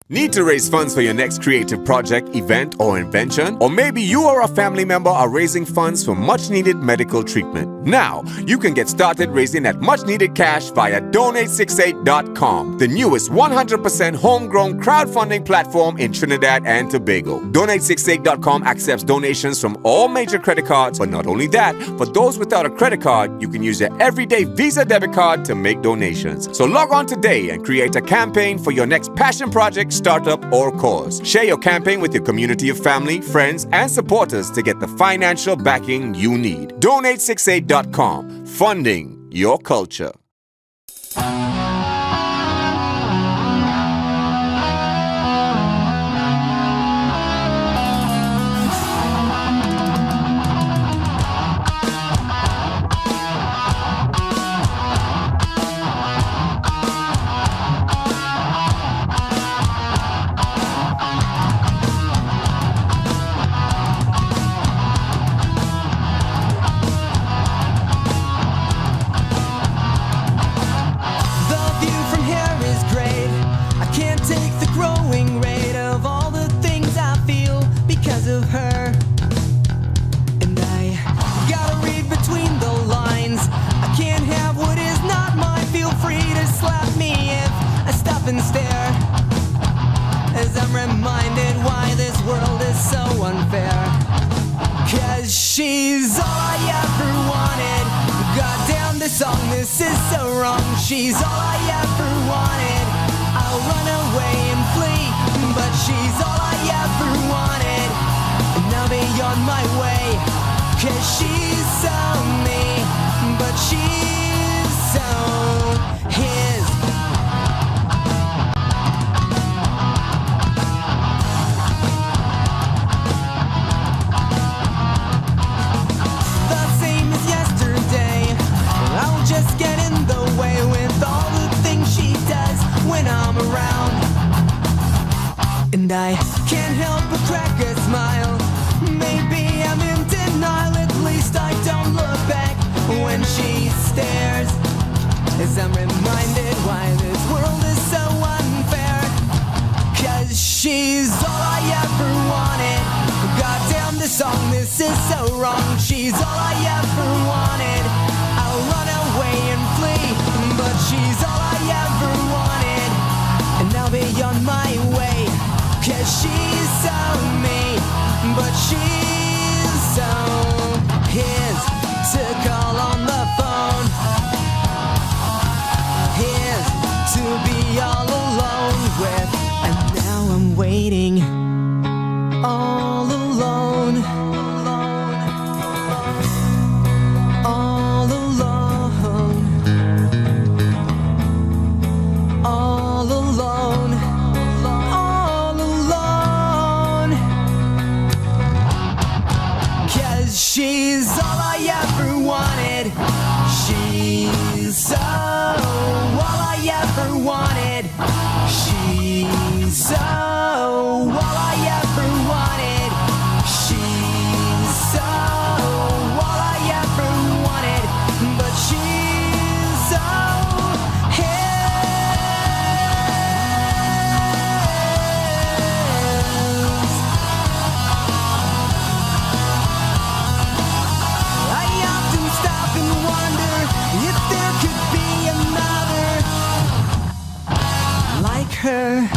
Need to raise funds for your next creative project, event, or invention? Or maybe you or a family member are raising funds for much-needed medical treatment. Now, you can get started raising that much-needed cash via Donate68.com, the newest 100% homegrown crowdfunding platform in Trinidad and Tobago. Donate68.com accepts donations from all major credit cards, but not only that, for those without a credit card, you can use your everyday Visa debit card to make donations. So log on today and create a campaign for your next passion project, startup, or cause. Share your campaign with your community of family, friends, and supporters to get the financial backing you need. Donate68.com, funding your culture. She's all I ever wanted. Goddamn, this song, this is so wrong. She's all I ever wanted. I'll run away and flee, but she's all I ever wanted. And I'll be on my way, 'cause she's so me, but she's so his. Just get in the way with all the things she does when I'm around. And I can't help but crack a smile. Maybe I'm in denial, at least I don't look back when she stares. As I'm reminded why this world is so unfair. 'Cause she's all I ever wanted. Goddamn, this song, this is so wrong. She's all I ever wanted. I'll run away and flee, but she's all I ever wanted. And I'll be on my way, 'cause she's so me, but she's so his. To call on the phone, his. To be all alone with. And now I'm waiting all alone. She's all I ever wanted. She's so all I ever wanted. She's so all I ever wanted. She's so all I ever wanted. But she's so her.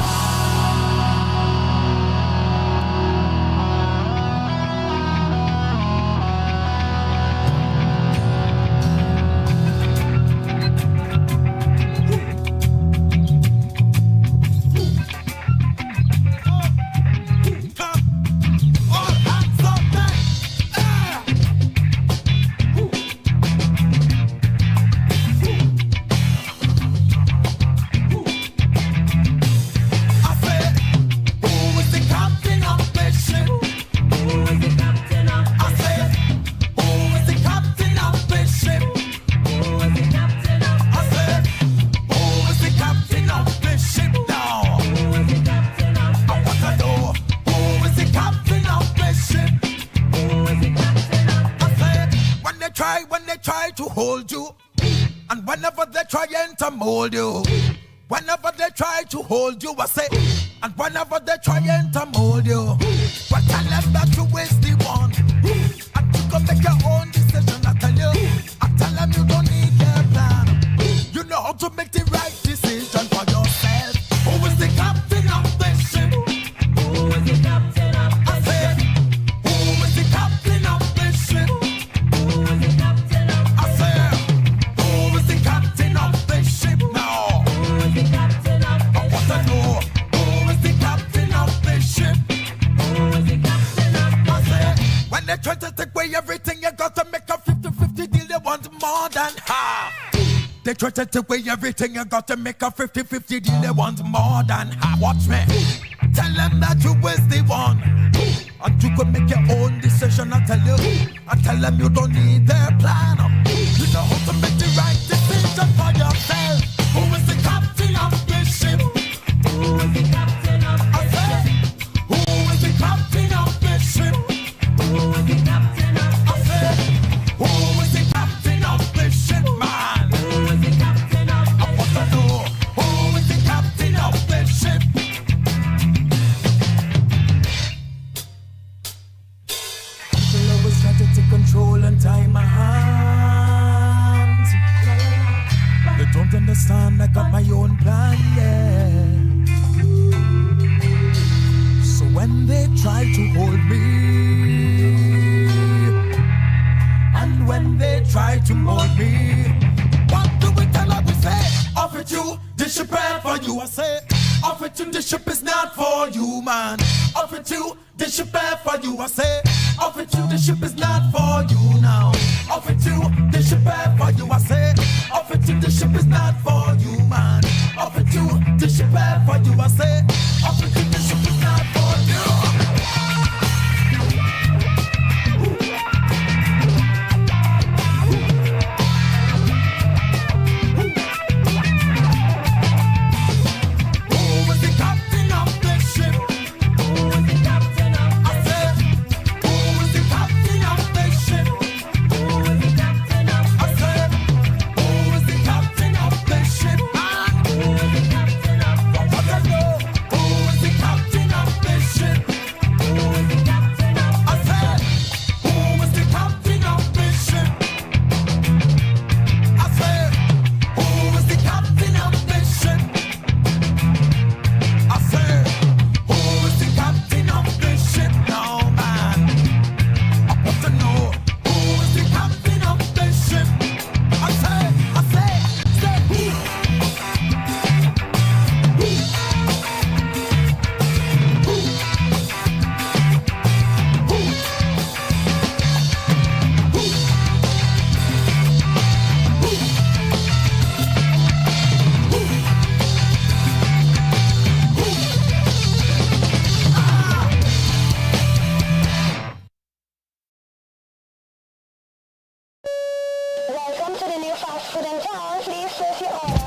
try to hold you, and whenever they try to mold you, whenever they try to hold you, I say, And whenever they try to mold you, but tell them that you is the one. And you can make your own decision, I tell you. I tell them you don't need their plan. You know how to make the right decision for yourself. Who is the captain of this ship? Who is the captain of this ship? Who is the captain of this ship? Who is the captain of this ship? I said, who is the captain of this ship now? Who is the captain of this ship? I want to know, who is the captain of this ship? Who is the captain of this ship? I said, when they try to take away everything, you got to make a 50-50 deal, they want more than half. They try to take away everything, you got to make a 50-50 deal, they want more than half. Watch me. Tell them that you is the one. And you could make your own decision, I tell you. I tell them you don't need their plan. You know how to make the right decision for yourself. Who is the captain of this ship? Who is the captain of this ship? Who is the captain of this ship? Who is the captain of this ship? Who is the captain of this ship, man? Who is the captain of this ship? I want to know, who is the captain of this ship? People always try to take control and tie my hands. They don't understand I got my own plan, yeah. So when they try to hold me, and when they try to mold me, what do we tell her? We say, off it you, this ship ain't for you. I say, off it you, this ship is not for you, man. Off it you, this ship ain't for you. I say, off it you, this ship is not for you now. Off it you, this ship ain't for you. I say, off it you, this ship is not for you, man. Off it you, this ship ain't for you. I say, off it you, this ship is not for you. Welcome to the new fast food in town. Please place your order.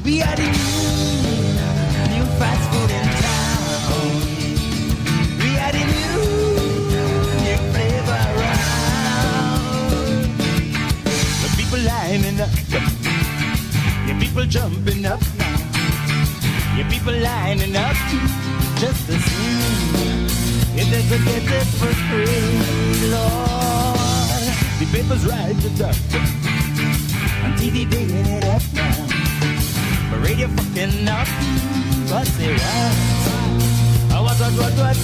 We are the new fast food in town. We are the new flavor around. The people lining up, your people jumping up now. Your people lining up just to see if they could get it for free, Lord. The papers write it up, on TV digging it up now. But radio fucking up, what's the right? Oh, what's the right?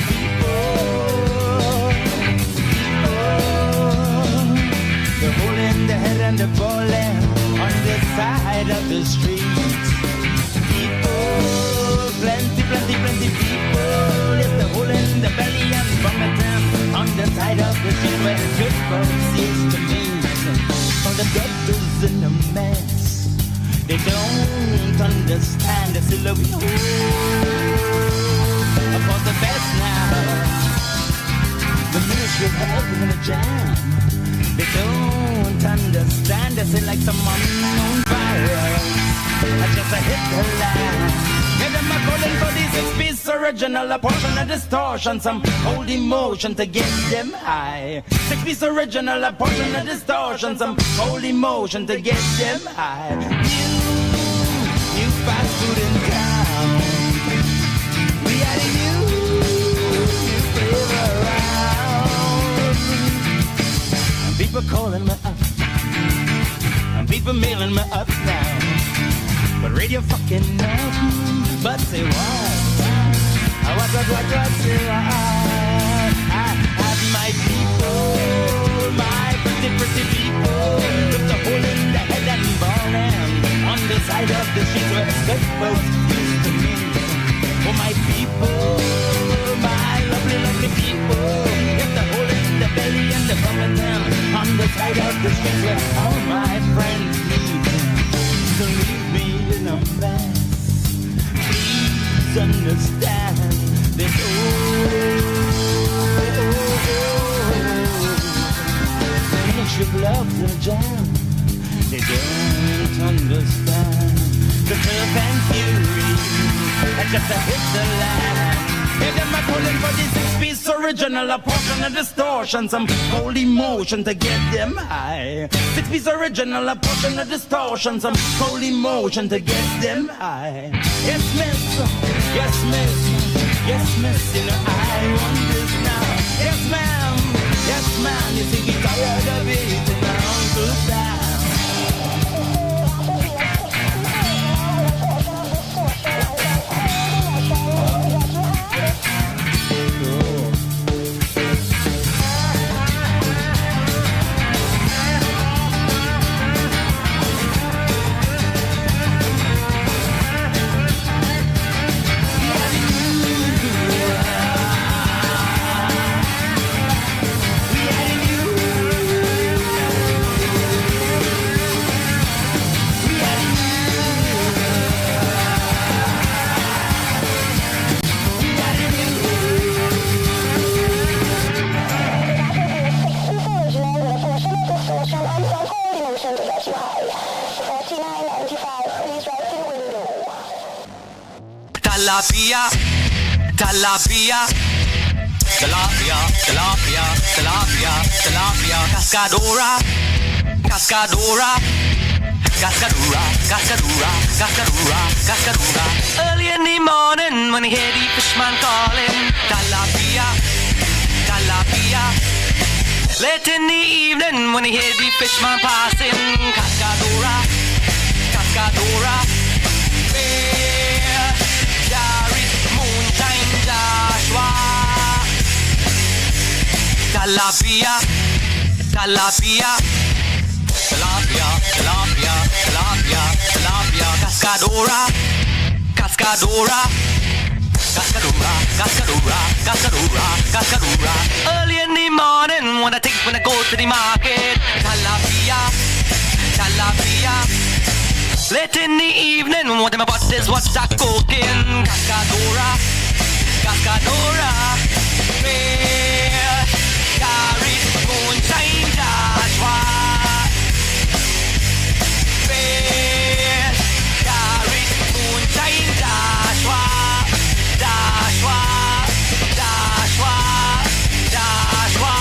People, they're holding the head and they're balling on the side of the street. People, plenty people, yes, they're holding the belly and vomiting on the side of the street where the good folks used to meet. For the doctors in a mess, they don't understand the silhouette. For the best now, the Ministry of Health in a jam. They don't understand, they say like some unknown virus. I just hit the line. Yeah, them a calling for this 6-piece original, a portion of distortion, some old emotion to get them high. 6-piece original, a portion of distortion, some old emotion to get them high. New fast food in town. We had a new flavor around. People calling me up, and people mailing me up now. But radio fucking up. But say what? What, say what? I have my people, my pretty people, with the hole in the head and ball them on the side of the street where good folks used to meet. For my people, my lovely people, with the hole in the belly and the bum of them on the side of the street where all my friends meet. So leave me in a mess. Understand this friendship, love, the jam. They don't understand the filth and fury. I just hit the land. If them are calling for this 6-piece original, a portion of distortion, some cold emotion to get them high. 6-piece original, a portion of distortion, some cold emotion to get them high. Yes, miss. Yes, miss. Yes, miss. You know I want this now. Yes, ma'am. Yes, ma'am. You see, we tired of it and I'm too sad. Tilapia, tilapia, tilapia, tilapia, tilapia, tilapia, cascadora, cascadora, cascadora, cascadora, cascadora, cascadora. Early in the morning when you hear the fishman calling, tilapia, tilapia. Late in the evening when you hear the fishman passing, cascadora, cascadora. Tilapia, tilapia, tilapia, tilapia, tilapia, tilapia, cascadora, cascadora, cascadora, cascadora, cascadora, cascadora. Early in the morning when I go to the market, tilapia, tilapia. Late in the evening when my butt is what's a cooking, cascadora, cascadora. Moonshine Joshua, moonshine Joshua, Joshua, Joshua, Joshua.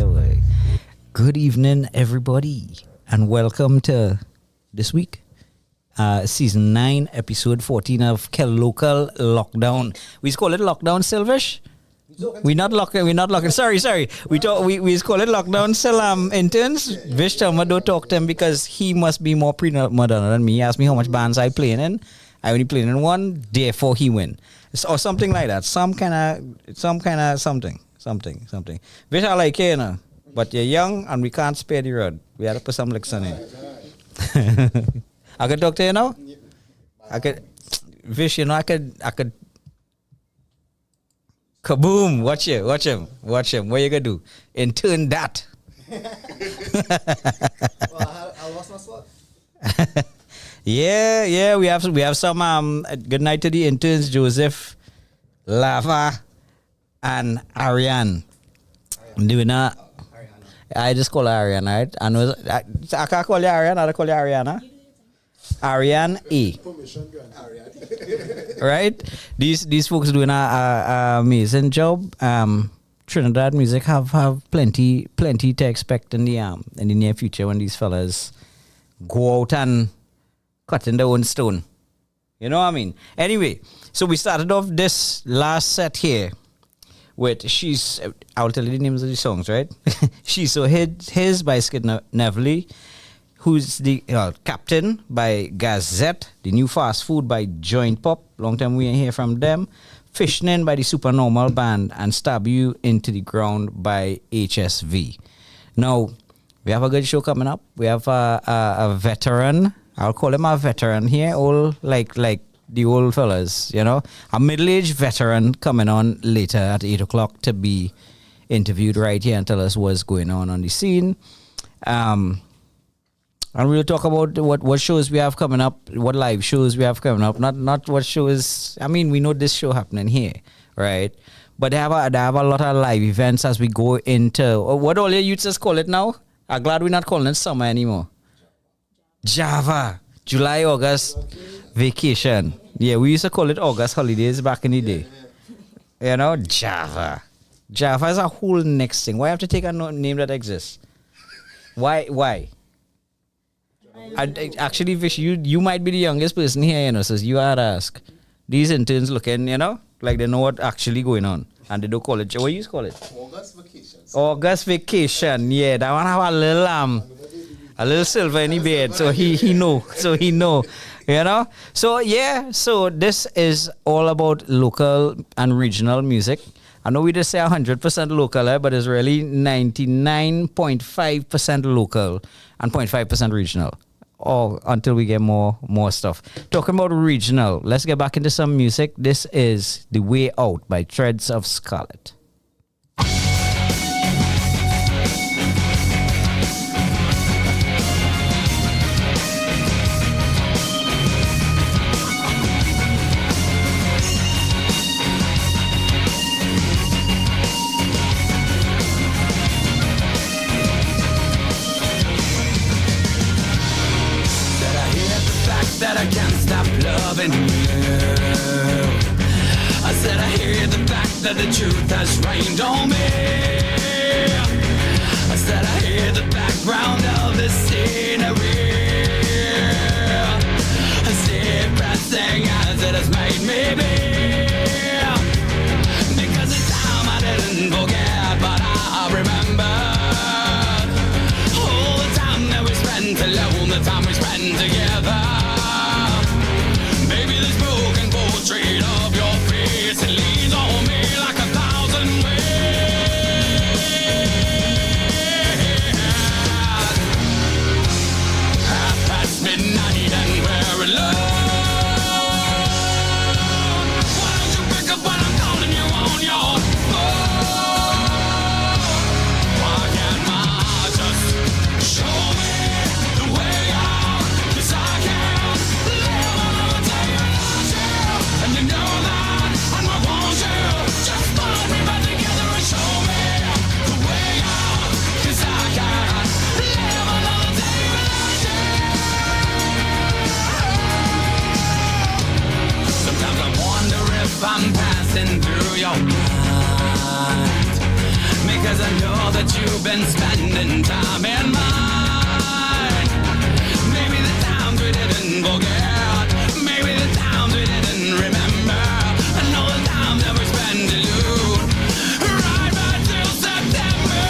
boy. Good evening, everybody, and welcome to this week, season 9, episode 14 of Kelocal Lockdown. We call it lockdown, Silvish. We're not locking. Sorry. We call it lockdown still interns. Vish Thelma don't talk to him because he must be more pre-modern than me. He asked me how much bands I playing in. I only playing in one, therefore he win. Or something like that. Some kind of something. Vish, I like you, you know. But you're young and we can't spare the road. We had to put some licks on it. I could talk to you now? I could Vish, you know, I could kaboom, watch him. What you gonna do? Intern that. Well, I lost my spot. Yeah, we have some good night to the interns, Joseph, Lava, and Ariane. Doing that. I just call her Ariane, right? And I can't call you Ariane, I call you Ariana. Ariane A. Right? These folks doing a amazing job. Trinidad music have plenty to expect in the near future when these fellas go out and cut in their own stone. You know what I mean? Anyway, so we started off this last set here with I'll tell you the names of the songs, right? She's So His by Skid Nevely, Who's the Captain by Gazette, The New Fast Food by Joint Pop, long time we ain't hear from them, Fishnin by the Supernormal Band, and Stab You Into the Ground by HSV. Now, we have a good show coming up. We have a veteran, I'll call him a veteran here, all like the old fellas, you know, a middle-aged veteran coming on later at 8 o'clock to be interviewed right here and tell us what's going on the scene. And we'll talk about what shows we have coming up, what live shows we have coming up, not what shows. I mean, we know this show happening here, right? But they have a lot of live events as we go into, what all your youths call it now? I'm glad we're not calling it summer anymore. Java. July, August, vacation. Yeah, we used to call it August holidays back in the day. You know, Java. Java is a whole next thing. Why have to take a name that exists? Why? Actually, Vish, you might be the youngest person here, you know, so you are to ask. These interns looking, you know, like they know what actually going on. And they don't call it, what do you call it? August vacation. August vacation, yeah. That one have a little silver in the bed, so he know, you know. So yeah, so this is all about local and regional music. I know we just say 100% local, but it's really 99.5% local and 0.5% regional. Or until we get more stuff. Talking about regional, let's get back into some music. This is The Way Out by Threads of Scarlet. That I can't stop loving you. I said I hear the fact that the truth has rained on me. I said I hear the background of the scenery. As depressing as it has made me be. Because it's time I didn't forget, but I remember all the time that we spent alone, the time we spent together. Portrait of your face, it leads on me like 1,000 ways. Half past midnight and we're alone. Why don't you pick up when I'm calling you on your phone? Why can't I just show me the way out? 'Cause I can't live another day without you. And you know that, and I want you. Just put me back together and show me the way out. 'Cause I can't live another day without you. Sometimes I wonder if I'm passing through your mind. Because I I know that you've been spending time in mine. Maybe the times we didn't forget, maybe the times we didn't remember. I know the time that we spent alone, right back till September.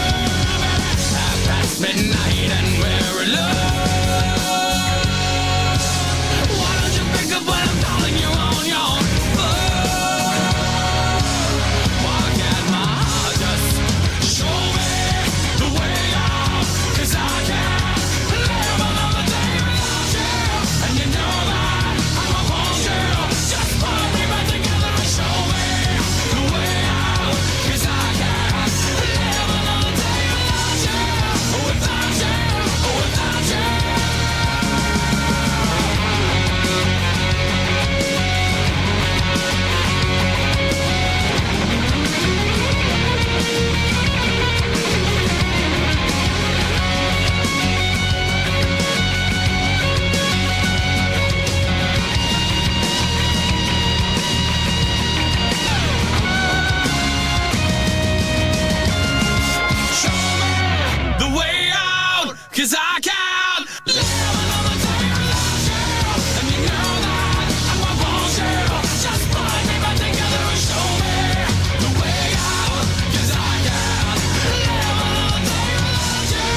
Half past midnight and we're alone. Why don't you pick up when I'm calling you on your phone? Why can't my heart just show me the way out? 'Cause I can't live another day without you. And you know that I won't want you. Just put me back together and show me the way out. 'Cause I can't live another day without you. Without you, without you. Show me the way out, 'cause I can't live another day without you. And you know that I won't want you. Just put me back together and show me the way out, 'cause I can't live another day without you.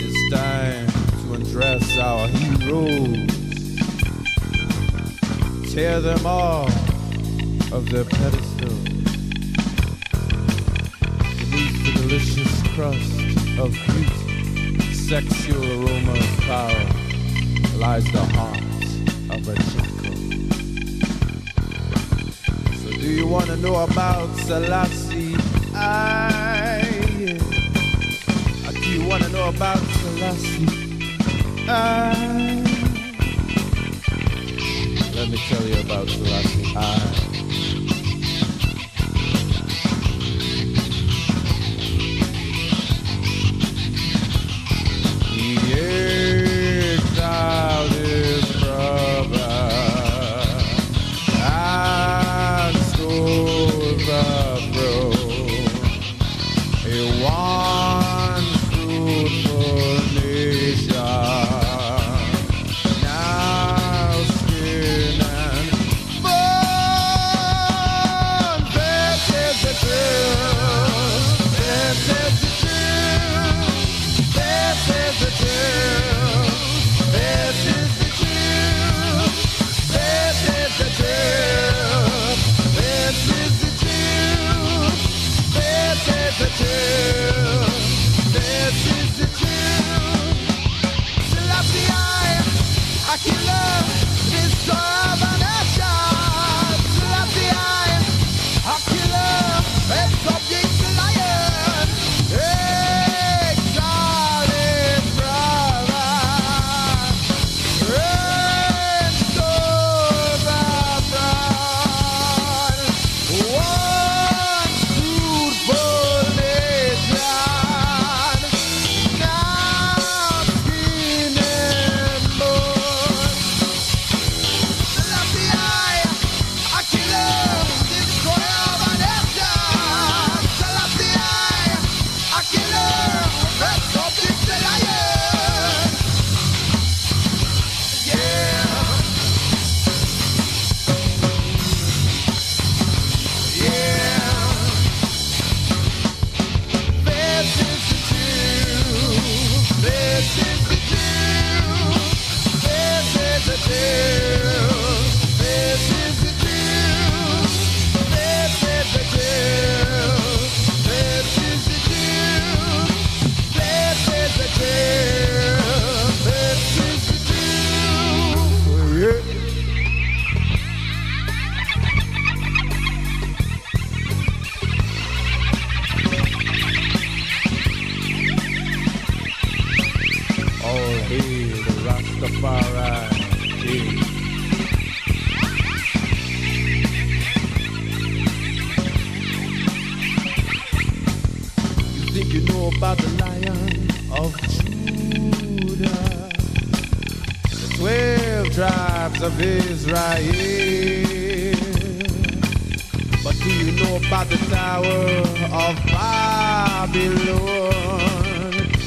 It's time to undress our heroes, tear them off of their pedestal. Beneath the delicious crust of beauty, sexual aroma of power, lies the heart of a chico. So do you want to know about Selassie? Do you want to know about Selassie? Let me tell you about Selassie. He exiled his brother and stole the throne. He won fruitful nation. Now skin and bone. you know about the Lion of Judah? The 12 tribes of Israel. But do you know about the Tower of Babylon?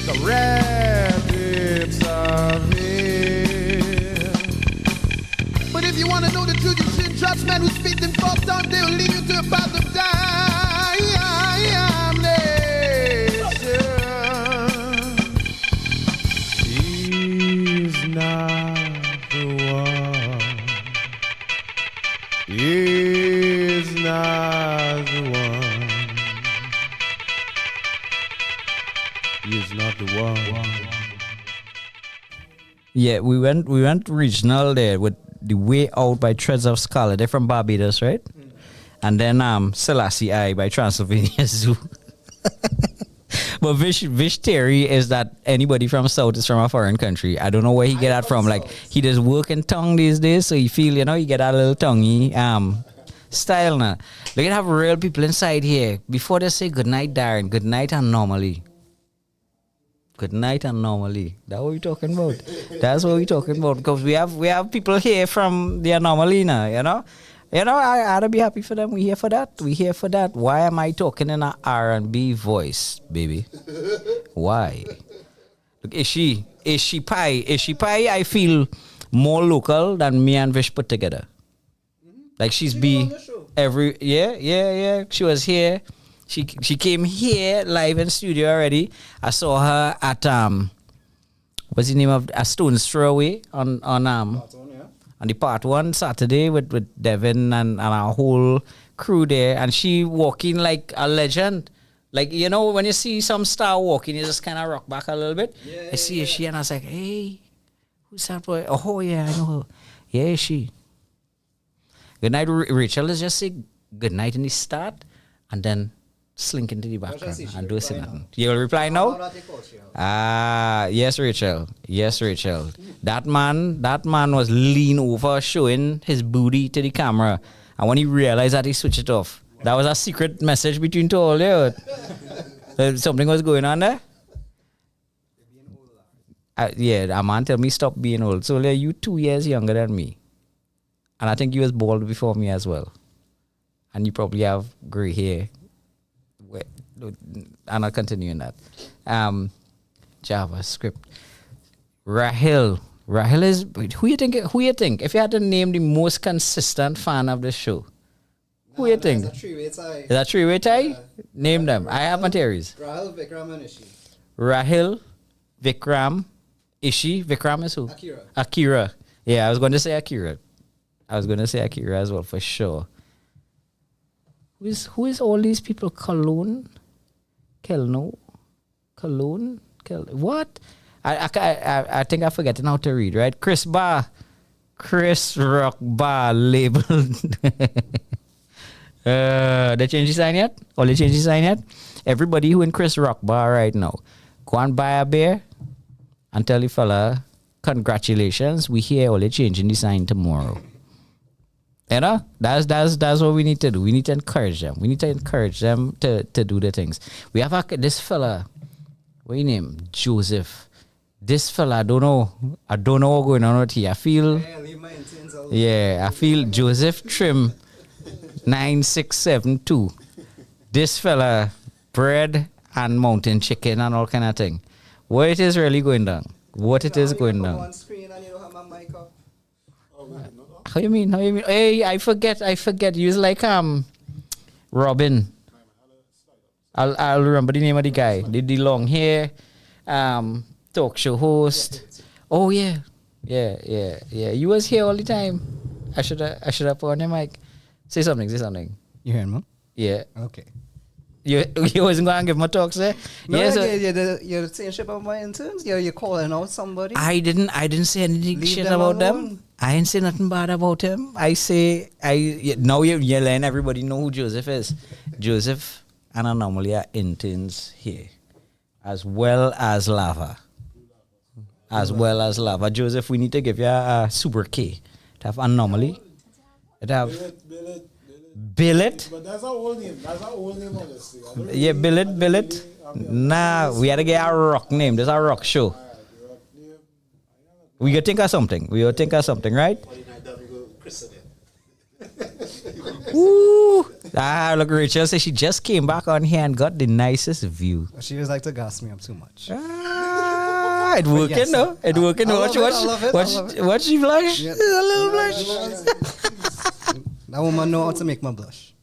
The rabbits of hell. But if you want to know the truth, you should trust men who speak them false down. They will lead you to a path of damnation. He's not the one. He's not the one. He's not the one. Yeah, we went regional there with The Way Out by Threads of Scarlet. They're from Barbados, right? And then Selassie I by Transylvania Zoo. But Vish theory is that anybody from South is from a foreign country. I don't know where he get that from. Like, he does work in tongue these days, so you feel, you get that little tonguey style now. Look at have real people inside here. Before they say good night, Darren, good night and normally. Good night and normally. That's what we're talking about. That's what we're talking about. Because we have people here from the anomaly now, I ought to be happy for them. We here for that. We here for that. Why am I talking in an R&B voice, baby? Why? Look, is she pie? I feel more local than me and Vish put together. Like she's be every yeah. She was here. She came here live in studio already. I saw her at what's the name of a Stone's Throw Away on the part 1 Saturday with Devin and our whole crew there, and she walking like a legend. Like, when you see some star walking, you just kind of rock back a little bit. Yeah, I see she, and I was like, hey, who's that boy? Oh yeah, I know her. Yeah, she. Good night, Rachel. Let's just say good night in the start, and then slink into the background and do something. You will reply now? Yes, Rachel. Yes, Rachel. That man was lean over showing his booty to the camera. And when he realized that, he switched it off. That was a secret message between two all there. Something was going on there? A man tell me stop being old. So you 2 years younger than me. And I think you was bald before me as well. And you probably have gray hair. I'm not continuing that. JavaScript. Rahil is who you think? If you had to name the most consistent fan of the show, who you think? Is that three-way tie? Name them. I have my theories. Rahil, Vikram, and Ishi. Rahil, Vikram, Ishi. Vikram is who? Akira. Yeah, I was going to say Akira as well for sure. Who is all these people? Cologne? What? I think I'm forgetting how to read, right? Chris Rock Bar labeled. They change the sign yet? Or they change the sign yet? Everybody who in Chris Rock Bar right now, go and buy a beer and tell the fella, congratulations, we here only changing the sign tomorrow. That's what we need to do. We need to encourage them. We need to encourage them to do the things. We have this fella, what you name? Joseph. This fella, I don't know what's going on with here. I feel Joseph Trim 9672. This fella, bread and mountain chicken and all kind of thing. What it is really going down? What it is going down? On screen and you don't have my mic up. How you mean? Hey, I forget. Use like Robin. I'll remember the name of the guy. The long hair, talk show host. Oh yeah. You was here all the time. I should have put on your mic. Say something. You heard me? Yeah. Okay. You wasn't going to give my talks there? No, yes. You're saying shit about my interns? You're calling out somebody? I didn't say anything Leave shit them about alone. them. I ain't say nothing bad about him. Now you're letting everybody know who Joseph is. Joseph and Anomaly are interns here. As well as Lava. Joseph, we need to give you a super K to have Anomaly. To have Billet. But that's our old name. That's our old name, honestly. Yeah, Billet. Nah, we had to get a rock name. There's a rock show. We gotta think of something. Right? Woo! Look, Rachel says she just came back on here and got the nicest view. She was like to gas me up too much. It working, Yes, though. It working. I love it. Watch she blush. Yeah. A little blush. That woman know how to make me blush.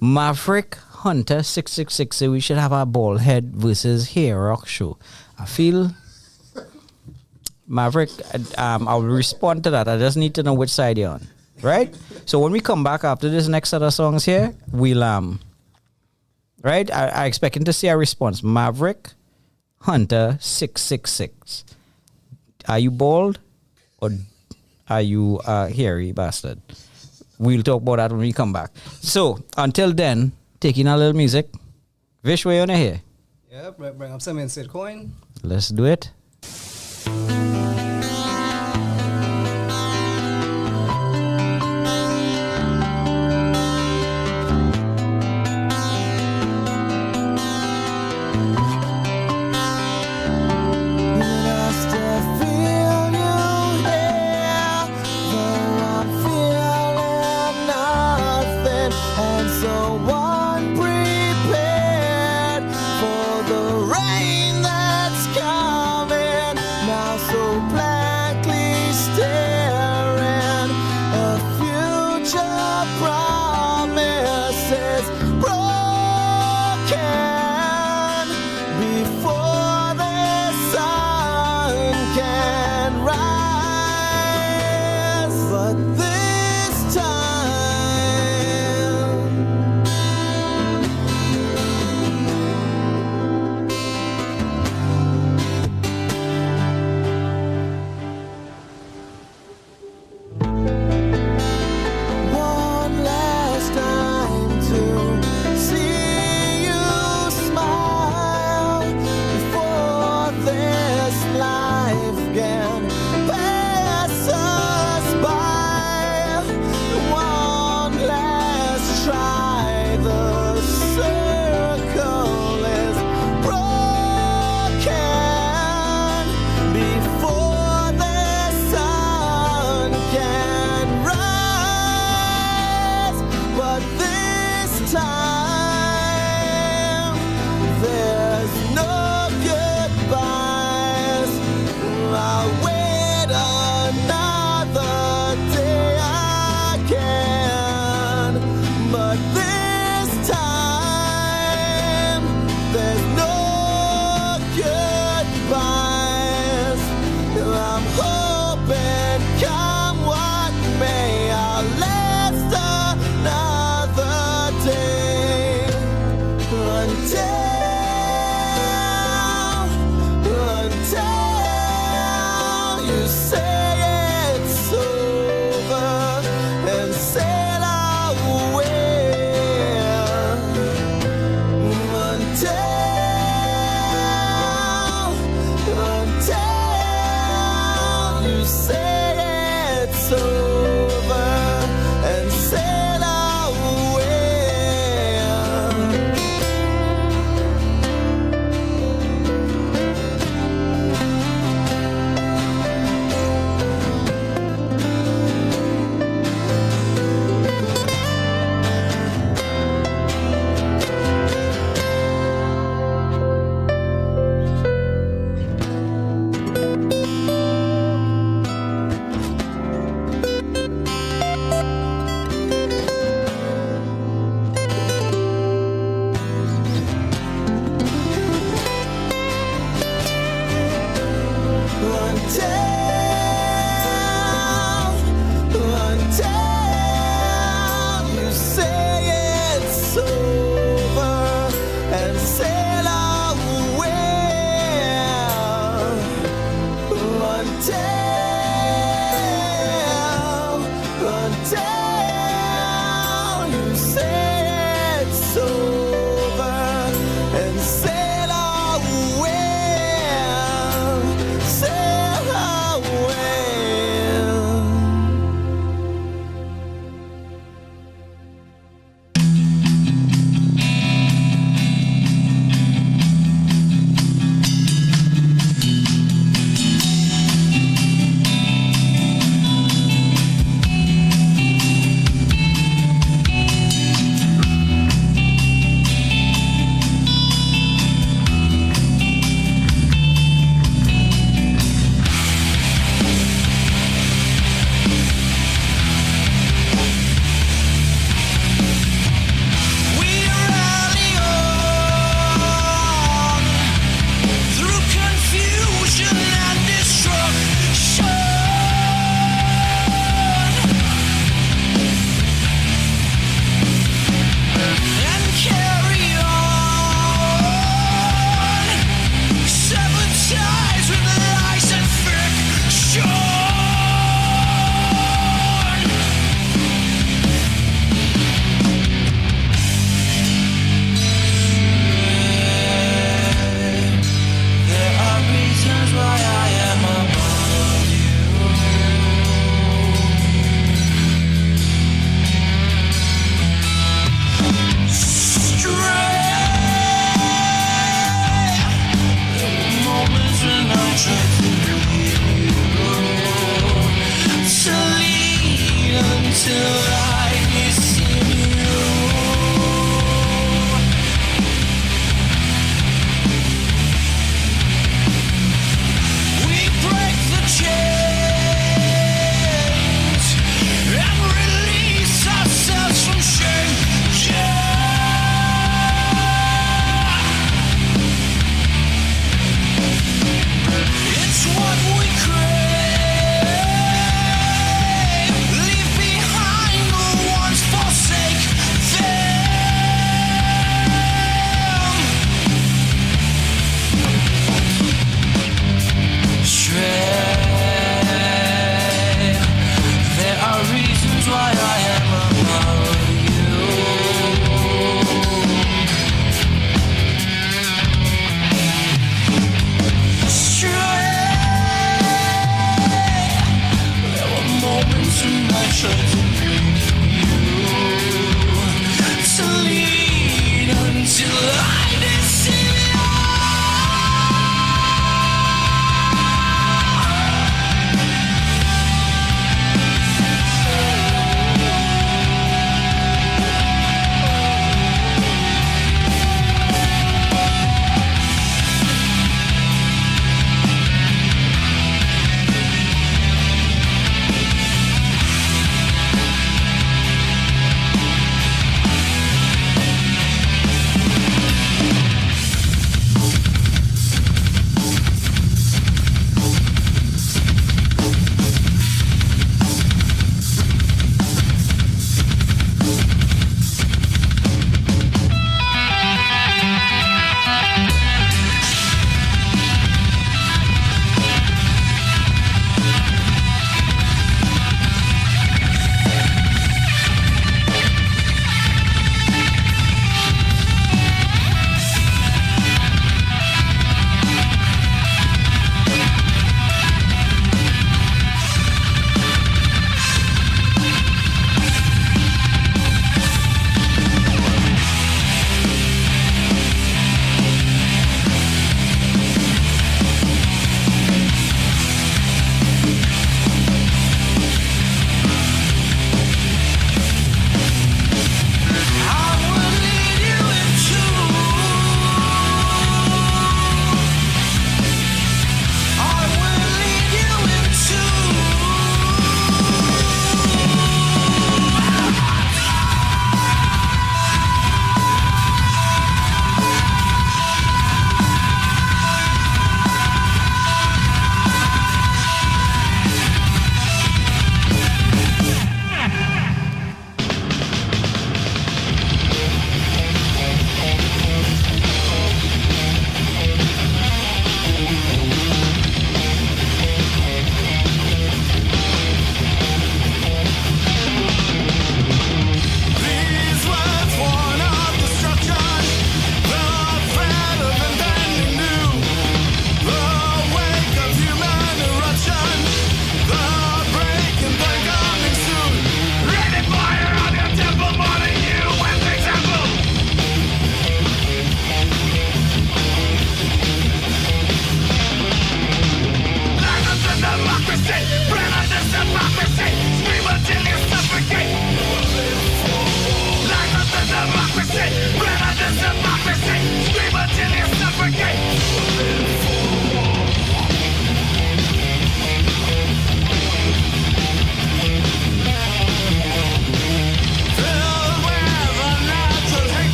Maverick Hunter 666 say we should have a bald head versus hair rock show. I feel Maverick, I'll respond to that. I just need to know which side you're on. Right? So when we come back after this next set of songs here, we'll right? I expecting to see a response. Maverick Hunter 666. Are you bald or are you a hairy bastard? We'll talk about that when we come back. So until then, taking a little music. Vish, what you wanna hear? Yeah, bring up some inside coin. Let's do it. Rain that's coming.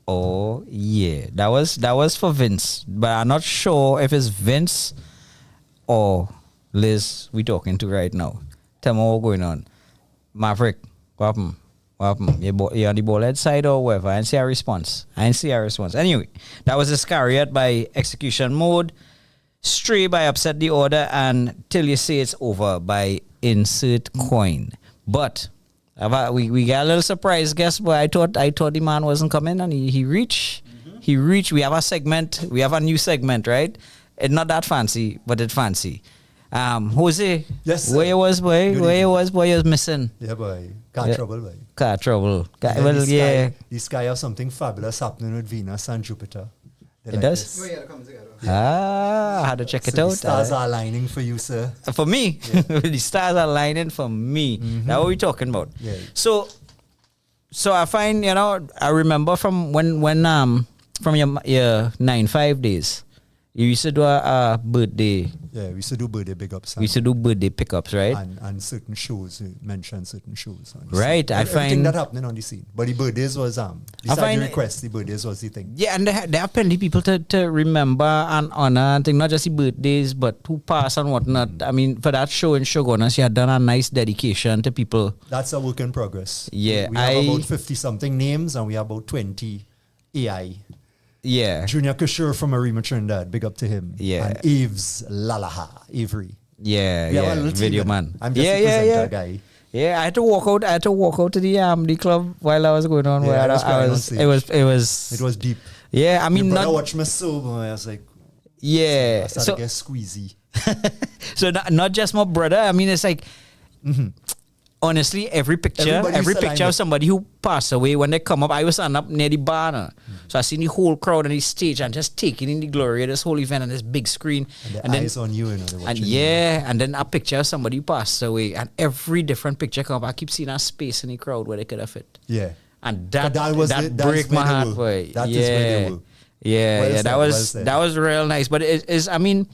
Oh yeah, that was for Vince, but I'm not sure if it's Vince or Liz we talking to right now. Tell me what's going on. Maverick, what happened? What happened? You on the ball head side or whatever? I didn't see a response. Anyway, that was Iscariot by Execution Mode, Stray by Upset the Order, and Till You Say It's Over by Insert Coin. But we got a little surprise guest, but I thought the man wasn't coming, and he reached. He reached. We have a segment. We have a new segment, right? It's not that fancy, but it's fancy. Jose, yes, where you was, boy? You was missing. Yeah, boy. Car trouble, boy. Car trouble. This guy have something fabulous happening with Venus and Jupiter. It does? Oh, yeah, it comes together. I had to check it so out. The stars are aligning for you, sir. For me. Yeah. The stars are aligning for me. That's what we're talking about. Yeah. So I find, I remember from when from your 9-5 days, you used to do a birthday. Yeah, we used to do birthday big ups. We used to do birthday pickups, right? And certain shows, you mentioned certain shows. Right, I find everything that happening on the scene. But the birthdays was besides the request, the birthdays was the thing. Yeah, and there are plenty people to remember and honor and thing, not just the birthdays, but who passed and whatnot. I mean, for that show in Shogunas, you had done a nice dedication to people. That's a work in progress. Yeah, we have about 50 something names and we have about 20 AI. Yeah. Junior Kushur from Arima Trinidad, big up to him. Yeah. And Eves Lalaha, Avery. Yeah, video man. I'm just a presenter guy. Yeah, I had to walk out to the club while I was going on. Yeah, it was deep. Yeah, I mean, not watch me sober. I was like, yeah, I started to get squeezy. So not just my brother. I mean, it's like. Honestly, every picture of somebody who passed away, when they come up, I was standing up near the bar. So I seen the whole crowd on the stage and just taking in the glory of this whole event on this big screen. And the eyes on you, and then a picture of somebody who passed away, and every different picture come up. I keep seeing a space in the crowd where they could have fit. Yeah. And that break my heart, boy. That is where they were. Yeah, that was real nice. But it is, I mean,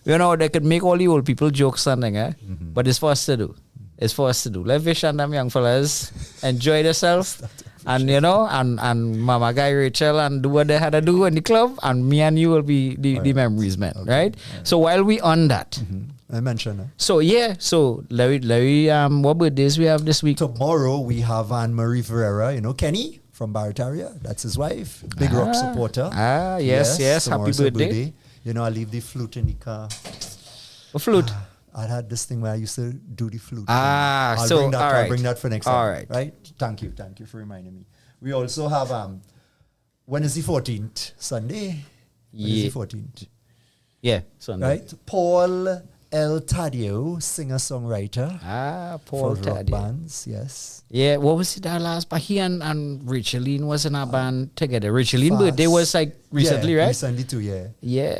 they could make all the old people jokes something, but it's for us to do. It's for us to do. Let Vish and them young fellas enjoy themselves, and and Mama Guy, Rachel, and do what they had to do in the club, and me and you will be the memories man, right? So while we on that, I mentioned that. So Larry, what birthdays we have this week? Tomorrow we have Anne Marie Ferreira, Kenny from Barataria, that's his wife, big rock supporter. Yes, happy birthday. I leave the flute in the car. What flute? I had this thing where I used to do the flute. I'll bring that for next time. All right. Right? Thank you for reminding me. We also have when is the 14th? Sunday? When is the 14th? Yeah, Sunday. Right? Paul El Tadio, singer-songwriter. Paul for Tadio. rock bands, yes. Yeah, what was it that last? But he and Racheline was in a band together. Racheline's birthday was like recently, right? Recently too, yeah. Yeah.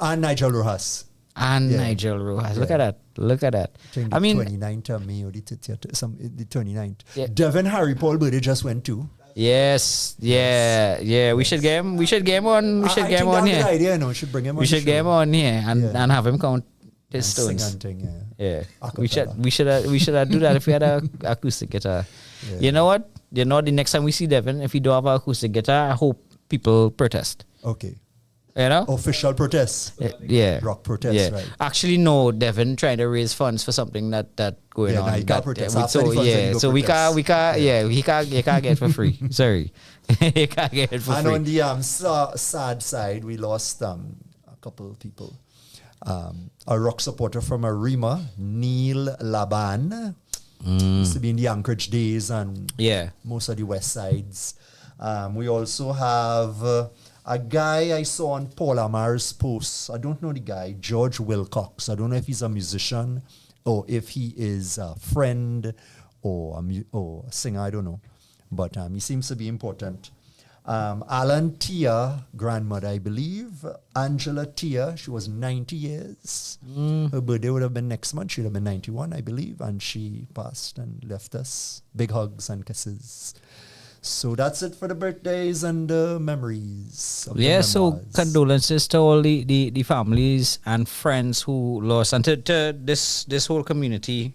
And Nigel Rojas. Nigel Rojas. Look at that. I mean, 29th of May or the 30th, the 29th. Yeah. Devin Harry Paul birthday just went too. Yes. Yeah. We should get him. We should get him on. We should get him on here. That's a good idea. We should bring him on. We should get him on here and have him count his stones. Sing and thing, yeah. We should do that if we had an acoustic guitar. Yeah. You know what? The next time we see Devin, if we don't have an acoustic guitar, I hope people protest. Okay. Official protests. Yeah. Rock protests, right. Actually, no, Devin trying to raise funds for something that going on. He can't protest. So we can't he can't get it for free. Sorry. He can't get it for free. And on the sad side, we lost a couple of people. A rock supporter from Arima, Neil Laban, used to be in the Anchorage days and most of the West Sides. We also have a guy I saw on Paul Amar's post. I don't know the guy, George Wilcox. I don't know if he's a musician or if he is a friend or a singer. I don't know. But he seems to be important. Alan Tia, grandmother, I believe. Angela Tia, she was 90 years. Her birthday would have been next month. She would have been 91, I believe. And she passed and left us. Big hugs and kisses. So that's it for the birthdays and memories. So condolences to all the families and friends who lost, and to this whole community.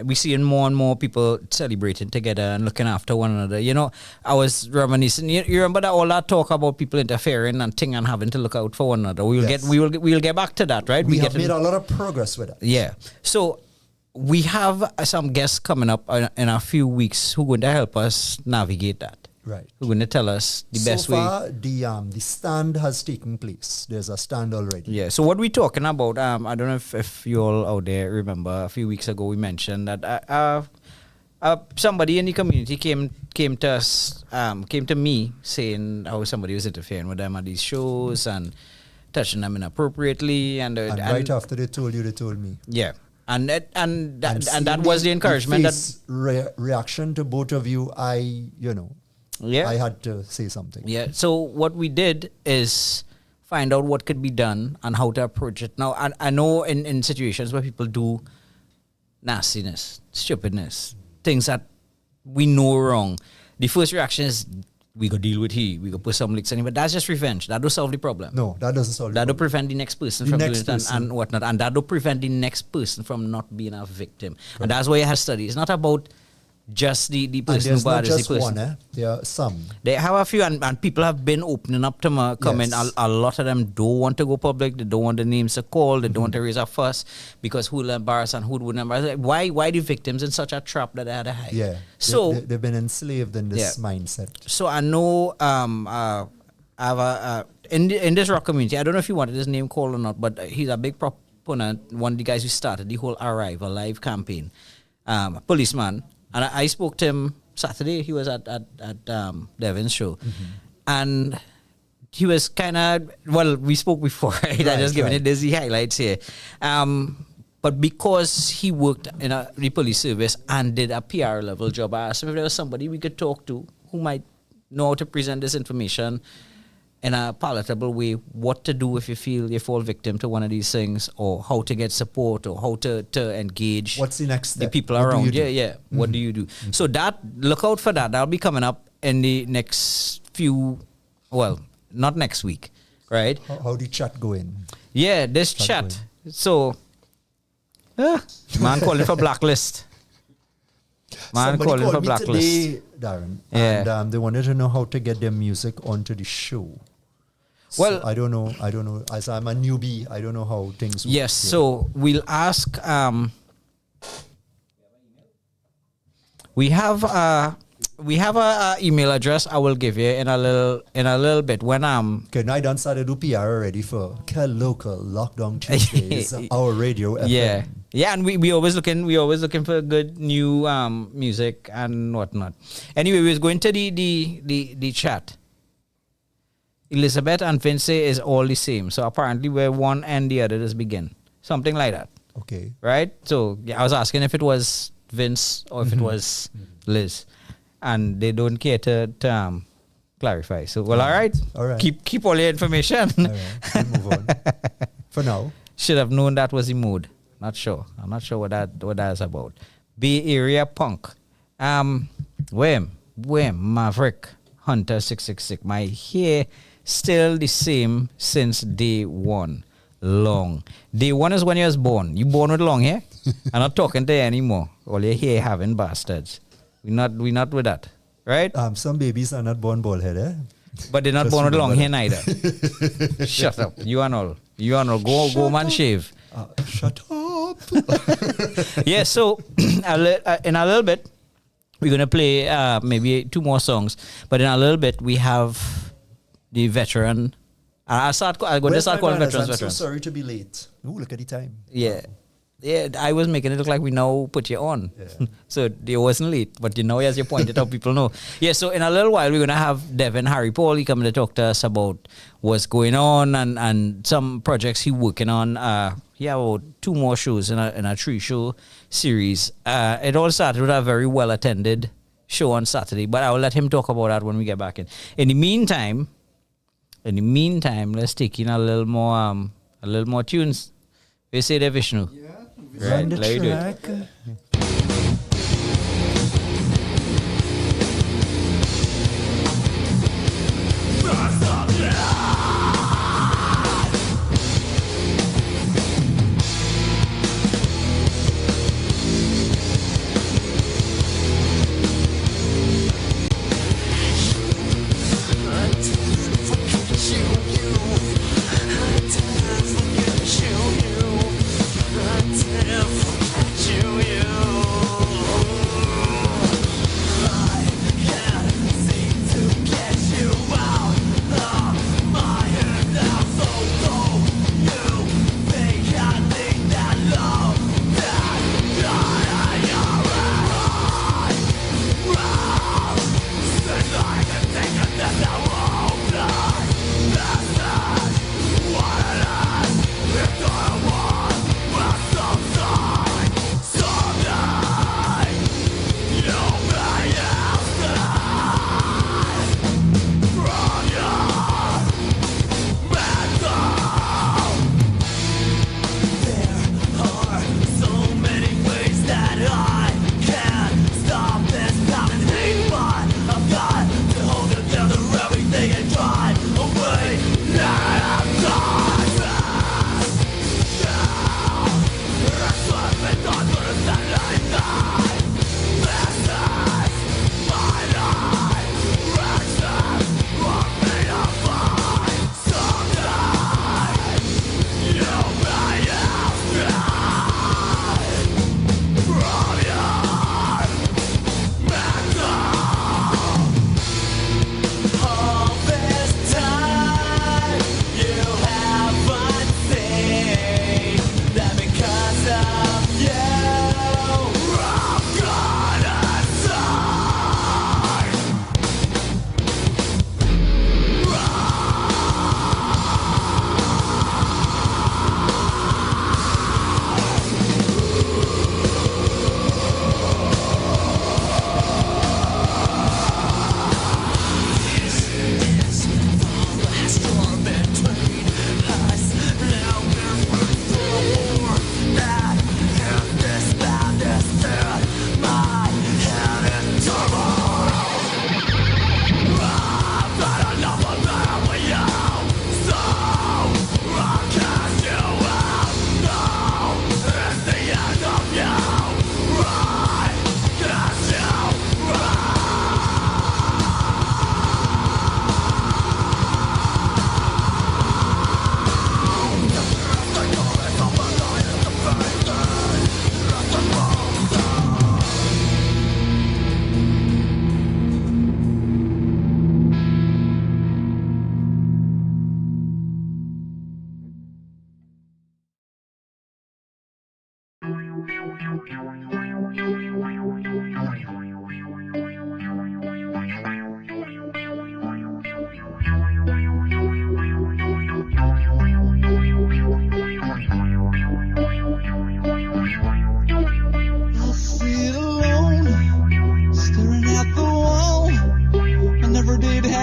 we seeing more and more people celebrating together and looking after one another. You know, I was reminiscing. You remember that all that talk about people interfering and thing and having to look out for one another. We'll get back to that, right? We have made a lot of progress with it. Yeah. So we have some guests coming up in a few weeks who are going to help us navigate that. Right. Who are going to tell us the best way. So far, the stand has taken place. There's a stand already. Yeah. So what we're talking about, I don't know if you all out there remember, a few weeks ago we mentioned that somebody in the community came to us, came to me saying how somebody was interfering with them at these shows and touching them inappropriately, and right after they told you, they told me. Yeah. And that was the encouragement reaction to both of you. I had to say something. Yeah. So what we did is find out what could be done and how to approach it. Now, I know in situations where people do nastiness, stupidness, things that we know wrong, the first reaction is we go deal with he, we go put some licks in him, but that's just revenge. That don't solve the problem. No, that doesn't solve the problem. That don't prevent the next person from doing it and whatnot. And that don't prevent the next person from not being a victim. Right. And that's why I have studied. It's not about just the person who bothers the person. One, there are some. They have a few, and people have been opening up to my comment. Yes. A lot of them don't want to go public. They don't want the names to call. They don't want to raise a fuss because who'll embarrass and who wouldn't embarrass. Why the victims in such a trap that they had to hide? Yeah. So they've been enslaved in this mindset. So I know I have in this rock community. I don't know if you wanted his name called or not, but he's a big proponent. One of the guys who started the whole Arrive Alive campaign. Policeman. And I spoke to him Saturday. He was at Devin's show. Mm-hmm. And he was kind of, we spoke before, right? I just given it the highlights here. But because he worked in the police service and did a PR level job, I asked him if there was somebody we could talk to who might know how to present this information in a palatable way, what to do if you feel you fall victim to one of these things, or how to get support, or how to engage. What's the next step? The people around. Mm-hmm. What do you do? Mm-hmm. So look out for that. That'll be coming up in the next few, not next week, right? How the chat going? Yeah, this chat. So, man calling for blacklist. Man Somebody calling for me blacklist today, Darren, and they wanted to know how to get their music onto the show. So I don't know. As I'm a newbie, I don't know how things work. Yes, so we'll ask. We have a email address. I will give you in a little bit when Okay, now I done started do PR already for Kelocal Lockdown Tuesdays, our radio FM. Yeah, and we always looking for good new music and whatnot. Anyway, we was going to the chat. Elizabeth and Vince is all the same. So apparently where one and the other just begin. Something like that. Okay. Right? So I was asking if it was Vince or if it was Liz. And they don't care to clarify. So all right. All right. Keep all your information. All right. We'll move on. For now. Should have known that was the mood. Not sure. I'm not sure what that's about. Bay Area Punk. Wham, Maverick Hunter 666. My hair still the same since day one. Long. Day one is when you was born. You born with long hair? I'm not talking to you anymore. All your hair having bastards. We not with that. Right? Some babies are not born bald head, eh? But they're not born with long hair neither. Shut up. You and all. Go man shave. Shut up. Yeah, so in a little bit, we're going to play maybe 2 more songs. But in a little bit, we have the veteran. I'm going to start calling veterans. I'm so sorry to be late. Oh, look at the time. Yeah. Yeah, I was making it look like we now put you on. Yeah. So they wasn't late, but as you pointed out, people know. Yeah, so in a little while, we're going to have Devin Harry Paul. He coming to talk to us about what's going on and some projects he working on. He have about 2 more shows in a 3-show series. It all started with a very well-attended show on Saturday, but I will let him talk about that when we get back in. In the meantime, let's take in a little more tunes. We say there, Vishnu. Yeah. Right, let you do it.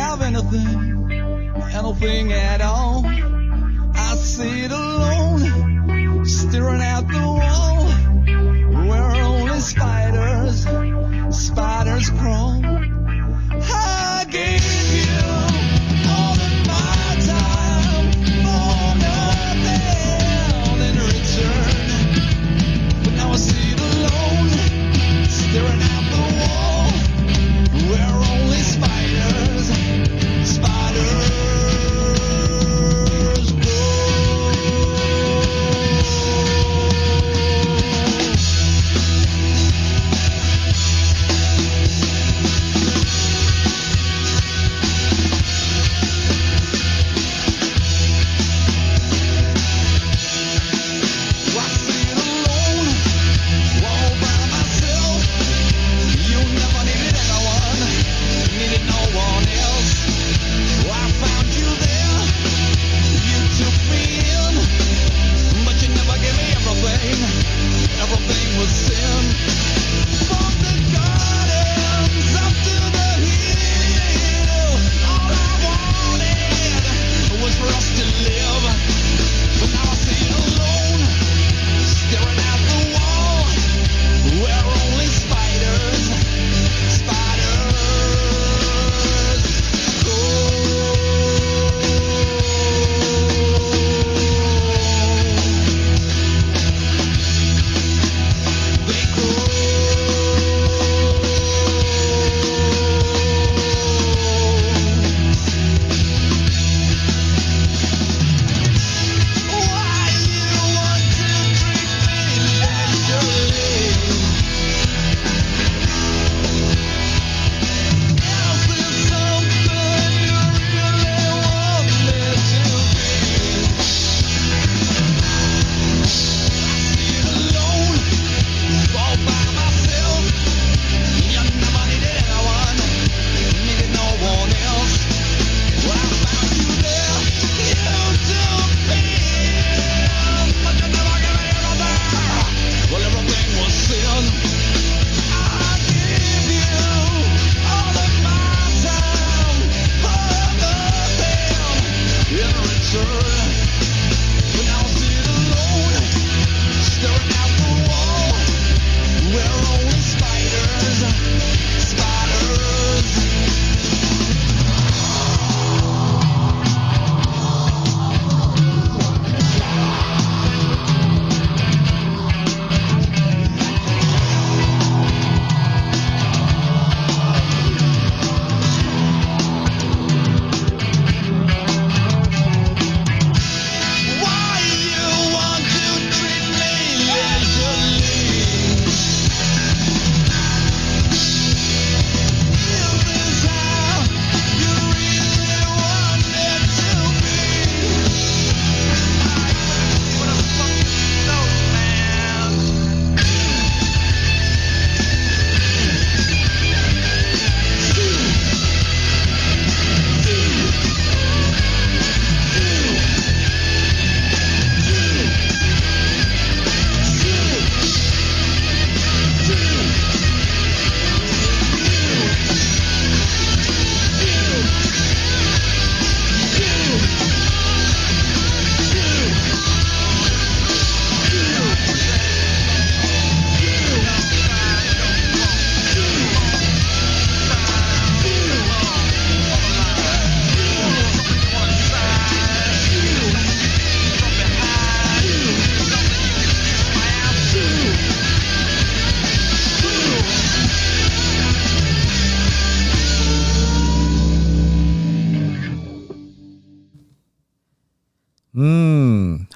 have anything at all. I sit alone, staring at the wall, where only spiders crawl. I gave you all of my time for nothing in return. But now I sit alone, staring at the wall, where only spiders grow. Everything was sin. From the gardens up to the hill, all I wanted was for us to live. But now I sit alone, staring at the wall, where only spiders go.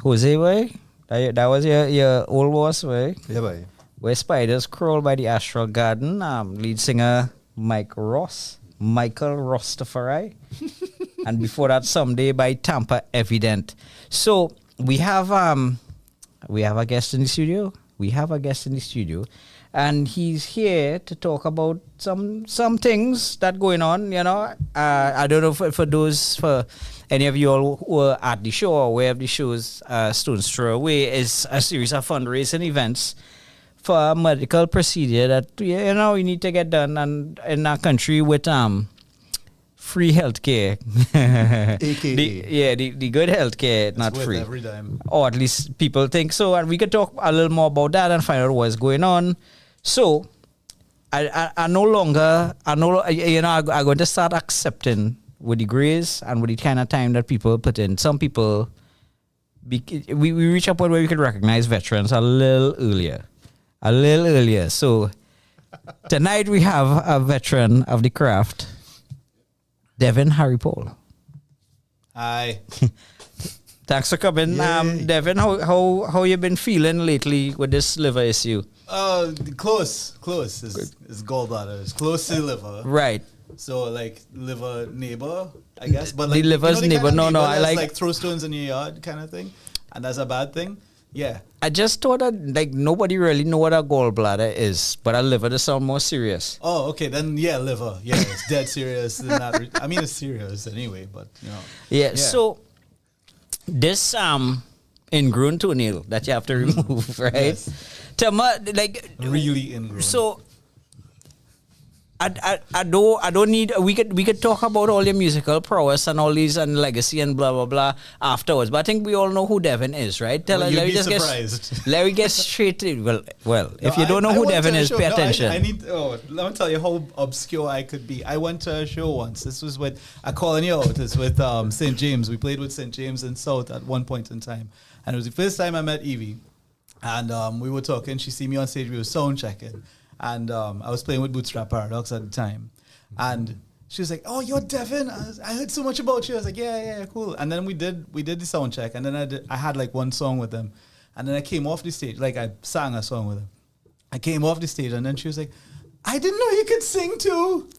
Jose, way? That was your old boss, way? Yeah, boy. Where Spiders Crawl by the Astral Garden. Lead singer Michael Rostafari. And before that, Someday by Tampa Evident. So we have a guest in the studio. And he's here to talk about some things that going on, you know. I don't know for any of you all who are at the show or aware of the show's Stones Throw Away is a series of fundraising events for a medical procedure that, you know, you need to get done and in our country with free healthcare. AKA. The good healthcare, not worth free. every dime. Or at least people think so. And we could talk a little more about that and find out what's going on. So, I'm going to start accepting with the grace and with the kind of time that people put in. Some people, we reach a point where we can recognize veterans a little earlier. So, tonight we have a veteran of the craft, Devin Harry Paul. Hi. Thanks for coming, Devin. How you been feeling lately with this liver issue? Close. It's gallbladder. It's close to liver. Right. So like liver neighbor, I guess. But The like liver's the neighbor. kind of No, I that's like throw stones in your yard kind of thing, and that's a bad thing. Yeah. I just thought that like nobody really know what a gallbladder is, but a liver does sound more serious. Oh, okay. Then yeah, liver. Yeah, it's dead serious. I mean, it's serious anyway, but you know. Yeah. So this ingrown toenail that you have to remove, right? Yes. Tell me, like Really ingrown. So I don't need. We could talk about all your musical prowess and all these and legacy and blah blah blah afterwards. But I think we all know who Devin is, right? Well, you'd let me be just surprised. let me get straight to well. If No, you don't know who went Devin to a is, show. pay No, attention. I need. Let me tell you how obscure I could be. I went to a show once. This was with I calling you out. It's with St. James. We played with St. James and South at one point in time, and it was the first time I met Evie, and we were talking. She see me on stage. We were sound checking, and I was playing with Bootstrap Paradox at the time, and she was like, "Oh, you're Devin. I heard so much about you." I was like, "Yeah, cool." And then we did the sound check, and then I had like one song with them, and then I came off the stage, like I sang a song with them. I came off the stage, and then she was like, "I didn't know you could sing too."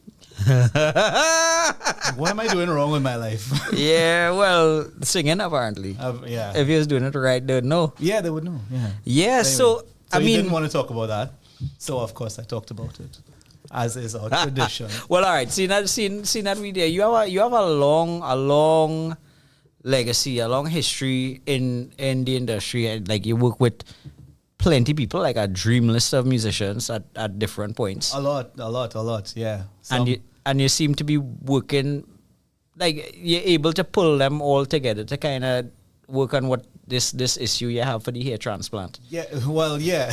What am I doing wrong with my life? Yeah, well, singing apparently. Yeah. If you was doing it right, they would know. Yeah, they would know. Yeah. Yeah. Anyway, So I you mean, didn't want to talk about that, so of course I talked about it, as is our tradition. well, all right. See that we there. You have a long legacy, a long history in the industry. And like you work with plenty people, like a dream list of musicians at different points. A lot. Yeah. And you seem to be working, like you're able to pull them all together to kind of work on what this issue you have for the hair transplant. Yeah. Well, yeah.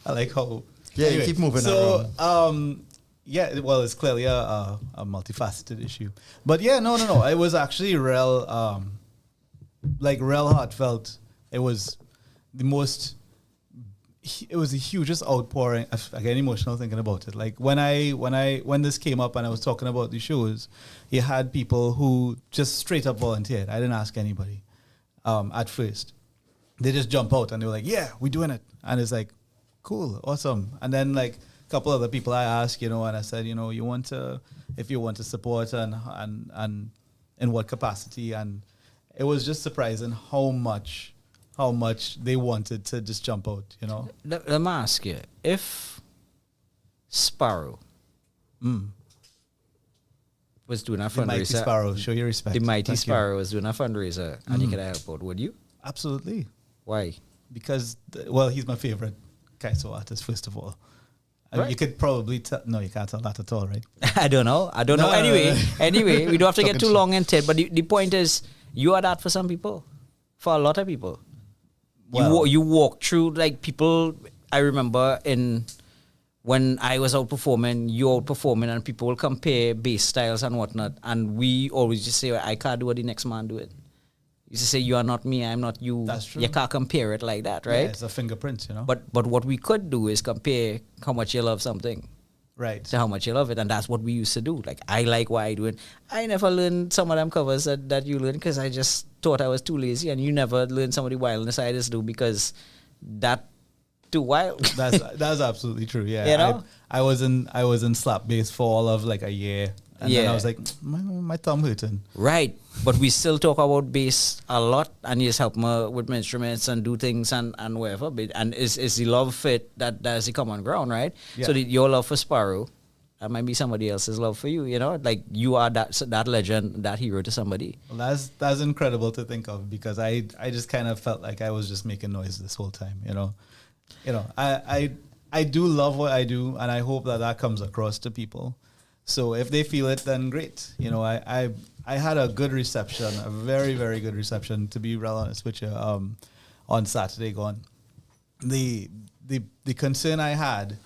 I like how. Yeah, you keep moving around. Yeah, well, it's clearly a multifaceted issue. But yeah, no. It was actually real heartfelt. It was it was the hugest outpouring. I get emotional thinking about it. Like when this came up and I was talking about the shows, you had people who just straight up volunteered. I didn't ask anybody at first. They just jump out and they were like, "Yeah, we're doing it." And it's like, cool, awesome. And then like a couple other people I asked, and I said, if you want to support and in what capacity. And it was just surprising how much they wanted to just jump out, Let me ask you, if Sparrow was doing a fundraiser, the Mighty Sparrow, show your respect. The Mighty Thank Sparrow you. was doing a fundraiser and you could help out, would you? Absolutely. Why? Because, he's my favorite Kaiso artist, first of all. Right. You could probably tell. No, you can't tell that at all, right? I don't know. No. Anyway, we don't have to get Talking too shit. long into it. But the point is, you are that for some people, for a lot of people. Well- You walk through like people. I remember when I was out performing, you out performing, and people will compare bass styles and whatnot. And we always just say, "I can't do what the next man do it." You used to say, "You are not me, I'm not you." That's true. You can't compare it like that, right? Yeah, it's a fingerprint, But what we could do is compare how much you love something right. to how much you love it, and that's what we used to do. Like I like what I do, and I never learned some of them covers that you learned because I just thought I was too lazy, and you never learned some of the wildness I just do because that too wild. That's absolutely true. Yeah, I was in slap bass for all of like a year, and then Yeah. I was like, my thumb hurting. Right, but we still talk about bass a lot, and you just help me with my instruments and do things and whatever. But and is the love fit that's the common ground, right? Yeah. So your love for Sparrow, that might be somebody else's love for you. Like you are that legend, that hero to somebody. Well, that's incredible to think of because I just kind of felt like I was just making noise this whole time. I do love what I do, and I hope that comes across to people. So if they feel it, then great. You know, I had a good reception, a very, very good reception, to be real honest with you, on Saturday gone. The concern I had,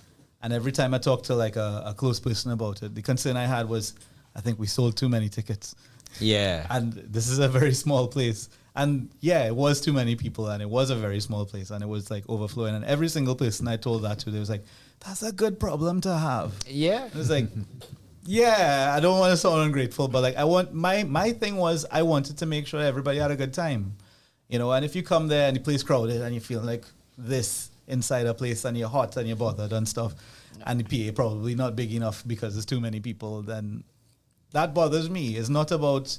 and every time I talk to like a close person about it, the concern I had was, I think we sold too many tickets. Yeah. And this is a very small place. And yeah, it was too many people, and it was a very small place, and it was like overflowing. And every single person I told that to, they was like, that's a good problem to have. Yeah. It was like, yeah, I don't want to sound ungrateful, but like my thing was I wanted to make sure everybody had a good time. You know, and if you come there and the place crowded and you feel like this inside a place and you're hot and you're bothered and stuff, and the PA probably not big enough because there's too many people, then that bothers me. It's not about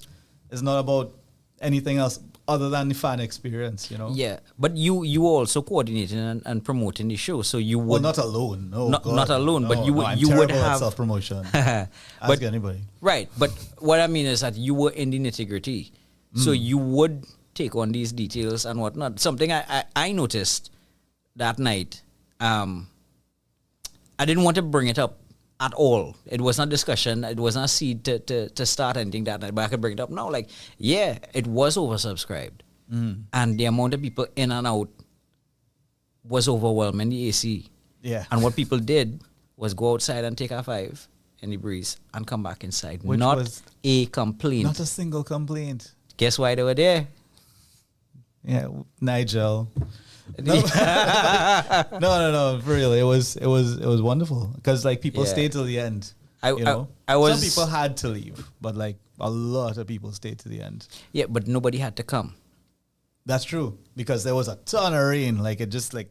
anything else other than the fan experience, you know. Yeah, but you also coordinating and promoting the show, so you would Well, not alone. No, not alone, but you would I'm you would terrible at have self promotion. but Ask anybody. Right, but what I mean is that you were in the nitty-gritty, so you would take on these details and whatnot. Something I noticed that night, I didn't want to bring it up at all. It was not discussion. It was not seed to start anything that night, but I could bring it up now. Like, yeah, it was oversubscribed. And the amount of people in and out was overwhelming the AC. Yeah. And what people did was go outside and take a 5 in the breeze and come back inside. Which not was a complaint. Not a single complaint. Guess why they were there? Yeah, Nigel. No, for real. It was wonderful because like people Yeah. stayed till the end. I Some people had to leave, but like a lot of people stayed to the end. Yeah, but nobody had to come. That's true because there was a ton of rain. Like it just like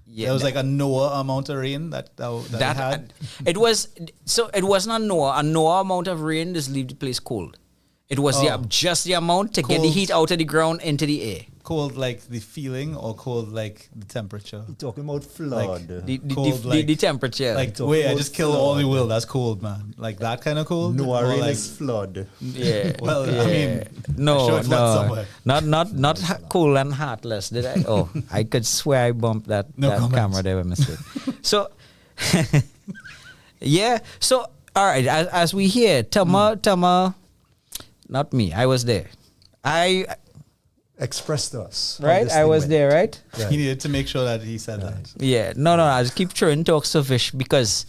Yeah, there was like a Noah amount of rain that it had. It was so it wasn't a Noah amount of rain just leave the place cold. It was just the amount to get the Cold. heat out of the ground into the air. Cold like the feeling or cold like the temperature? You're talking about flood. The temperature. Like, Talking wait, I about just killed all the flood. will. That's cold, man. Like that kind of cold? No Or rain like, is flood. Yeah. Well, yeah. I mean, no, sure it floods somewhere. not cool and heartless. Did I? Oh, I could swear I bumped that comments. camera there by mistake. So, yeah. So, all right. As we hear, Tama, not me. I was there. Express to us. how Right. this I thing was went. there. Right. He needed to make sure that he said that. Yeah, no, I just keep throwing talks to Vish because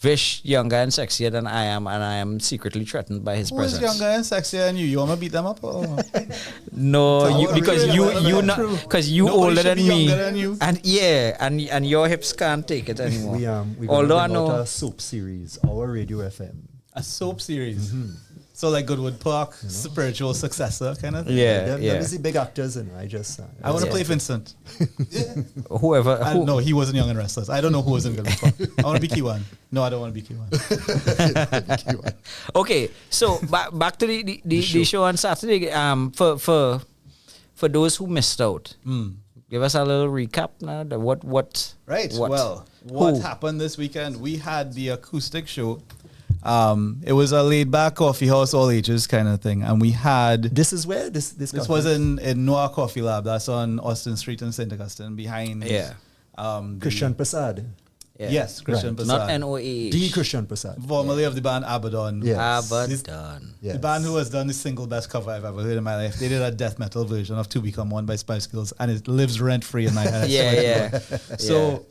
Vish younger and sexier than I am, and I am secretly threatened by his Who is presence. younger and sexier than you? You want to beat them up? Or? No, So you, what because really you about you that not crew? because you Nobody older should than be me, younger than you. and yeah, and your hips can't take it anymore. We Although I bring out know, a soap series, our Radio FM. A soap series. So like Goodwood Park, spiritual successor kind of thing. yeah, Them is the big actors, and I just. I want to Yeah. play Vincent. whoever. No, he wasn't Young and Restless. I don't know who was in Goodwood Park. I want to be Kiwan. No, I don't want to be Kiwan. Okay, so back to the show on Saturday. For those who missed out, give us a little recap now. What? Right. What? Well, what Who? happened this weekend? We had the acoustic show. It was a laid back coffee house, all ages kind of thing, and we had. This is where this This was in Noah Coffee Lab. That's on Austin Street in St. Augustine, behind. Yeah. The- Christian Prasad. Yeah. Yes, Christian Right. Prasad. Not NOAH. The Christian Prasad. Formerly of the band Abaddon. Yes. Abaddon. Yes. The band who has done the single best cover I've ever heard in my life. They did a death metal version of To Become One by Spice Girls, and it lives rent free in my head. Yeah. So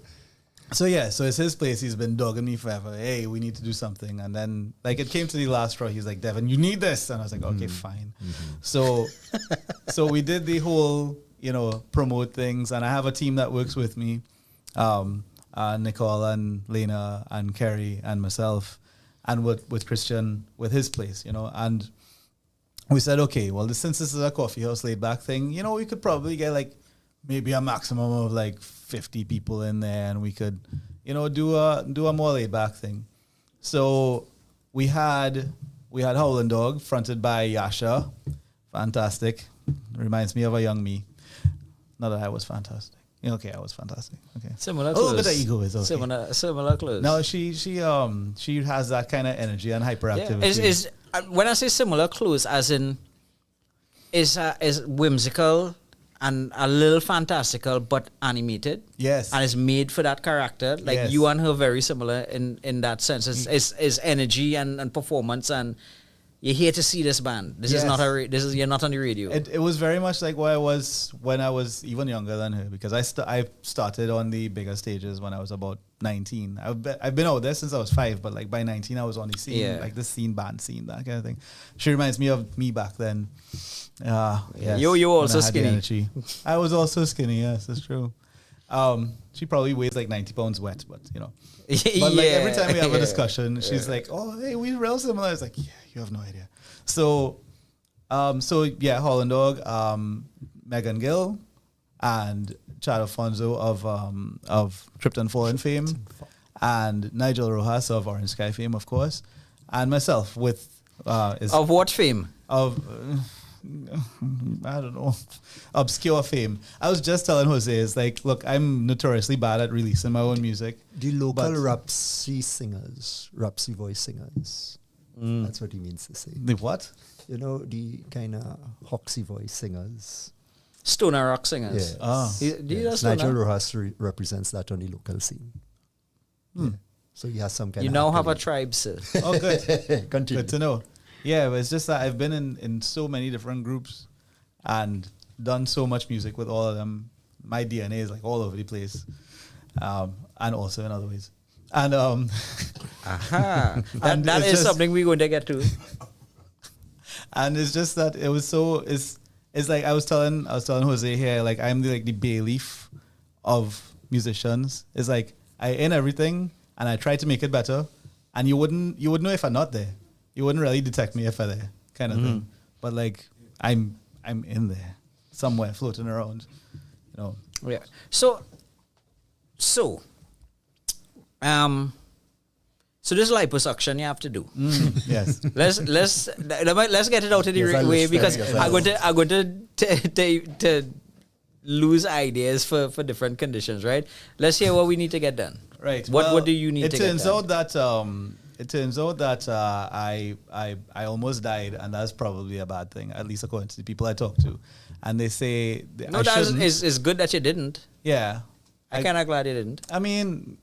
it's his place. He's been dogging me forever. Hey, we need to do something. And then like it came to the last straw. He's like, Devin, you need this. And I was like, okay, fine. So we did the whole, promote things. And I have a team that works with me. Nicole and Lena and Kerry and myself, and with Christian with his place, and we said, okay, well, since this is a coffee house laid back thing, we could probably get like maybe a maximum of like 50 people in there, and we could, do a more laid back thing. So we had Howlin' Dog fronted by Yasha, fantastic, reminds me of a young me. Not that I was fantastic. Okay, I was fantastic. Okay, Similar a clothes. little bit of ego is okay. Similar clothes. No, she has that kind of energy and hyperactivity. Yeah. Is when I say similar clothes, as in is whimsical and a little fantastical but animated. Yes. And it's made for that character. Like Yes. you and her very similar in that sense. It's energy and performance, and you're here to see this band. This is Yes. not you're not on the radio. It was very much like what I was when I was even younger than her, because I started on the bigger stages when I was about 19. I've been out there since I was 5, but like by 19 I was on the scene, Yeah. like the scene, band scene, that kind of thing. She reminds me of me back then. Yes, You when also I had the skinny. energy. I was also skinny. Yes, that's true. She probably weighs like 90 pounds wet, but you know. But like every time we have a discussion, she's like, "Oh, hey, we're real similar." I was like, "Yeah, you have no idea." So, yeah, Holland Dog, Megan Gill, and Chad Alfonso of Tripped and Fallen fame, and Nigel Rojas of Orange Sky fame, of course, and myself with of what fame? Of I don't know, obscure fame. I was just telling Jose, it's like, look, I'm notoriously bad at releasing my own music. The local but- Rapsy singers, Rapsy voice singers. That's what he means to say. The what? You know, the kind of Hoxie voice singers. Stoner rock singers. Yes. Do you know Yes. Stoner? Nigel Rojas represents that on the local scene. Yeah. So he has some kind You of... now have a accolade. tribe, sir. Oh, good. Continue. Good to know. Yeah, but it's just that I've been in so many different groups and done so much music with all of them. My DNA is like all over the place, and also in other ways. And Aha. And that it's is just- something we're going to get to. and it's just that it was so it's like I was telling Jose here, like I'm the bay leaf of musicians. It's like I in everything and I try to make it better, and you wouldn't know if I'm not there. You wouldn't really detect me if I'm there, kind of thing. But like I'm in there somewhere, floating around, you know. Yeah. So this liposuction you have to do. Yes. Let's get it out of the Yes, I way, understand. because Yes, I'm going to lose ideas for different conditions, right? Let's hear what we need to get done. Right. What do you need to get done? It turns out that I almost died, and that's probably a bad thing, at least according to the people I talk to. And they say No, I that shouldn't. is good that you didn't. Yeah. I'm kind of glad you didn't. I mean,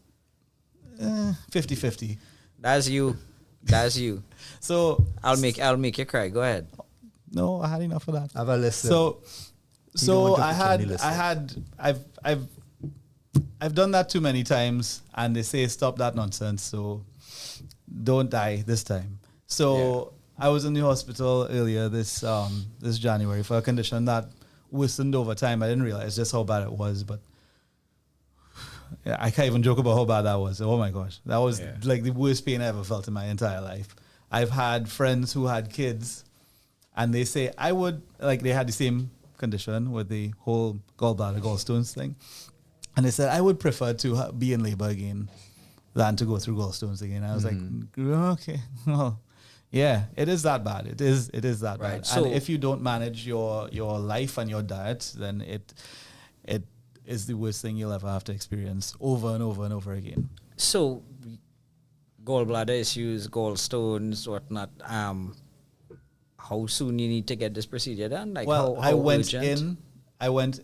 50-50. That's you. That's you. So I'll make you cry. Go ahead. no, I had enough of that. Have a listen. So You don't want to I put you on had the list. I've done that too many times, and they say stop that nonsense. So don't die this time. So I was in the hospital earlier this January for a condition that worsened over time. I didn't realize just how bad it was, but yeah, I can't even joke about how bad that was. Oh my gosh, that was like the worst pain I ever felt in my entire life. I've had friends who had kids, and they say they had the same condition with the whole gallbladder gallstones thing, and they said I would prefer to be in labor again than to go through gallstones again. I was like, okay, well, yeah, it is that bad. It is that Right. bad. So- and if you don't manage your life and your diet, then it is the worst thing you'll ever have to experience over and over and over again. So, gallbladder issues, gallstones, whatnot. How soon you need to get this procedure done? Like, Well, how I went urgent?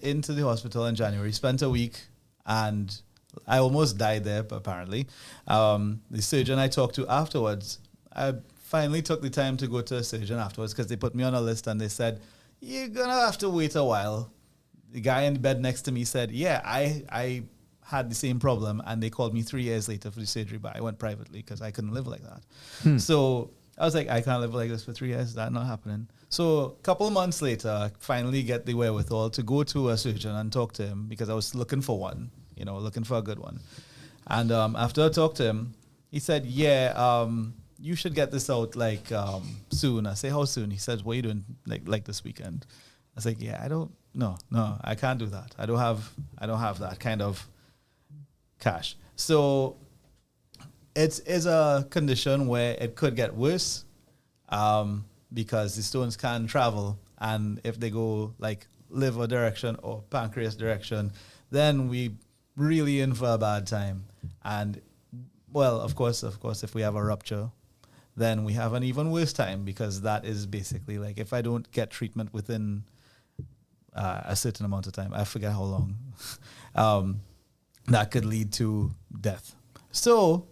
into the hospital in January, spent a week, and I almost died there, apparently. The surgeon I talked to afterwards, I finally took the time to go to a surgeon afterwards because they put me on a list and they said, you're going to have to wait a while. The guy in the bed next to me said, yeah, I had the same problem, and they called me 3 years later for the surgery, but I went privately because I couldn't live like that. So I was like, I can't live like this for 3 years. That's not happening. So a couple of months later, I finally get the wherewithal to go to a surgeon and talk to him because I was looking for one, looking for a good one. And after I talked to him, he said, you should get this out soon. I say, how soon? He says, what are you doing like this weekend? I was like, no, I can't do that. I don't have that kind of cash. So it is a condition where it could get worse because the stones can travel, and if they go like liver direction or pancreas direction, then we really in for a bad time. And well, of course, if we have a rupture, then we have an even worse time, because that is basically like if I don't get treatment within a certain amount of time. I forget how long. That could lead to death. So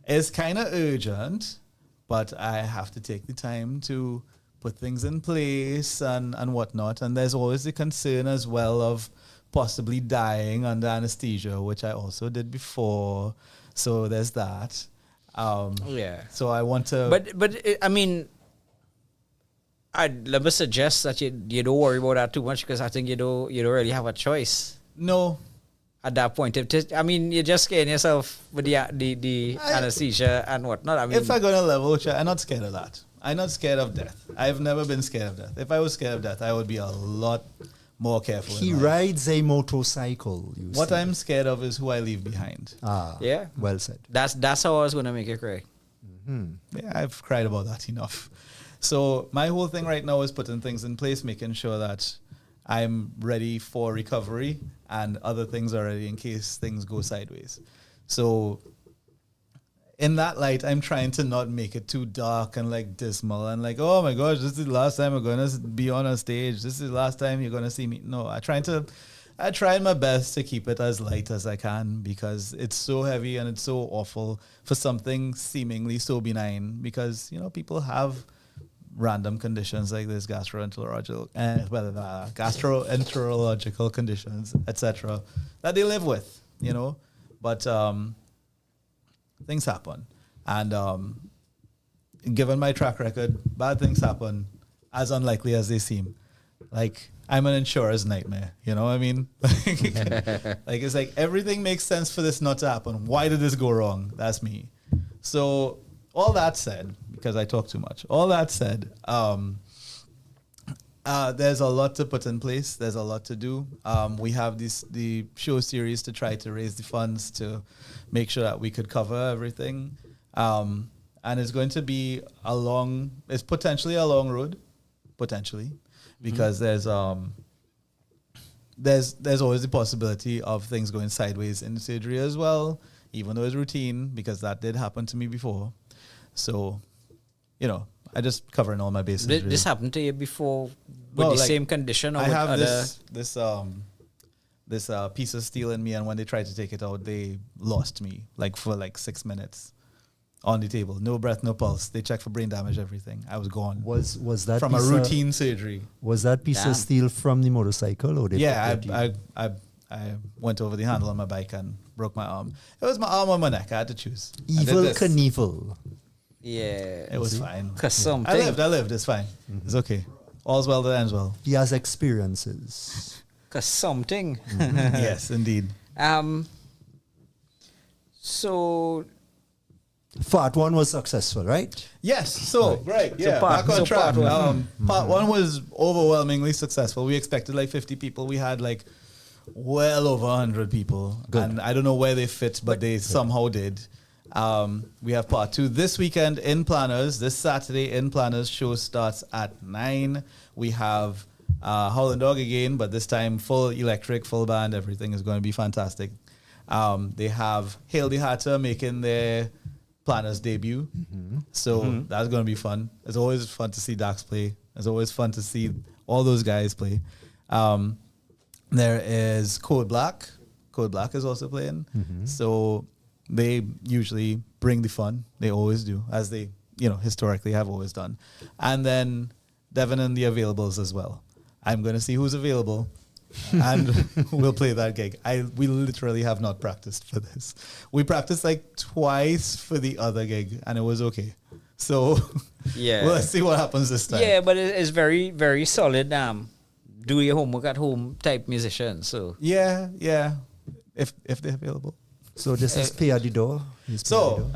it's kind of urgent, but I have to take the time to put things in place and whatnot. And there's always the concern as well of possibly dying under anesthesia, which I also did before. So there's that. Yeah. So I want to... But I mean, I'd never suggest that you don't worry about that too much, because I think you don't really have a choice. No. At that point, you're just scaring yourself with the anesthesia and whatnot. I mean, if I'm going to level with you, I'm not scared of that. I'm not scared of death. I've never been scared of death. If I was scared of death, I would be a lot more careful. He rides a motorcycle. What I'm scared of is who I leave behind. Yeah. Well said. That's how I was going to make you cry. Yeah, I've cried about that enough. So my whole thing right now is putting things in place, making sure that I'm ready for recovery and other things are ready in case things go sideways. So in that light, I'm trying to not make it too dark and like dismal and like, oh my gosh, this is the last time I'm going to be on a stage. This is the last time you're going to see me. No, I try my best to keep it as light as I can, because it's so heavy and it's so awful for something seemingly so benign, because, people have random conditions like this, gastroenterological conditions, etc., that they live with, but things happen. And given my track record, bad things happen as unlikely as they seem. Like, I'm an insurer's nightmare, you know what I mean? Like, it's like everything makes sense for this not to happen. Why did this go wrong? That's me. So all that said, because I talk too much, all that said, there's a lot to put in place. There's a lot to do. We have the show series to try to raise the funds to make sure that we could cover everything. And it's going to be it's potentially a long road, because there's always the possibility of things going sideways in the surgery as well, even though it's routine, because that did happen to me before. So, I just covering all my bases. Did this happen to you before with the same condition? Or I have other this piece of steel in me, and when they tried to take it out, they lost me for 6 minutes on the table. No breath, no pulse. They checked for brain damage, everything. I was gone. Was that from a routine surgery? Was that piece of steel from the motorcycle, or I went over the handle on my bike and broke my arm. It was my arm or my neck. I had to choose. Evil Knievel. Yeah. It was fine. Something. I lived. It's fine. Mm-hmm. It's okay. All's well that ends well. He has experiences. Something. Mm-hmm. Yes, indeed. So part one was successful, right? Yes. So right. Yeah. So back on track. Part one was overwhelmingly successful. We expected 50 people. We had well over 100 people. Good. And I don't know where they fit, but they somehow did. We have part two this weekend in Planners. This Saturday in Planners. Show starts at 9. We have Howlin' Dog again, but this time full electric, full band. Everything is going to be fantastic. They have Hail the Hatter making their Planners debut. Mm-hmm. So that's going to be fun. It's always fun to see Dax play. It's always fun to see all those guys play. There is Code Black. Code Black is also playing. Mm-hmm. So they usually bring the fun. They always do, as they, historically have always done. And then Devin and the Availables as well. I'm going to see who's available, and we'll play that gig. We literally have not practiced for this. We practiced twice for the other gig, and it was okay. So yeah, well, let's see what happens this time. Yeah, but it's very, very solid. Do your homework at home type musician. So yeah, if they're available. So this is pay at the door. So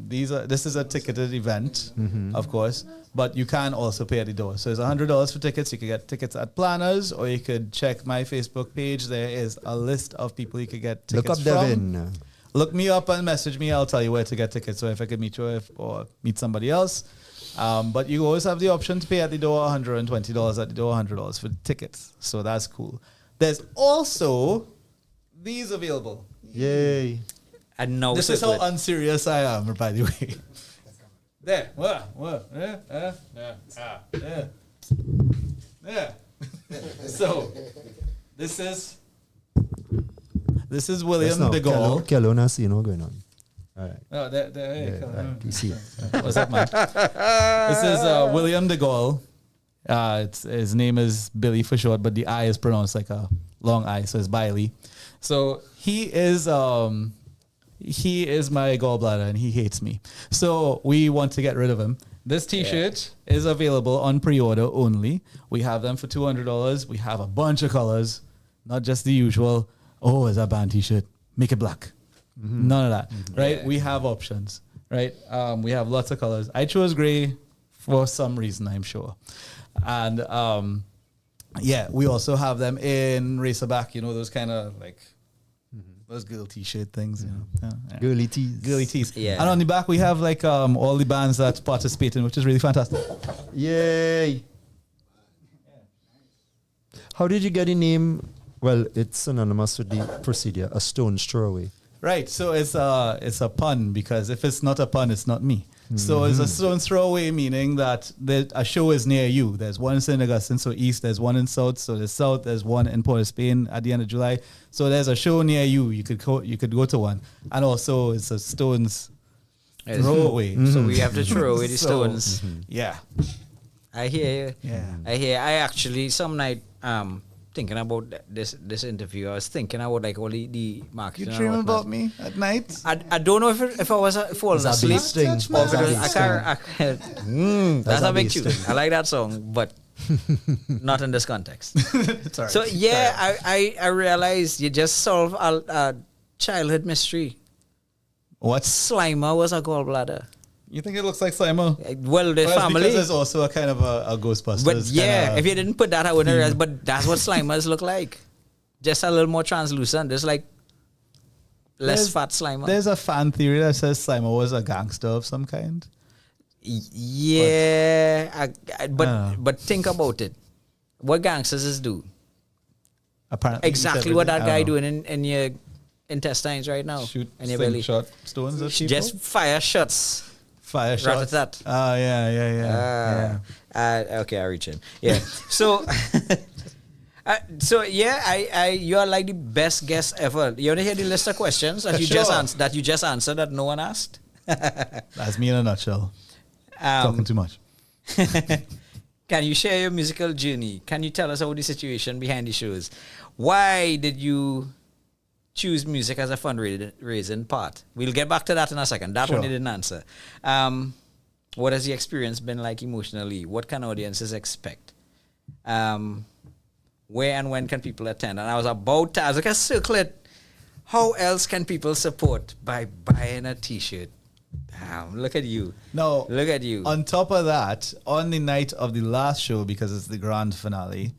this is a ticketed event, of course, but you can also pay at the door. So it's $100 for tickets. You can get tickets at Planners, or you could check my Facebook page. There is a list of people you could get tickets from. Look up Devin. Look me up and message me. I'll tell you where to get tickets. So if I could meet you or meet somebody else. But you always have the option to pay at the door, $120 at the door, $100 for tickets. So that's cool. There's also these available. Yay. And no, this is how unserious I am, by the way. There. Yeah. This is William Yes, de Gaulle. Kelo na see no going on. All right. Oh, there. Yeah, right. We see it. What's up, man? This is William de Gaulle. His name is Billy for short, but the I is pronounced like a long I, so it's Biley. So he is my gallbladder, and he hates me. So we want to get rid of him. This T-shirt is available on pre-order only. We have them for $200. We have a bunch of colors, not just the usual. Oh, is that band T-shirt? Make it black. None of that, right? Yeah. We have options, right? We have lots of colors. I chose gray for some reason, I'm sure. And we also have them in Racerback, those kind of like those girl T-shirt things, Yeah. Girly tees. Girly tees. Yeah. And on the back, we have like all the bands that participate in, which is really fantastic. Yay! How did you get the name? Well, it's synonymous with the procedure, a stone's throw away. Right, so it's a pun, because if it's not a pun, it's not me. So it's a stone's throw away, meaning that a show is near you. There's one in St. Augustine, so east. There's one in south, so there's south. There's one in Port of Spain at the end of July. So there's a show near you. You could go to one, and also it's a stone's throw away. So we have to throw away the stones. Yeah, I hear you. Yeah. I actually some night thinking about this interview. I was thinking about like all the marketing. you and dream whatnot. about me at night. I don't know if I was falling asleep. Sting. Or if it was- I can't. That's a big tune. I like that song, but not in this context. Sorry. So I realized you just solved a childhood mystery. What? Slimer was a gallbladder. You think it looks like Slimer? Well, the Well, it's family. because there's also a kind of a Ghostbusters. But yeah, kinda if you didn't put that, I wouldn't realize. But that's what Slimers look like. Just a little more translucent. There's like less fat Slimer. There's a fan theory that says Slimer was a gangster of some kind. Yeah, know. but think about it. What gangsters do? Apparently, Exactly what that guy doing in your intestines right now. Shoot in your belly. shot stones at people. Just fire shots. Fire shots. Rat-a-tat. Oh yeah. Okay, I reach in. Yeah. So, you are like the best guest ever. You want to hear the list of questions that you just answered that no one asked? That's me in a nutshell. Talking too much. Can you share your musical journey? Can you tell us about the situation behind the shows? Why did you choose music as a fundraising part? We'll get back to that in a second. That one you didn't answer. What has the experience been like emotionally? What can audiences expect? Where and when can people attend? And I was like a circlet. How else can people support? By buying a T-shirt. Look at you. No. Look at you. On top of that, on the night of the last show, because it's the grand finale,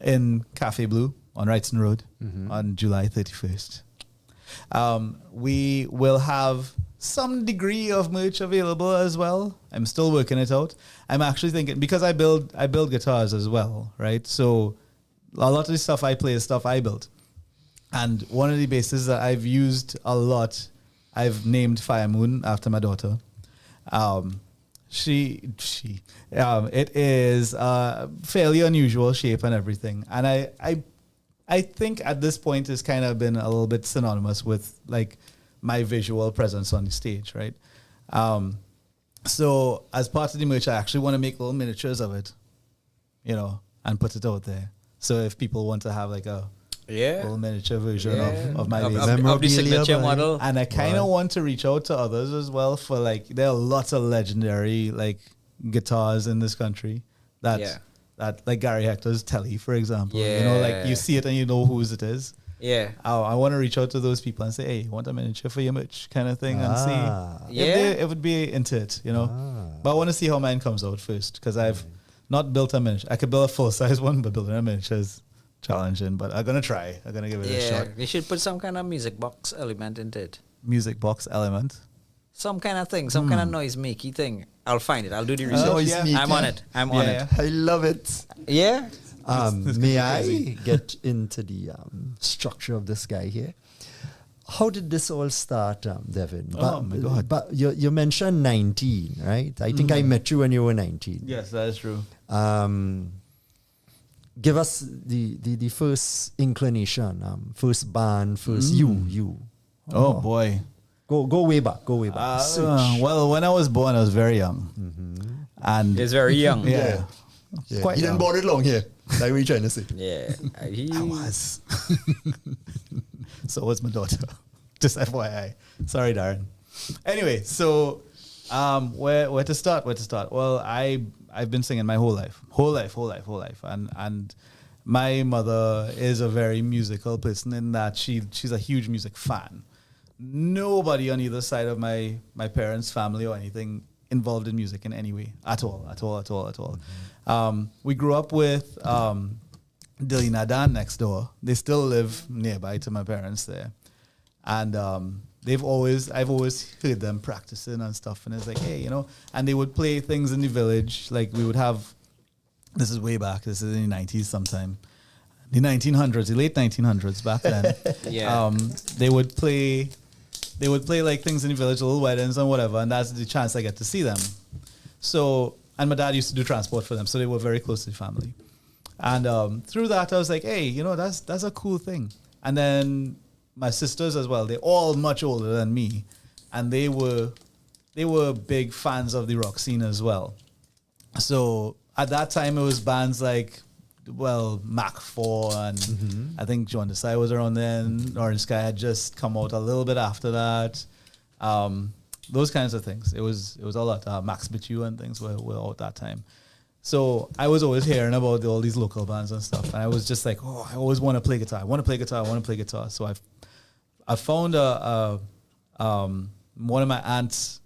in Cafe Blue on Wrightson Road on July 31st, we will have some degree of merch available as well. I'm still working it out. I'm actually thinking, because I build guitars as well, right? So a lot of the stuff I play is stuff I built. And one of the basses that I've used a lot, I've named Fire Moon after my daughter. It is fairly unusual shape and everything. And I think at this point it's kind of been a little bit synonymous with like my visual presence on the stage, right? So as part of the merch, I actually want to make little miniatures of it, and put it out there. So if people want to have like a little miniature version of my bass. Of the signature model. And I kind of want to reach out to others as well for like, there are lots of legendary like guitars in this country that like Gary Hector's Telly, for example. Like you see it and you know whose it is. Yeah. I want to reach out to those people and say, hey, you want a miniature for your merch kind of thing and see if it would be into it, But I want to see how mine comes out first, because I've not built a miniature. I could build a full-size one, but building a miniature is challenging, but I'm going to try. I'm going to give it a shot. They should put some kind of music box element into it. Music box element? Some kind of thing, some kind of noise-makey thing. I'll find it. I'll do the research. I'm on it. I'm on it. I love it. Yeah? May I get into the structure of this guy here? How did this all start, Devin? Oh, my God. But you mentioned 19, right? I think I met you when you were 19. Yes, that is true. give us the first inclination, first band, first you. Oh boy. Go way back. Go way back. Well, when I was born, I was very young, and He's very young. yeah, Yeah. quite He didn't young. born it long here. Like what you trying to say? Yeah. I was. So was my daughter. Just FYI. Sorry, Darren. Anyway, so where to start? Where to start? Well, I've been singing my whole life, and my mother is a very musical person in that she's a huge music fan. Nobody on either side of my parents' family or anything involved in music in any way at all. We grew up with Dilly Nadan next door. They still live nearby to my parents there, and I've always heard them practicing and stuff. And it's like, hey, and they would play things in the village. Like we would have, this is way back. This is in the 90s sometime. The 1900s, the late 1900s back then. Yeah. They would play like things in the village, little weddings and whatever, and that's the chance I get to see them. So, and my dad used to do transport for them, so they were very close to the family. And through that, I was like, hey, that's a cool thing. And then my sisters as well, they're all much older than me, and they were big fans of the rock scene as well. So at that time, it was bands like, well, Mac 4 and I think John Desai was around then. Orange Sky had just come out a little bit after that. Those kinds of things. It was a lot. Max Bichu and things were out that time. So I was always hearing about all these local bands and stuff, and I was just like, oh, I always want to play guitar. I want to play guitar. So I found one of my aunts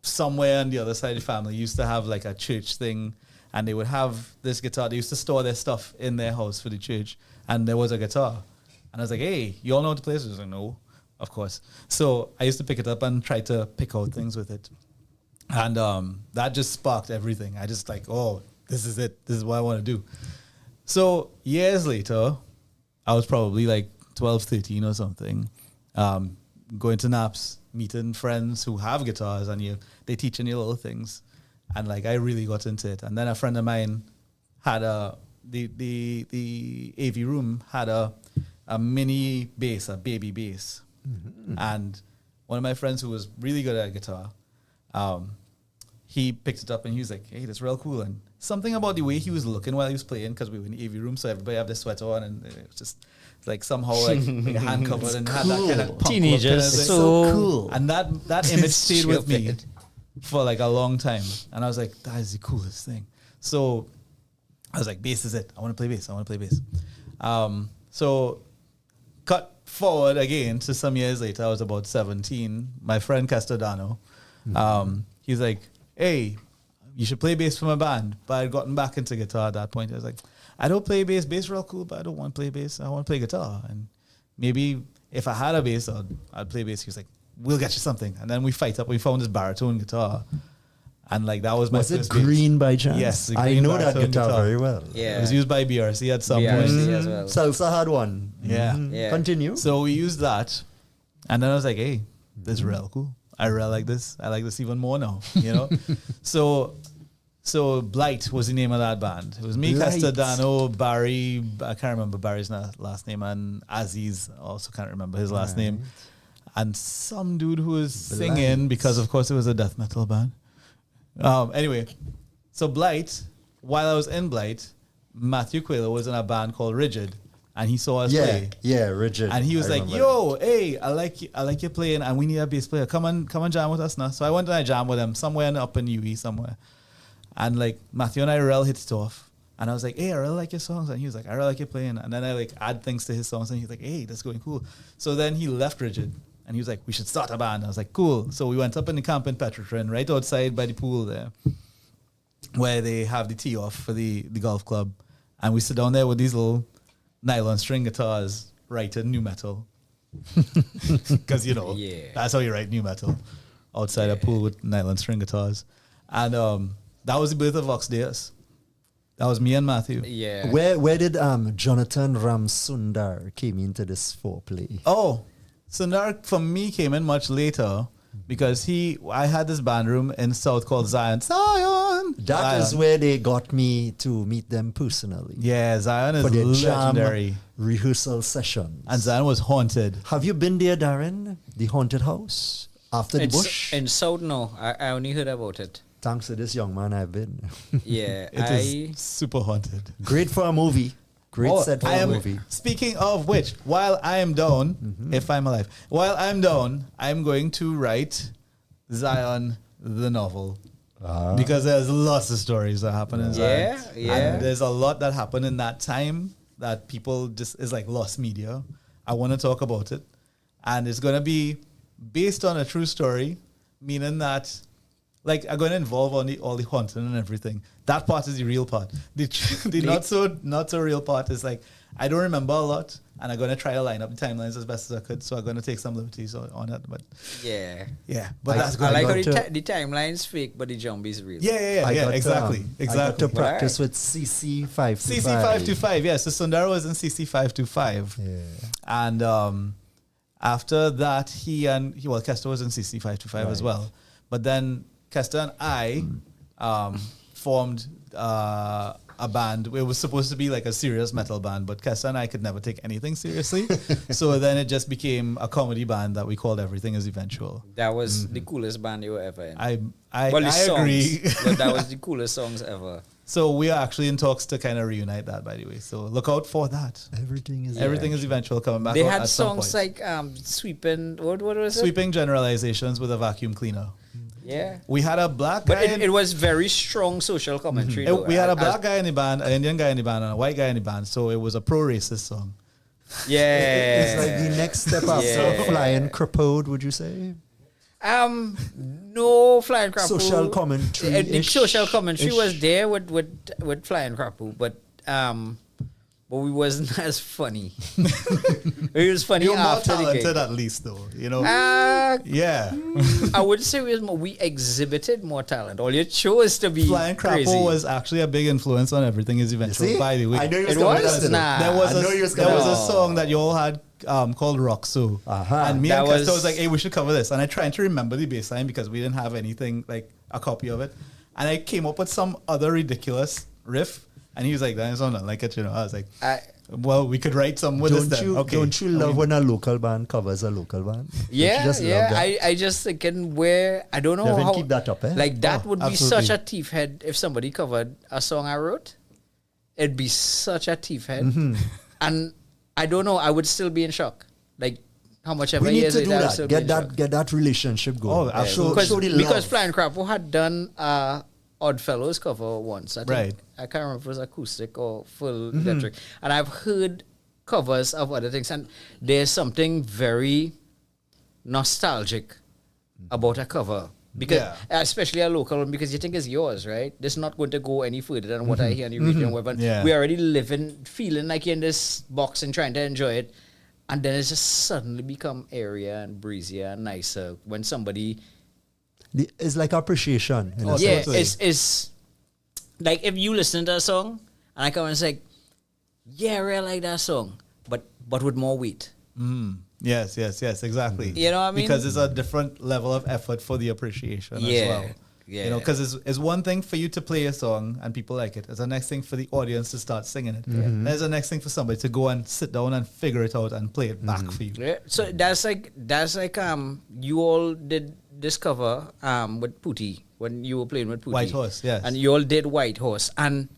somewhere on the other side of the family used to have like a church thing. And they would have this guitar. They used to store their stuff in their house for the church. And there was a guitar. And I was like, hey, you all know how to play this? I was like, no, of course. So I used to pick it up and try to pick out things with it. And that just sparked everything. I just like, oh, this is it. This is what I want to do. So years later, I was probably like 12, 13 or something, going to naps, meeting friends who have guitars, and they teaching you little things. And like I really got into it. And then a friend of mine had the AV room had a mini bass, a baby bass. And one of my friends who was really good at guitar, he picked it up and he was like, hey, that's real cool. And something about the way he was looking while he was playing, because we were in the AV room, so everybody had their sweater on, and it was just like somehow like a hand covered and had that kind of punk Teenagers, look. so cool. And that image stayed with me for like a long time. And I was like, that is the coolest thing. So I was like, bass is it. I want to play bass. So cut forward again to some years later, I was about 17. My friend Castellano, he's like, hey, you should play bass for my band. But I'd gotten back into guitar at that point. I was like, I don't play bass. Bass real cool, but I don't want to play bass. I want to play guitar. And maybe if I had a bass, I'd play bass. He was like, we'll get you something. And then we fight up. We found this baritone guitar. And like that was my Was it first bass. green by chance? Yes. the I green know that baritone guitar very well. Yeah. It was used by BRC at some BRC point. as well. Salsa had one. Yeah. Yeah. Continue. So we used that. And then I was like, hey, this is real cool. I really like this. I like this even more now, So Blight was the name of that band. It was me, Blight. Castellano, Barry, I can't remember Barry's last name, and Aziz, also can't remember his last name. And some dude who was singing, because of course it was a death metal band. Anyway, so Blight, while I was in Blight, Matthew Quayler was in a band called Rigid, and he saw us play. Yeah, Rigid. And he was I like, remember yo, hey, I like you playing, and we need a bass player. Come on jam with us now. So I went and I jammed with him somewhere up in UE somewhere. And like Matthew and I really hit it off. And I was like, hey, I really like your songs. And he was like, I really like your playing. And then I like add things to his songs, and he's like, hey, that's going cool. So then he left Rigid, and he was like, we should start a band. I was like, cool. So we went up in the camp in Petrotrin, right outside by the pool there, where they have the tee off for the golf club. And we sit down there with these little nylon string guitars, writing new metal. Because, that's how you write new metal. Outside a pool with nylon string guitars. And that was the birth of Vox Deus. That was me and Matthew. Yeah. Where did Jonathan Ramsundar came into this foreplay? Oh, Sundar for me came in much later because I had this band room in South called Zion. That is where they got me to meet them personally. Yeah, Zion is for their legendary. jam rehearsal sessions. And Zion was haunted. Have you been there, Darren? The haunted house after the bush? In South, no. I only heard about it. Thanks to this young man, I've been. Yeah, It is super haunted. Great for a movie. Great set for a movie. Speaking of which, while I am down, if I'm alive, while I'm down, I'm going to write Zion the novel. Because there's lots of stories that happen in Zion. Yeah. And there's a lot that happened in that time that people just is like lost media. I want to talk about it. And it's going to be based on a true story, meaning that like I'm going to involve all the haunting and everything. That part is the real part. The not so real part is like I don't remember a lot, and I'm going to try to line up the timelines as best as I could. So I'm going to take some liberties on it. But yeah. But that's I like how good. the timeline's fake, but the zombie's real. Yeah. Exactly. I got to practice with CC 525. CC 525. Yeah. So Sundara was in CC 525. Yeah. And after that, Kester was in CC 525 as well. But then Kester and I formed a band. It was supposed to be like a serious metal band, but Kester and I could never take anything seriously. So then it just became a comedy band that we called Everything Is Eventual. That was the coolest band you were ever in. I songs, agree. But that was the coolest songs ever. So we are actually in talks to kind of reunite that, by the way. So look out for that. Everything is Eventual coming back. They out had at some songs point. like sweeping. What was it? Sweeping generalizations with a vacuum cleaner. Yeah. We had a black But guy. it was very strong social commentary. though. We had a black guy in the band, an Indian guy in the band, and a white guy in the band. So it was a pro-racist song. Yeah. It's like the next step after Flying Crapode, would you say? No Flying Crapu. Social commentary. The social commentary was there with Flying Crapu, but we wasn't as funny. It was funny You're more after the talented gig. at least, though. You know. Yeah. I would say we exhibited more talent. All you chose to be Flying crazy. Crapple was actually a big influence on Everything Is Eventual. See? By the way, I know you It gonna was? do that. Nah. There was I know you was there gonna- was a song that you all had called Rock So. And me That and Kester was- was like, hey, we should cover this. And I tried to remember the bass line because we didn't have anything like a copy of it. And I came up with some other ridiculous riff. And he was like, that's not like it, you know. I was like, well, we could write some with this then. Okay. Don't you love when a local band covers a local band? Don't you Yeah, just love yeah. that? I just thinking where I don't know Devin, how keep that up, eh? like that would be absolutely. such a thief head if somebody covered a song I wrote. It'd be such a thief head, and I don't know. I would still be in shock. Like how much ever We need years to do later, I would that. still be in shock. Get that relationship going. Oh, absolutely. because Show the because love. Flying Crapo had done Oddfellows cover once. I think. Right. I can't remember if it was acoustic or full electric. And I've heard covers of other things, and there's something very nostalgic about a cover. Because especially a local one, because you think it's yours, right? It's not going to go any further than what I hear on the radio and web. Yeah. We already feeling like you're in this box and trying to enjoy it. And then it's just suddenly become airier and breezier and nicer when somebody It's like appreciation. In a yeah, sense. it's like if you listen to a song and I come and say, yeah, I really like that song, but with more weight. Yes, exactly. You know what I mean? Because it's a different level of effort for the appreciation as well. Yeah. You know, because it's one thing for you to play a song and people like it. It's the next thing for the audience to start singing it. There's the next thing for somebody to go and sit down and figure it out and play it back for you. Yeah. So that's like you all did this cover with Pootie when you were playing with Pootie. White Horse, yes. And you all did White Horse, and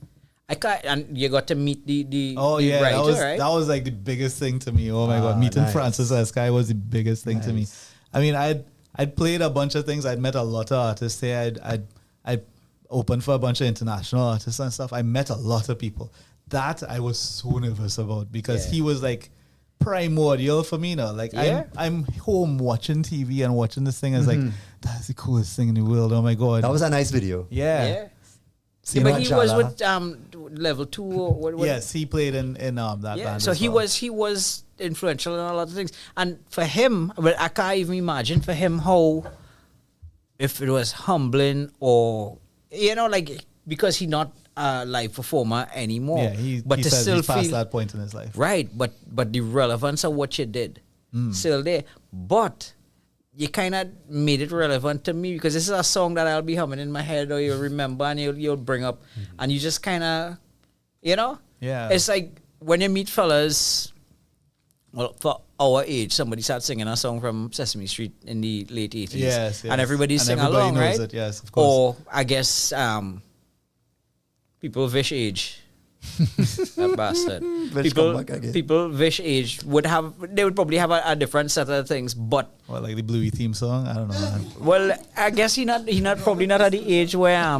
and you got to meet the Oh the yeah, writer, that right? was like the biggest thing to me. Oh my god, meeting nice. Francis Sky was the biggest thing to me. I mean, I'd played a bunch of things. I'd met a lot of artists there. I'd opened for a bunch of international artists and stuff. I met a lot of people. That I was so nervous about because he was like primordial for me now. Like I'm home watching TV and watching this thing. I was like, that's the coolest thing in the world. Oh my god, That was a nice video. yeah. See but what he was Chala- with Level 2 or what? Yes, he played in that band. So as he well. was influential in a lot of things, and for him, well, I can't even imagine for him how if it was humbling or like because he's not a live performer anymore. Yeah, but he to says still he's past feel that point in his life. right, but the relevance of what you did still there. But you kind of made it relevant to me because this is a song that I'll be humming in my head or you'll remember and you'll bring up and you just kind of, you know? Yeah. It's like when you meet fellas, well, for our age, somebody starts singing a song from Sesame Street in the late 80s. Yes. And everybody's And singing everybody along, knows right? it, yes, of course. Or I guess people of Vish age. That bastard. People Vish age they would probably have a different set of things, but What, like the Bluey theme song? I don't know, man. well, I guess he not probably not at the age where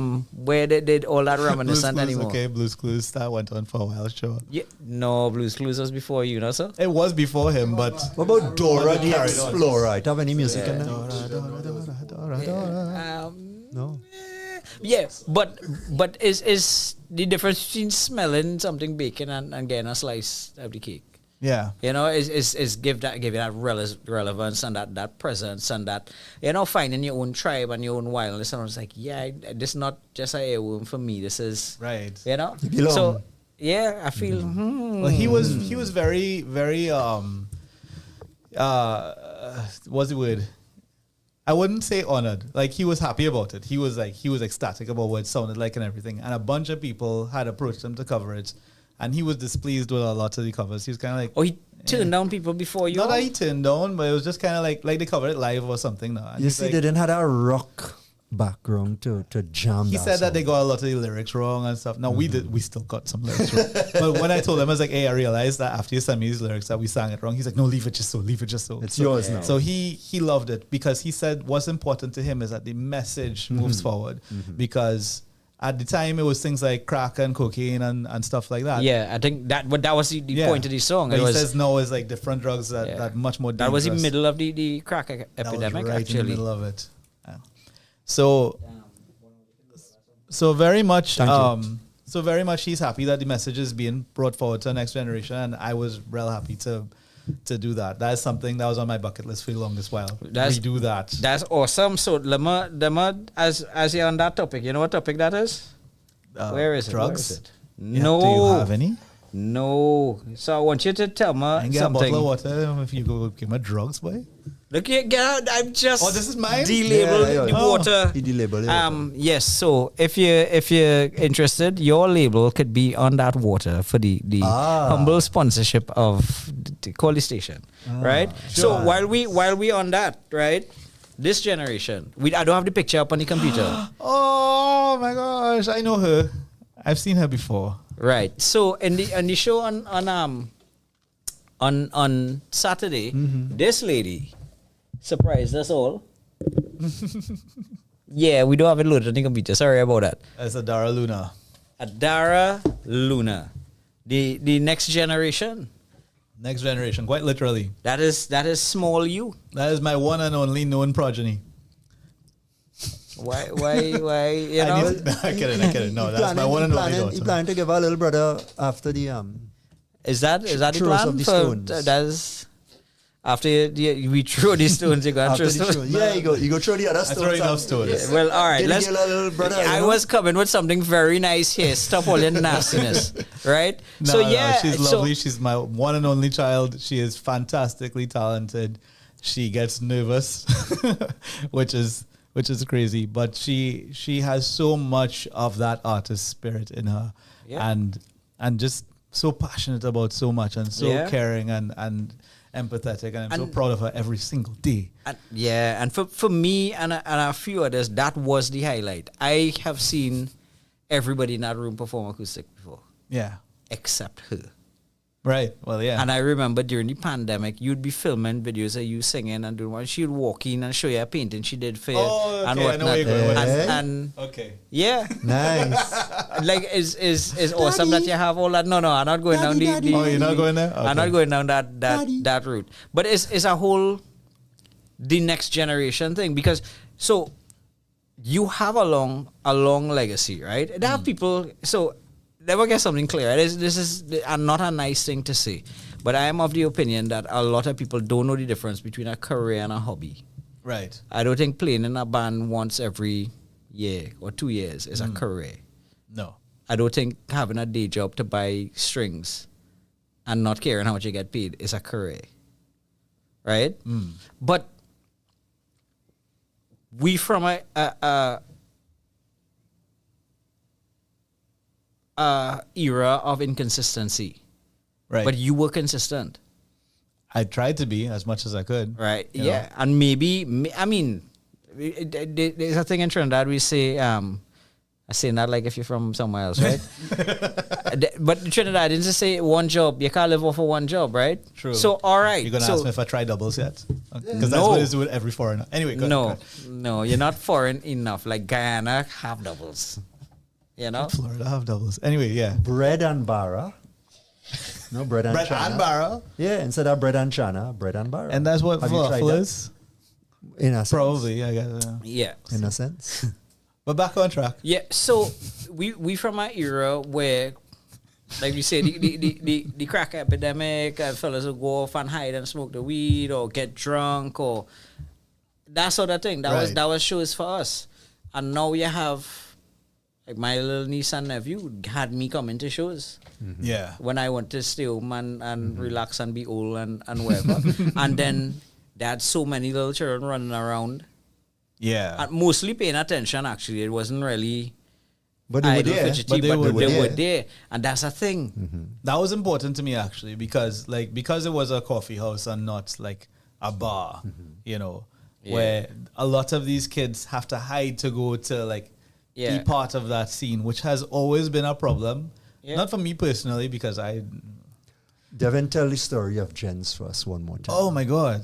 they did all that reminiscent Blue's Clues, anymore. okay, Blue's Clues, that went on for a while, sure. Yeah, no, Blue's Clues was before you, no sir? It was before him, but... What about Dora the Carried on. Explorer? Do you have any music in there? No. Yeah, but is the difference between smelling something bacon and getting a slice of the cake? Yeah. You know, is give that relevance and that presence and that, you know, finding your own tribe and your own wildness. And I was like, yeah, this is not just a heirloom for me. This is Right. You know, You belong. so yeah, I feel. Well, he was very, very, what's the word? I wouldn't say honored. Like, he was happy about it. He was ecstatic about what it sounded like and everything. And a bunch of people had approached him to cover it. And he was displeased with a lot of the covers. He was kind of like... Oh, he turned down people before you? Not that he turned down, but it was just kind of like they covered it live or something. No. And You he's see, like, they didn't have a rock background to jam he that said that they song. got a lot of the lyrics wrong and stuff. No, we still got some lyrics wrong. But when I told him, I was like, hey, I realized that after you sent me these lyrics that we sang it wrong. He's like, no, leave it just so. It's yours now. So he loved it because he said what's important to him is that the message moves forward. Because at the time, it was things like crack and cocaine and stuff like that. Yeah, I think that was the point of the song. But It he was, says no, it's like different drugs that much more that dangerous. was the middle of the crack epidemic, That was right actually. in the middle of it. Yeah. So very much he's happy that the message is being brought forward to the next generation, and I was real happy to do that. That is something that was on my bucket list for the longest while. Redo that. That's awesome. So Lemma, as you're on that topic, you know what topic that is? Where is drugs? it? Yeah, No. do you have any? No. So I want you to tell me I can get a something. bottle of water if you go give me drugs, boy. Look, get out. I'm just This is mine? delabeled the water. He delabeled it. Yes. So if you're interested, your label could be on that water for the humble sponsorship of the Quality Station, right? So while we on that, right? This generation, I don't have the picture up on the computer. Oh my gosh, I know her. I've seen her before. Right. So in the show on Saturday, this lady surprised us all. Yeah, we don't have it loaded on the computer. Sorry about that. That's Adara Luna. Adara Luna, the next generation. Next generation, quite literally. That is small you. That is my one and only known progeny. Why you know? I get it. No, that's my one and only He daughter. planned to give our little brother after the Is that the throws plan? of the for, stones. that's after we throw these stones, you go and after throw the stones. show. Yeah, you go throw the other I stones. throw enough out. stones. Yeah. Well, all right. Didn't Let's. get a little brother, I you know? was coming with something very nice here. Stop all your nastiness, right? So yeah, she's lovely. She's my one and only child. She is fantastically talented. She gets nervous, which is crazy. But she has so much of that artist spirit in her, and just so passionate about so much and so caring and empathetic, and I'm so proud of her every single day. And for me and a few others, that was the highlight. I have seen everybody in that room perform acoustic before. Yeah. Except her. Right. Well, yeah. And I remember during the pandemic, you'd be filming videos of you singing and doing what she'd walk in and show you a painting she did for you and okay, I know whatnot. where you're going with this. And Okay. yeah. Nice. Like is awesome that you have all that. No, I'm not going down the Oh, you're not going there? I'm not going down that route. But it's a whole the next generation thing, because so you have a long legacy, right? There have people, so let me get something clear. This is not a nice thing to say, but I am of the opinion that a lot of people don't know the difference between a career and a hobby. Right. I don't think playing in a band once every year or 2 years is a career. No. I don't think having a day job to buy strings and not caring how much you get paid is a career. Right? But we from a era of inconsistency, Right. but you were consistent, I tried to be as much as I could. right? You Yeah, know? and maybe I mean, there's a thing in Trinidad we say. I say not like if you're from somewhere else, right? But in Trinidad didn't just say one job. You can't live off of one job, right? True. So all right. You're gonna so, ask me if I tried doubles yet? Because that's No. what it's with every foreigner. Anyway, go No, ahead. no, you're not foreign enough. Like Guyana have doubles, you know. Florida have doubles. Anyway, yeah. Bread and bara. No, bread and Bread chana. and barrel. Yeah, instead of bread and chana, bread and bara. And that's what Have you tried falafel that? is? In a sense. Probably, I guess. Yeah. In a sense. But back on track. Yeah, so we from an era where, like you say, the crack epidemic, fellas would go off and hide and smoke the weed or get drunk or that sort of thing. That was shows for us. And now you have, like my little niece and nephew had me coming to shows. Yeah. When I went to stay home and relax and be old and whatever. And then they had so many little children running around. Yeah. And mostly paying attention, actually. It wasn't really But they were idle, there. fidgety, But they but were they were there. there. And that's a thing. That was important to me actually because it was a coffee house and not like a bar, you know, where a lot of these kids have to hide to go to like Yeah. be part of that scene, which has always been a problem. Yeah. Not for me personally because Devin, tell the story of Jens for us one more time. oh my god.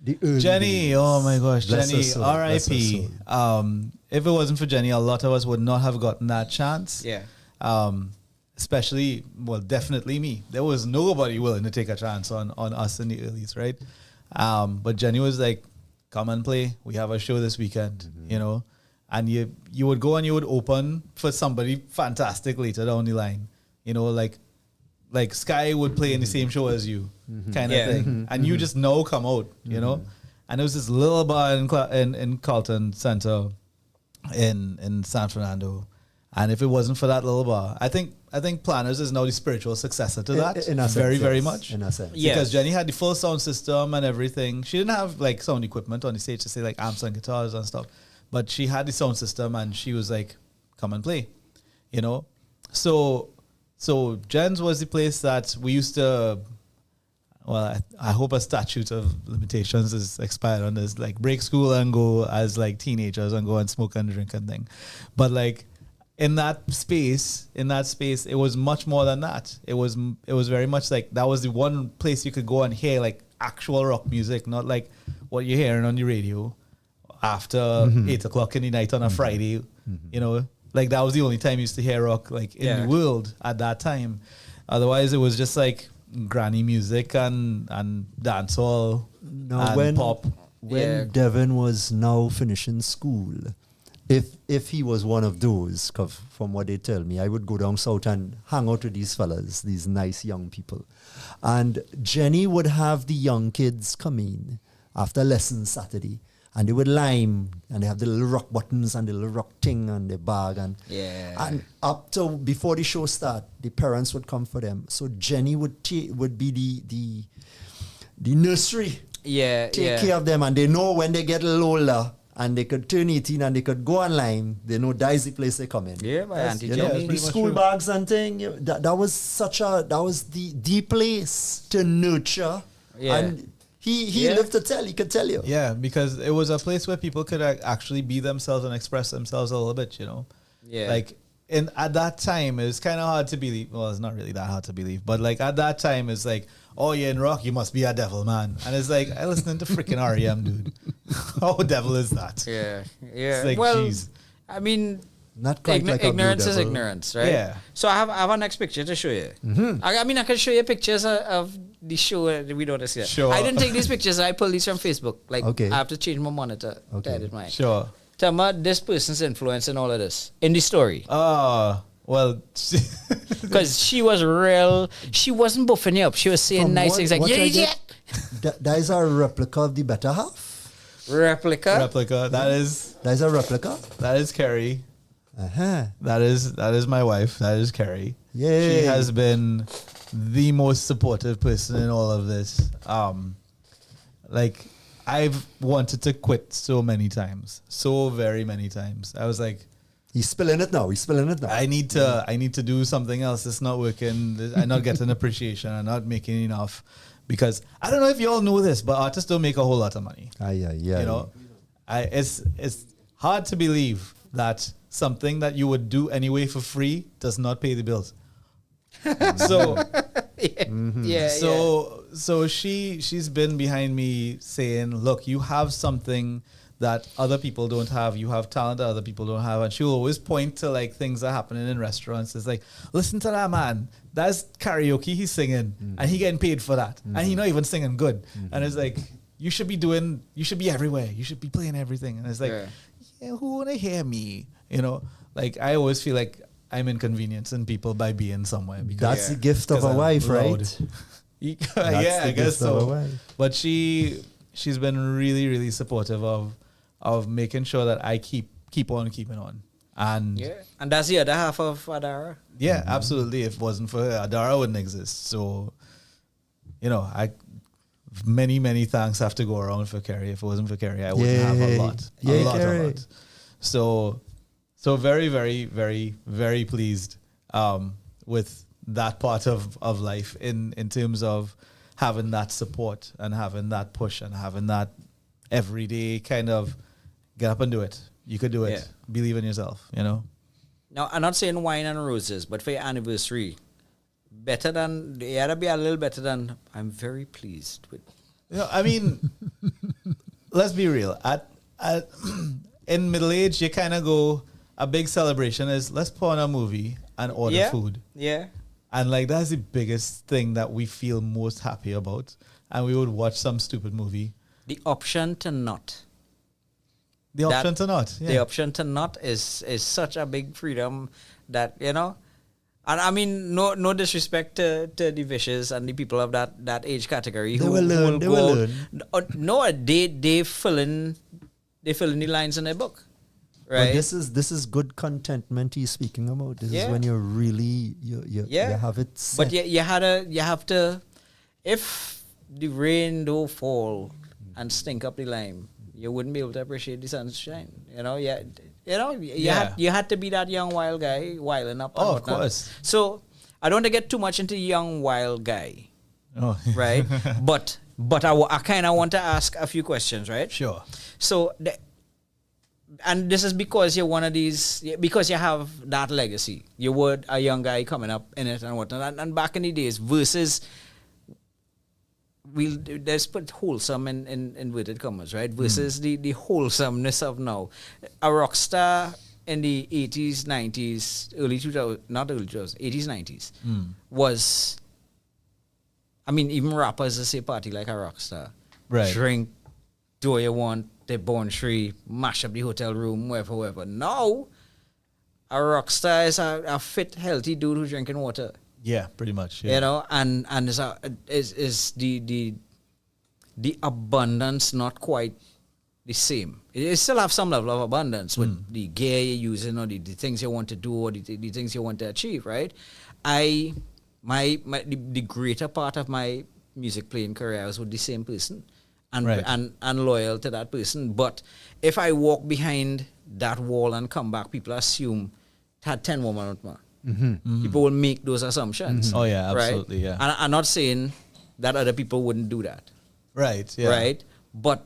The early Jenny, days. oh my gosh, Bless her Jenny, soul, bless her R.I.P. soul. If it wasn't for Jenny, a lot of us would not have gotten that chance. Yeah. Especially, well, definitely me. There was nobody willing to take a chance on us in the earlies, right? But Jenny was like, come and play. We have a show this weekend, you know? And you would go and you would open for somebody fantastic later down the line. You know, like Sky would play in the same show as you, kind of Yeah. thing. And you just know come out, you know? And there was this little bar in Carlton Center in San Fernando. And if it wasn't for that little bar, I think Planners is now the spiritual successor to that. In a sense, very, very yes. much. In a sense. Yeah. Because Jenny had the full sound system and everything. She didn't have like sound equipment on the stage to say like amps and guitars and stuff. But she had the sound system and she was like, come and play. You know? So Jen's was the place that we used to, well, I hope a statute of limitations is expired on this, like break school and go as like teenagers and go and smoke and drink and thing. But like in that space, it was much more than that. It was very much like that was the one place you could go and hear like actual rock music, not like what you're hearing on the radio after 8 o'clock in the night on a Friday, you know, like that was the only time you used to hear rock like in the world at that time. Otherwise it was just like granny music and dancehall and pop. When Devin was now finishing school, if he was one of those, 'cause from what they tell me, I would go down south and hang out with these fellas, these nice young people. And Jenny would have the young kids come in after lessons Saturday, and they would lime, and they have the little rock buttons and the little rock thing and the bag. And up to before the show start, the parents would come for them. So Jenny would be the nursery. Take care of them, and they know when they get a little older and they could turn 18 and they could go online, they know that is the place they come in. Yeah, by Auntie You know, Jenny. the school bags and thing. That was the place to nurture. Yeah. And he lived to tell. He could tell you. Yeah, because it was a place where people could actually be themselves and express themselves a little bit, you know? Yeah. Like, at that time, it was kind of hard to believe. Well, it's not really that hard to believe. But, like, at that time, it's like, oh, you're in rock, you must be a devil, man. And it's like, I listening to freaking R.E.M., dude. How devil is that? Yeah. It's like, well, jeez. I mean, Not quite like a ignorance blue is devil. ignorance, right? Yeah. So I have a next picture to show you. I mean, I can show you pictures of the show that we don't see. Sure. I didn't take these pictures. I pulled these from Facebook. Like, Okay. I have to change my monitor to Okay. edit mine. Sure. Tell me this person's influence in all of this in the story. Well, Because she was real. She wasn't buffing you up. She was saying From nice what- things like, what you I idiot. That is a replica of the better half. Replica. replica. That That is a replica. is Carrie. Uh-huh. That is my wife. That is Carrie. Yay. She has been the most supportive person in all of this. Like I've wanted to quit so many times, so very many times. I was like, he's spilling it now. I need to do something else. It's not working. I'm not getting appreciation. I'm not making enough. Because I don't know if you all know this, but artists don't make a whole lot of money. Yeah. You know, it's hard to believe that something that you would do anyway for free does not pay the bills. So so she's been behind me saying, look, you have something that other people don't have. You have talent that other people don't have. And she'll always point to like things that are happening in restaurants. It's like, listen to that man. That's karaoke he's singing. And he getting paid for that. And he not even singing good. And it's like, you should be everywhere. You should be playing everything. And it's like, who wanna hear me? You know, like I always feel like I'm inconveniencing people by being somewhere. Because that's the gift of a wife, right? I guess so. But she's been really, really supportive of making sure that I keep on keeping on. And and that's the other half of Adara. Yeah, absolutely. If it wasn't for her, Adara wouldn't exist. So, you know, many, many thanks have to go around for Kerry. If it wasn't for Kerry, I wouldn't have a lot. A lot. So very, very, very, very pleased with that part of life in terms of having that support and having that push and having that everyday kind of get up and do it. You could do it. Yeah. Believe in yourself, you know? Now, I'm not saying wine and roses, but for your anniversary, it had to be a little better than I'm very pleased with. You know, I mean, let's be real. In middle age, you kind of go, a big celebration is let's put on a movie and order food. Yeah. And like that's the biggest thing that we feel most happy about. And we would watch some stupid movie. The option to not. The option to not. Yeah. The option to not is such a big freedom that, you know, and I mean no disrespect to the vicious and the people of that age category. They will learn. No, they fill in the lines in their book. Right. Well, this is good contentment he's speaking about. This is when you're really you have it set. But you have to, if the rain don't fall and stink up the lime, you wouldn't be able to appreciate the sunshine. You know, you had to be that young wild guy wilding up. Oh, of course. So I don't want to get too much into young wild guy. Oh, right. But I kind of want to ask a few questions, right? Sure. So. And this is because you're one of these, because you have that legacy. You were a young guy coming up in it and whatnot. And back in the days, versus, let's put wholesome in inverted commas, right? Versus the wholesomeness of now. A rock star in the 80s, 90s, early 2000s, not early 2000s, 80s, 90s, was, I mean, even rappers that say party like a rock star. Right. Drink, do what you want. They born free, mash up the hotel room, wherever. Now, a rock star is a fit, healthy dude who's drinking water. Yeah, pretty much. Yeah. You know, and is the abundance not quite the same? It still have some level of abundance with the gear you're using or the things you want to do or the things you want to achieve, right? The greater part of my music playing career was with the same person. And loyal to that person. But if I walk behind that wall and come back, people assume it had 10 women with me. People will make those assumptions. Oh, yeah, absolutely, right? yeah. And I'm not saying that other people wouldn't do that. Right, yeah. Right? But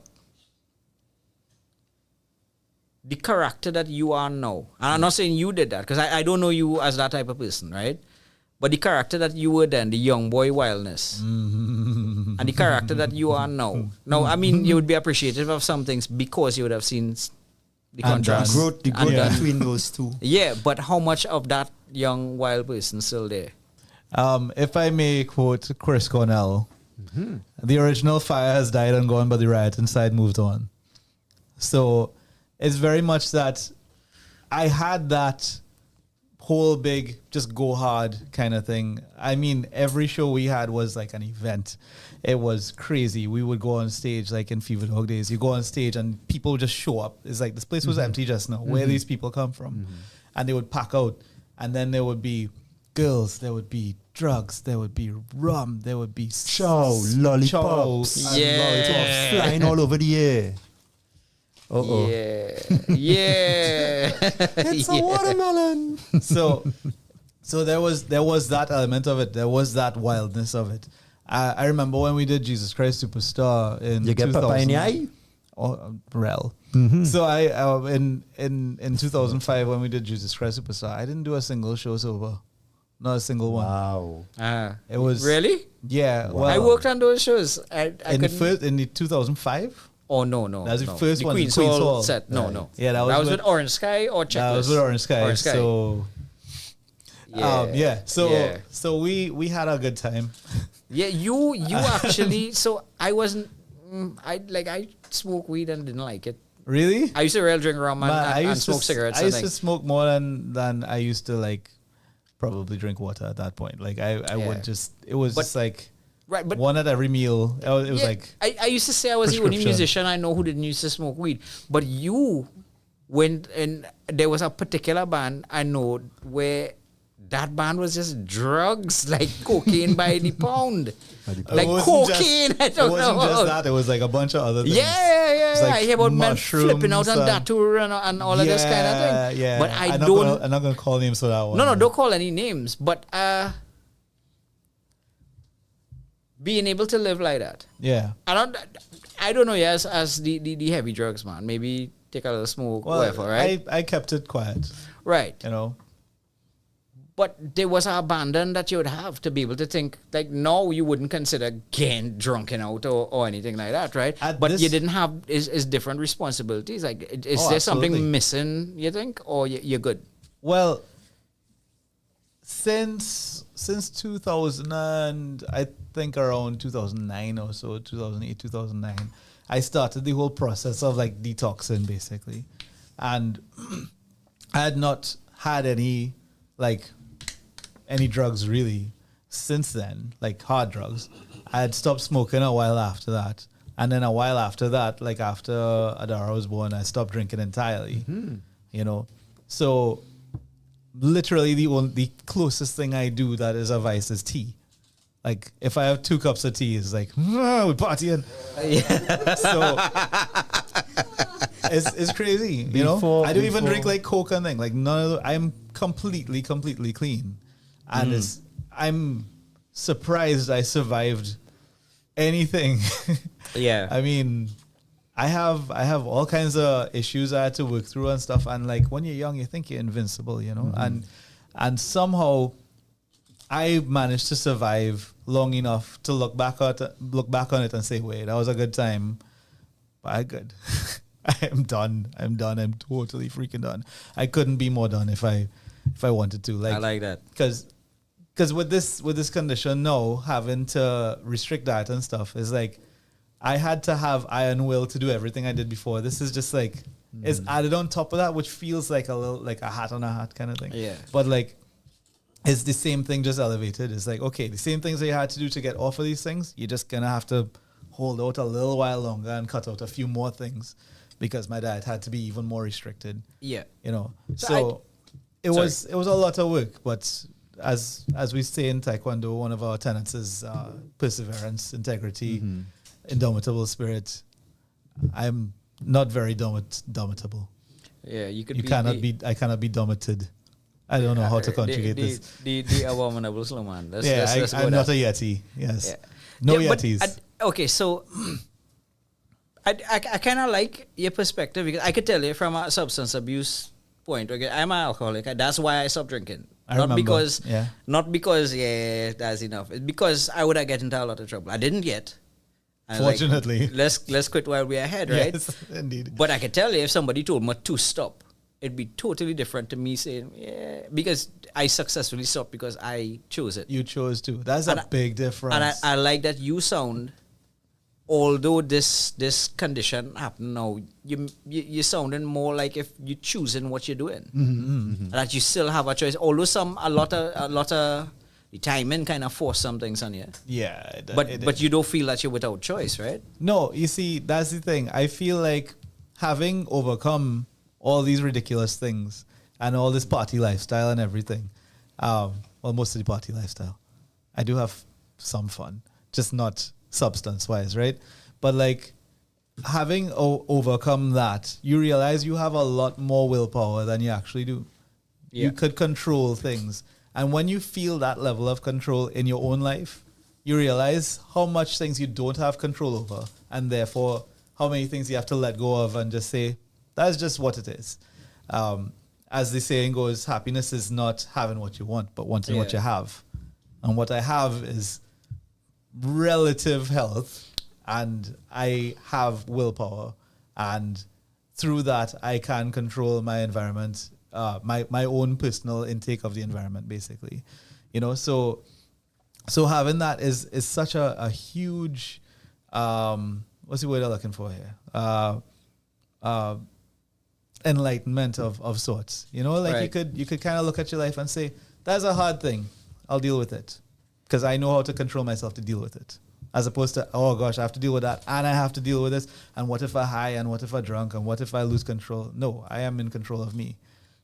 the character that you are now, and I'm not saying you did that, because I don't know you as that type of person, right? But the character that you were then, the young boy wildness, and the character that you are now. Now, I mean, you would be appreciative of some things because you would have seen the contrast. The growth between those two. Yeah, but how much of that young wild person still there? If I may quote Chris Cornell, the original fire has died and gone, but the riot inside moved on. So it's very much that I had that whole big just go hard kind of thing. I mean, every show we had was like an event. It was crazy. We would go on stage like in Fever Dog days. You go on stage and people just show up. It's like this place was empty just now. Where these people come from? And they would pack out. And then there would be girls, there would be drugs, there would be rum, there would be lollipops, chow, Yeah. lollipops flying all over the air. Uh-oh. Yeah. It's a watermelon. So there was that element of it. There was that wildness of it. I remember when we did Jesus Christ Superstar in You get 2000. pepper in the eye? Oh, rel. So I in 2005 when we did Jesus Christ Superstar, I didn't do a single show sober, not a single one. Wow. It was Really? Yeah. Well, I worked on those shows. I in the couldn't- first in the 2005. Oh no. That was the no. first the one, Queen's Queen's Hall Hall. set. No, no. Yeah, that was with Orange Sky or Checklist. That was with Orange Sky. Orange Sky. So Yeah. So we had a good time. Yeah, you actually. So I wasn't. I smoked weed and didn't like it. Really? I used to drink rum and, Man, and smoke cigarettes. I and used to smoke more than I used to probably drink water at that point. I would just, it was just right, but one at every meal. It was I used to say I was the only prescription. musician I know who didn't used to smoke weed. But you went and there was a particular band I know where that band was just drugs, like cocaine by the pound. Like It wasn't cocaine, just- I don't It wasn't know. just that. It was like a bunch of other things. Yeah. It was like I hear about men mushrooms flipping out on that tour and all of this kind of thing. Yeah, But I'm not gonna call names for that one. No, don't call any names. But being able to live like that. Yeah. I don't know. Yes, as the heavy drugs, man. Maybe take a little smoke, whatever. Right. I kept it quiet. Right. You know. But there was an abandon that you would have to be able to think, like, no, you wouldn't consider getting drunken out or anything like that, right? But you didn't have is different responsibilities. Like, is there absolutely. something missing, you think, or you're good? Well, since 2000 and I think around 2009 or so, 2008, 2009, I started the whole process of detoxing basically. And I had not had any drugs really since then, like hard drugs. I had stopped smoking a while after that. And then a while after that, after Adara was born, I stopped drinking entirely. You know? So literally the closest thing I do that is a vice is tea. Like if I have 2 cups of tea, it's like, we're partying. Yeah. So it's crazy, you know? I don't even drink Coke and thing. Like none of the, I'm completely clean. And I'm surprised I survived anything. Yeah. I mean, I have all kinds of issues I had to work through and stuff. And when you're young, you think you're invincible, you know? And somehow I managed to survive long enough to look back on it and say, wait, that was a good time. But I'm good. I'm done. I'm totally freaking done. I couldn't be more done if I wanted to. I like that. Because with this condition now, having to restrict diet and stuff is I had to have iron will to do everything I did before. This is just is added on top of that, which feels like a little like a hat on a hat kind of thing. Yeah. But it's the same thing, just elevated. It's okay, the same things that you had to do to get off of these things, you're just gonna have to hold out a little while longer and cut out a few more things because my diet had to be even more restricted. Yeah. You know. So it was a lot of work, but as we say in Taekwondo, one of our tenets is perseverance, integrity, indomitable spirit. I'm not very domitable. Yeah, you could. I cannot be domited. I don't know how to conjugate this. The abominable slow man. I'm not a yeti. Yes. Yeah. No Yeah, but yetis. Okay, so I kind of like your perspective because I could tell you from a substance abuse point. Okay, I'm an alcoholic. That's why I stopped drinking. Not because that's enough. It's because I would have get into a lot of trouble. I didn't get. And Fortunately. let's quit while we're ahead, right? Yes, indeed. But I could tell you if somebody told me to stop, it'd be totally different to me saying, yeah, because I successfully stopped because I chose it. You chose to. That's a big difference. And I like that you sound, although this condition happened now, you sounding more like if you're choosing what you're doing. That you still have a choice. Although a lot of the timing kind of force some things on you. Yeah. But you don't feel that you're without choice, right? No, you see, that's the thing. I feel like having overcome all these ridiculous things and all this party lifestyle and everything, Well, most of the party lifestyle. I do have some fun, just not substance wise, right? But like having overcome that, you realize you have a lot more willpower than you actually do. Yeah. You could control things. And when you feel that level of control in your own life, you realize how much things you don't have control over, and therefore how many things you have to let go of and just say, that's just what it is. As the saying goes, happiness is not having what you want, but wanting what you have. And what I have is relative health, and I have willpower, and through that I can control my environment, my own personal intake of the environment, basically. So having that is such a huge what's the word I'm looking for here? Enlightenment of sorts. You could kind of look at your life and say, that's a hard thing, I'll deal with it, because I know how to control myself to deal with it, as opposed to, oh gosh, I have to deal with that, and I have to deal with this, and what if I high, and what if I drunk, and what if I lose control? No, I am in control of me,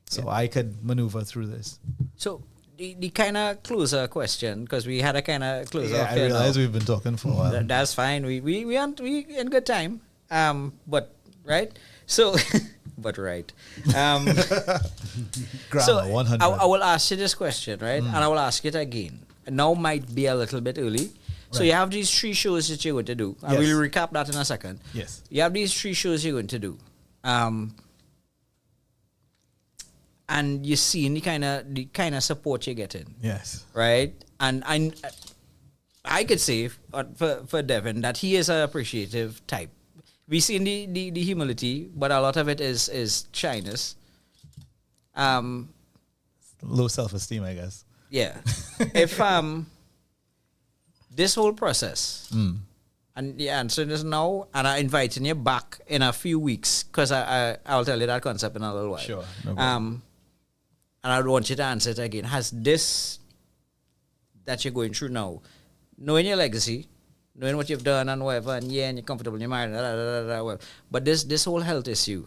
so I could maneuver through this. So the kind of closer question, because we had a kind of closer. I realize we've been talking for a while. That's fine. We in good time. But right. So, but right. Grammar, so 100. I will ask you this question, right, and I will ask it again. Now might be a little bit early. So you have these 3 shows that you're going to do. I will recap that in a second. Yes. You have these 3 shows you're going to do. And you're seeing the kind of support you're getting. Yes. Right? And I could say for Devin that he is an appreciative type. We see the humility, but a lot of it is shyness. Low self-esteem, I guess. Yeah. If this whole process, and the answer is no, and I'm inviting you back in a few weeks, because I'll tell you that concept in a little while. Sure. No problem. And I want you to answer it again. Has this that you're going through now, knowing your legacy, knowing what you've done and whatever, and and you're comfortable in your marriage, whatever, but this whole health issue,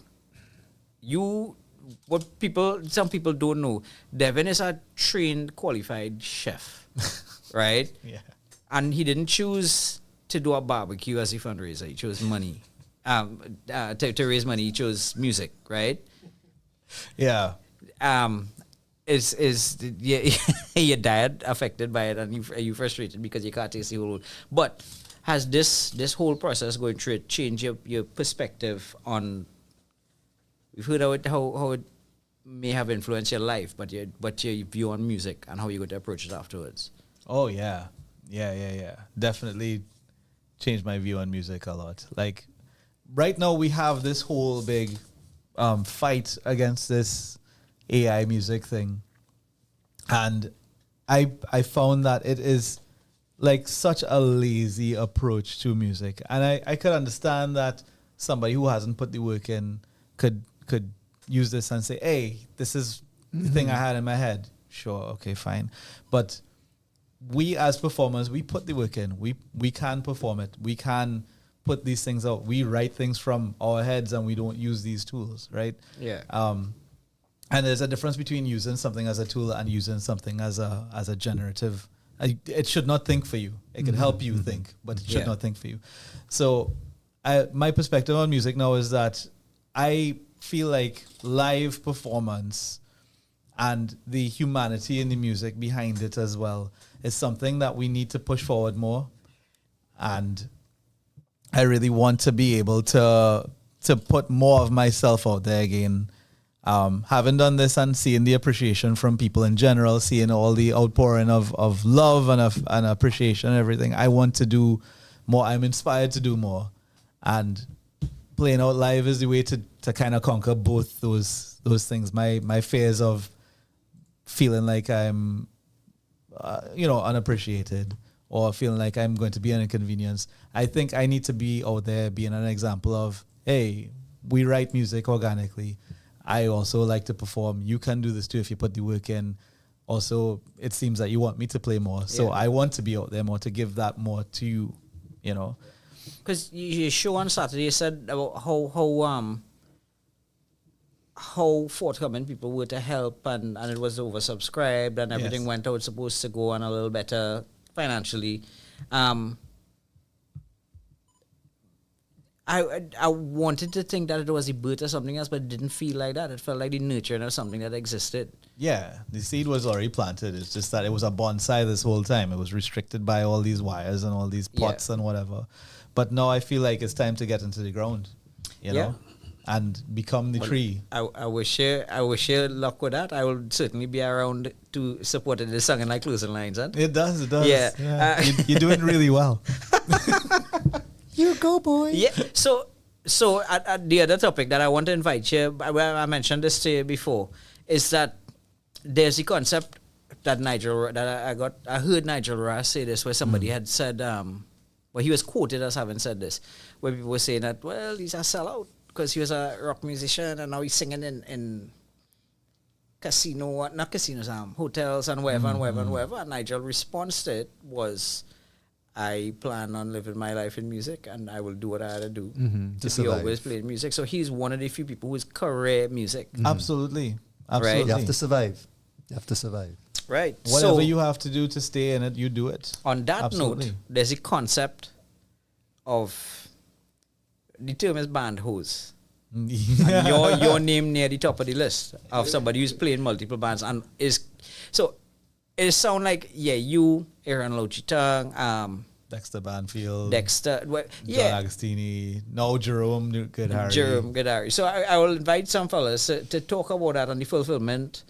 some people don't know, Devin is a trained, qualified chef, right? Yeah. And he didn't choose to do a barbecue as a fundraiser. He chose money. To raise money, he chose music, right? Yeah. Is your diet affected by it, and are you frustrated because you can't taste the whole? But has this whole process going through it changed your perspective on? We've heard how it may have influenced your life, but your view on music and how you're going to approach it afterwards. Oh yeah. Definitely changed my view on music a lot. Like right now we have this whole big fight against this AI music thing, and I found that it is like such a lazy approach to music, and I could understand that somebody who hasn't put the work in could use this and say, hey, this is the thing I had in my head. Sure, okay, fine. But we as performers, we put the work in. We can perform it. We can put these things out. We write things from our heads, and we don't use these tools, right? Yeah. And there's a difference between using something as a tool and using something as a generative. It should not think for you. It can help you think, but it should not think for you. So my perspective on music now is that I feel like live performance and the humanity in the music behind it as well is something that we need to push forward more. And I really want to be able to put more of myself out there again. Having done this and seeing the appreciation from people in general, seeing all the outpouring of love and appreciation and everything, I want to do more. I'm inspired to do more. And playing out live is the way to kind of conquer both those things. My fears of feeling like I'm, unappreciated, or feeling like I'm going to be an inconvenience. I think I need to be out there being an example of, hey, we write music organically. I also like to perform. You can do this too if you put the work in. Also, it seems that you want me to play more. So I want to be out there more, to give that more to you, Because your show on Saturday, you said about how how forthcoming people were to help, and it was oversubscribed, and everything Yes. went out supposed to go on a little better financially. I wanted to think that it was the birth of something else, but it didn't feel like that. It felt like the nurturing of something that existed. Yeah, the seed was already planted. It's just that it was a bonsai this whole time. It was restricted by all these wires and all these pots and whatever. But now I feel like it's time to get into the ground, you know, and become the tree. I wish you luck with that. I will certainly be around to support it. It's sung in like closing lines, huh? It does. Yeah. You're doing really well. You go, boy. Yeah. So at the other topic that I want to invite you, I mentioned this to you before, is that there's the concept that I heard Nigel Ross say this, where somebody had said, well, he was quoted as having said this, where people were saying that, well, he's a sellout because he was a rock musician and now he's singing in hotels and wherever and wherever and wherever. And Nigel's response to it was, I plan on living my life in music and I will do what I had to do to be always playing music. So he's one of the few people who's career music. Absolutely. Right? You have to survive. Right. Whatever you have to do to stay in it, you do it. On that note, there's a concept of, the term is band hose. And your name near the top of the list of somebody who's playing multiple bands and so it sound like you, Aaron Lochitang, Dexter Banfield, John Agostini, no Jerome Goodharry. So I will invite some fellas to talk about that and the fulfillment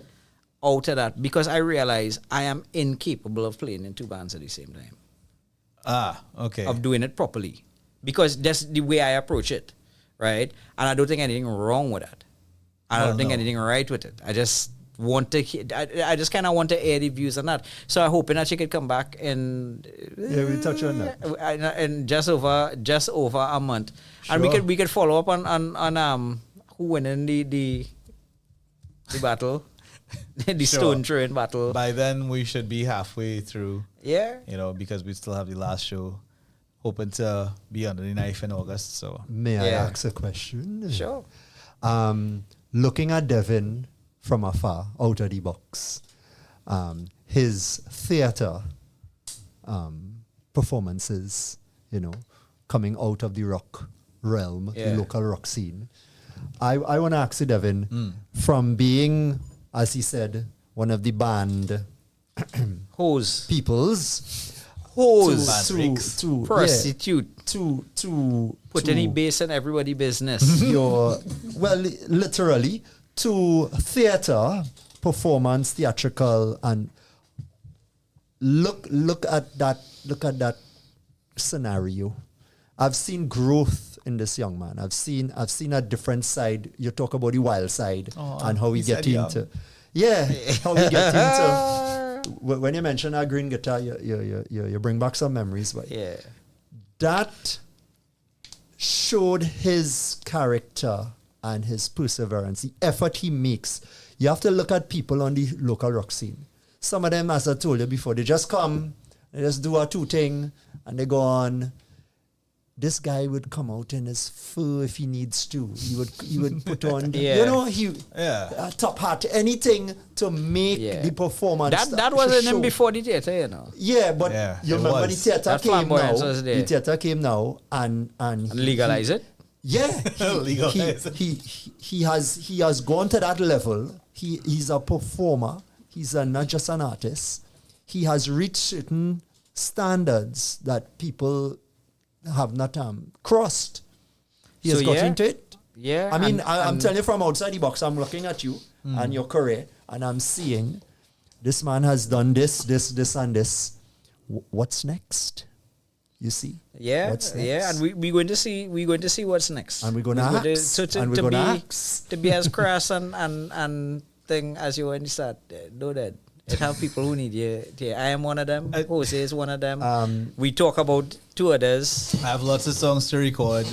out of that, because I realize I am incapable of playing in two bands at the same time. Okay. Of doing it properly, because that's the way I approach it, right? And I don't think anything wrong with that. I don't think anything right with it. I just want to I just kind of want to air the views on that. So I'm hoping that you could come back and we'll touch on that in just over a month, and we could follow up on who winning the battle. The stone throwing battle. By then we should be halfway through. Yeah. You know, because we still have the last show. Hoping to be under the knife in August. So may I ask a question? Sure. Looking at Devin from afar, out of the box, his theater performances, you know, coming out of the rock realm, the local rock scene. I want to ask you, Devin, from being, as he said, one of the band hose peoples, to prostitute, to put any base in everybody's business. Literally to theater performance, theatrical, and look at that scenario. I've seen growth in this young man. I've seen a different side. You talk about the wild side and how we get into how we get into. When you mention a green guitar, you bring back some memories. But that showed his character and his perseverance, the effort he makes. You have to look at people on the local rock scene. Some of them, as I told you before, they just come, they just do a two thing, and they go on. This guy would come out in his fur if he needs to. He would put on, a top hat, anything to make the performance. That wasn't him before the theater, you know. Yeah, but you remember the theater came now. The theater came now and legalize it. Yeah, he has gone to that level. He's a performer. He's not just an artist. He has reached certain standards that people have not crossed. He has got into it. Yeah. I mean, I'm telling you from outside the box, I'm looking at you and your career, and I'm seeing this man has done this, and this. What's next? You see? Yeah. What's next? Yeah, and we're going to see what's next. And we're going to ask. To be as crass and thing as you when you start, do that. It have people who need you. I am one of them. Jose is one of them. We talk about two others. I have lots of songs to record.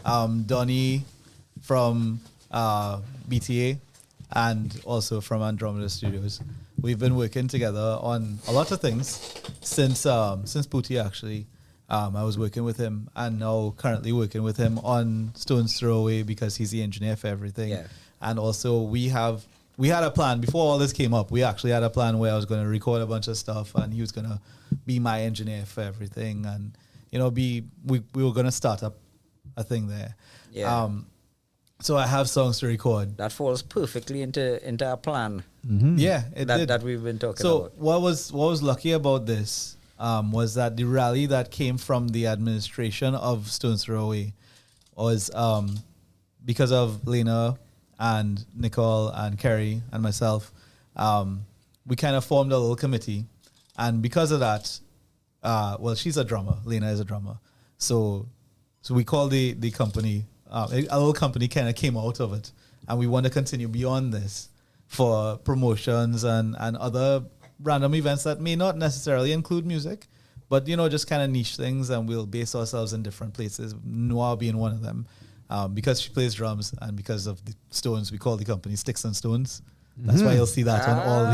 Donnie from BTA and also from Andromeda Studios. We've been working together on a lot of things since Booty actually. I was working with him and now currently working with him on Stone's Throw Away because he's the engineer for everything. Yeah. And also we had a plan before all this came up. We actually had a plan where I was going to record a bunch of stuff, and he was going to be my engineer for everything, and we were going to start up a thing there. Yeah. So I have songs to record. That falls perfectly into our plan. Yeah, it did. That we've been talking so about. what was lucky about this was that the rally that came from the administration of Stones Throw Away was because of Lena and Nicole and Kerry and myself. We kind of formed a little committee, and because of that, she's a drummer. Lena is a drummer, so we called the company. A little company kind of came out of it, and we want to continue beyond this for promotions and other random events that may not necessarily include music, but just kind of niche things, and we'll base ourselves in different places, Noir being one of them, because she plays drums, and because of the Stones, we call the company Sticks and Stones. That's why you'll see that on all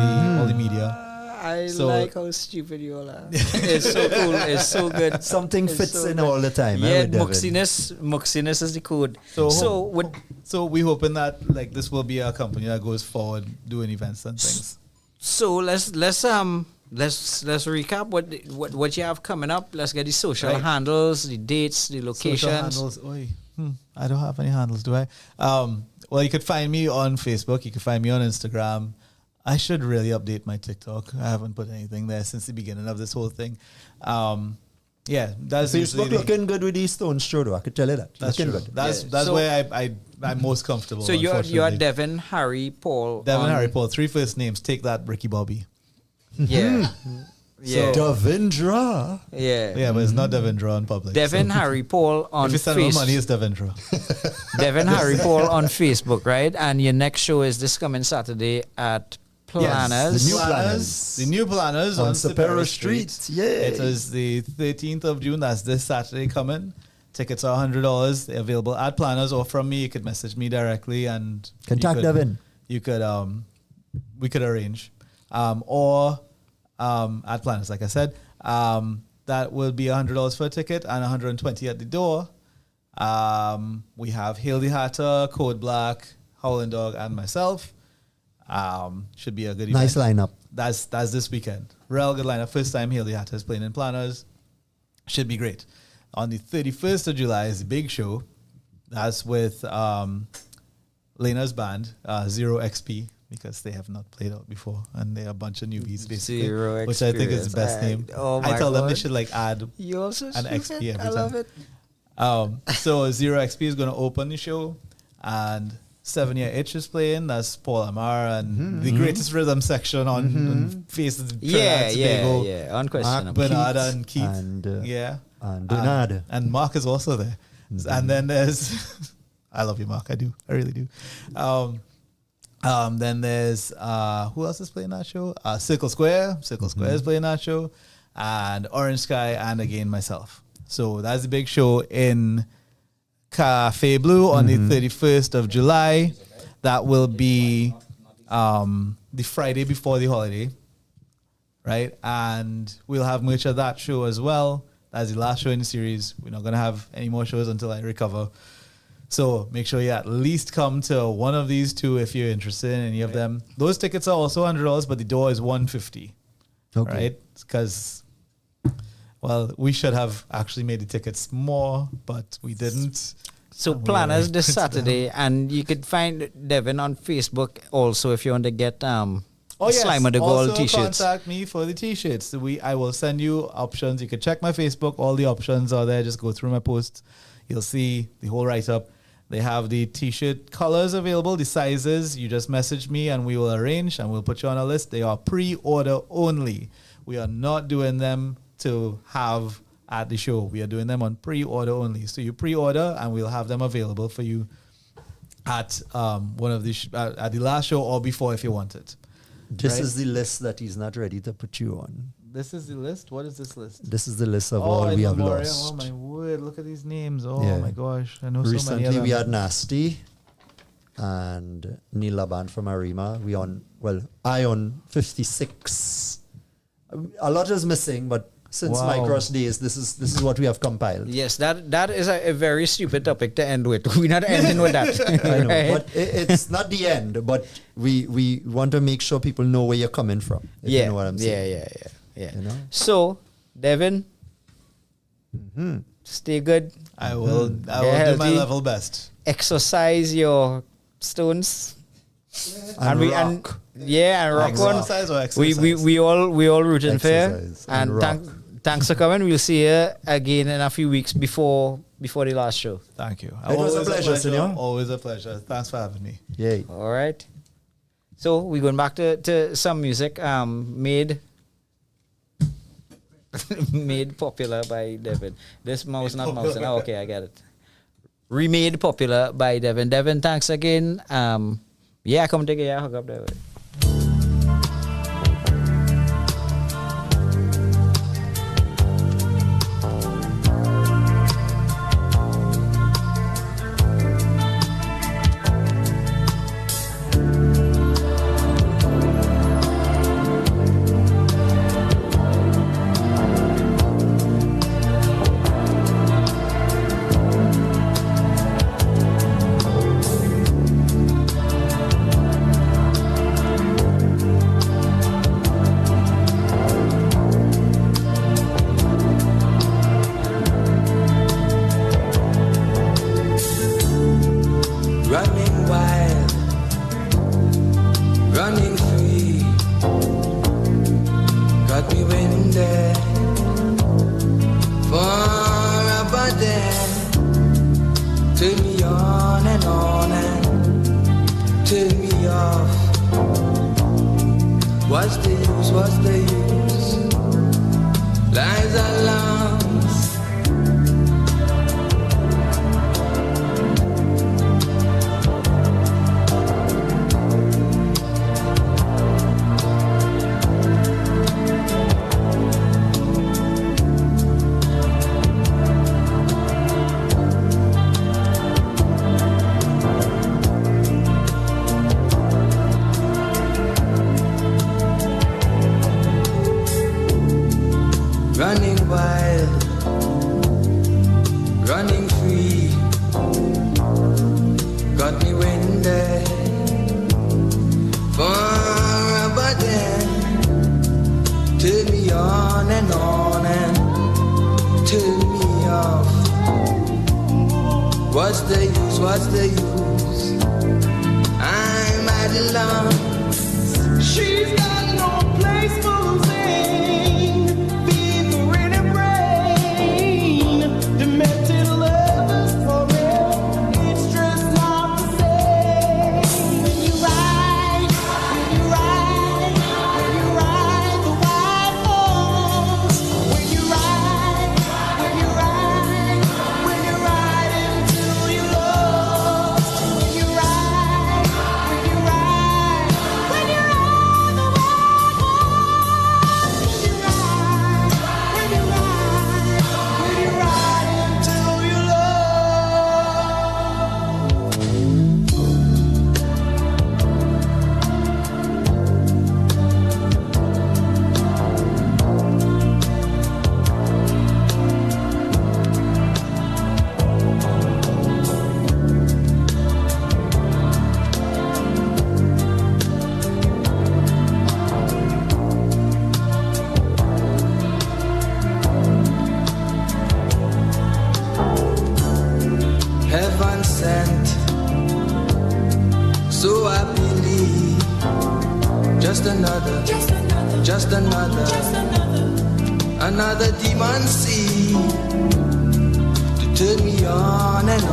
the media. I like how stupid you all are. It's so cool. It's so good. Something It's fits so in good. all the time. Yeah, Devin? muxiness is the code. So we hoping that this will be a company that goes forward doing events and things. So let's recap what you have coming up. Let's get the social handles, the dates, the locations. Social handles. I don't have any handles, do I? Well, you could find me on Facebook. You can find me on Instagram. I should really update my TikTok. I haven't put anything there since the beginning of this whole thing. That's Facebook looking good with these Stones show, though. I could tell you that. That's looking true. good. That's where I'm most comfortable. So you're Devin, Harry, Paul. Devin, Harry, Paul. 3 first names. Take that, Ricky Bobby. Yeah. Yeah. Devindra. Yeah. Yeah, but it's not Devindra in public. Devin, Harry, Paul on if you send more money, it's Devindra. Devin, Harry, Paul on Facebook, right? And your next show is this coming Saturday at Planners. Yes, the new Planners on on Sapero Sapero Street. Street. Yeah. It is the 13th of June. That's this Saturday coming. Tickets are $100. They're available at Planners or from me. You could message me directly and Contact Devin. You could we could arrange. Or at Planners, like I said. That will be $100 for a ticket and $120 at the door. We have Hail the Hatter, Code Black, Howling Dog, and myself. Should be a good event. Nice lineup. That's this weekend. Real good lineup. First time Hail the Hatter is playing in Planners. Should be great. On the 31st of July is the big show. That's with Lena's band, Zero XP, because they have not played out before, and they're a bunch of newbies, basically. Zero which I think is the best name. Oh I my tell them they God. should add You're also an stupid. XP every I time. love it. So Zero XP is going to open the show, and 7 Year Itch is playing. That's Paul Amar and the greatest rhythm section on Faces. Yeah. Unquestionable. Mark Bernard and Keith. And Bernard. And Mark is also there. And then there's I love you, Mark. I do. I really do. Then there's who else is playing that show? Circle Square. Circle Square is playing that show. And Orange Sky, and again myself. So that's the big show in Cafe Blue on the 31st of July. That will be the Friday before the holiday, right? And we'll have merch at that show as well. That's the last show in the series. We're not going to have any more shows until I recover. So make sure you at least come to one of these two if you're interested in any of them. Those tickets are also $100, but the door is $150. Okay. Right? Because, well, we should have actually made the tickets more, but we didn't. So And we Planners already this printed them. Saturday, and you could find Devin on Facebook also if you want to get Slimer the Gold also t-shirts. contact me for the t-shirts. I will send you options. You can check my Facebook. All the options are there. Just go through my posts. You'll see the whole write-up. They have the t-shirt colors available, the sizes. You just message me and we will arrange and we'll put you on a list. They are pre-order only. We are not doing them to have at the show. We are doing them on pre-order only. So you pre-order and we'll have them available for you at one of the at the last show or before if you want it. This Right? is the list that he's not ready to put you on. This is the list. What is this list? This is the list of all we have memoriam. lost. Oh my word! Look at these names. Oh Yeah. my gosh! I know so many of Recently, them. we had Nasty and Neil Laban from Arima. I on 56. A lot is missing, but Since Wow. Micros days, this is what we have compiled. Yes, that is a very stupid topic to end with. We're not ending with that. I know, Right? but it's not the end. But we want to make sure people know where you're coming from. If you know what I'm saying. Yeah. You know? So, Devin, stay good. I will Get do my healthy. level best. Exercise your stones. And rock. And rock on. Exercise or We exercise? we all rooting for you. Exercise and And thanks for coming. We'll see you again in a few weeks before the last show. Thank you. It was a pleasure, senor. Always a pleasure. Thanks for having me. Yay. All right. So we're going back to some music made made popular by Devin. This mouse not mouse. Oh, okay, I get it. Remade popular by Devin. Devin, thanks again. Come take a hug up there. Running wild, running free, got me winded for a body. Turn me on and turn me off. What's the use, what's the use? Lies are lungs. Running wild, running free, got me winded for a body. Turn me on and turn me off. What's the use, what's the use? I'm at a loss. She's got no place for losing. Fever in her brain. Demented lovers for real. It's just not the same. When you ride the white horse. When you ride until you're lost. When you ride the white horse. When you ride until you're lost. Heaven sent, so I believe. Just another demon seed to turn me on and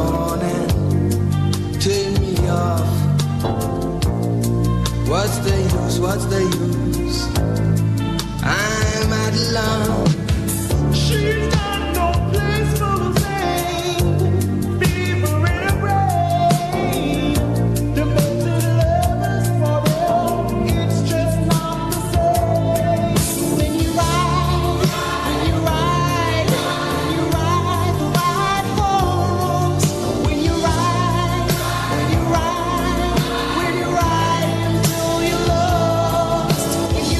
turn me off. What's the use, what's the use? I'm at loss. She's got no place for losing. Fever in her brain. Demented lovers for real. It's just not the same. When you ride the white horse. When you ride until you're lost. When you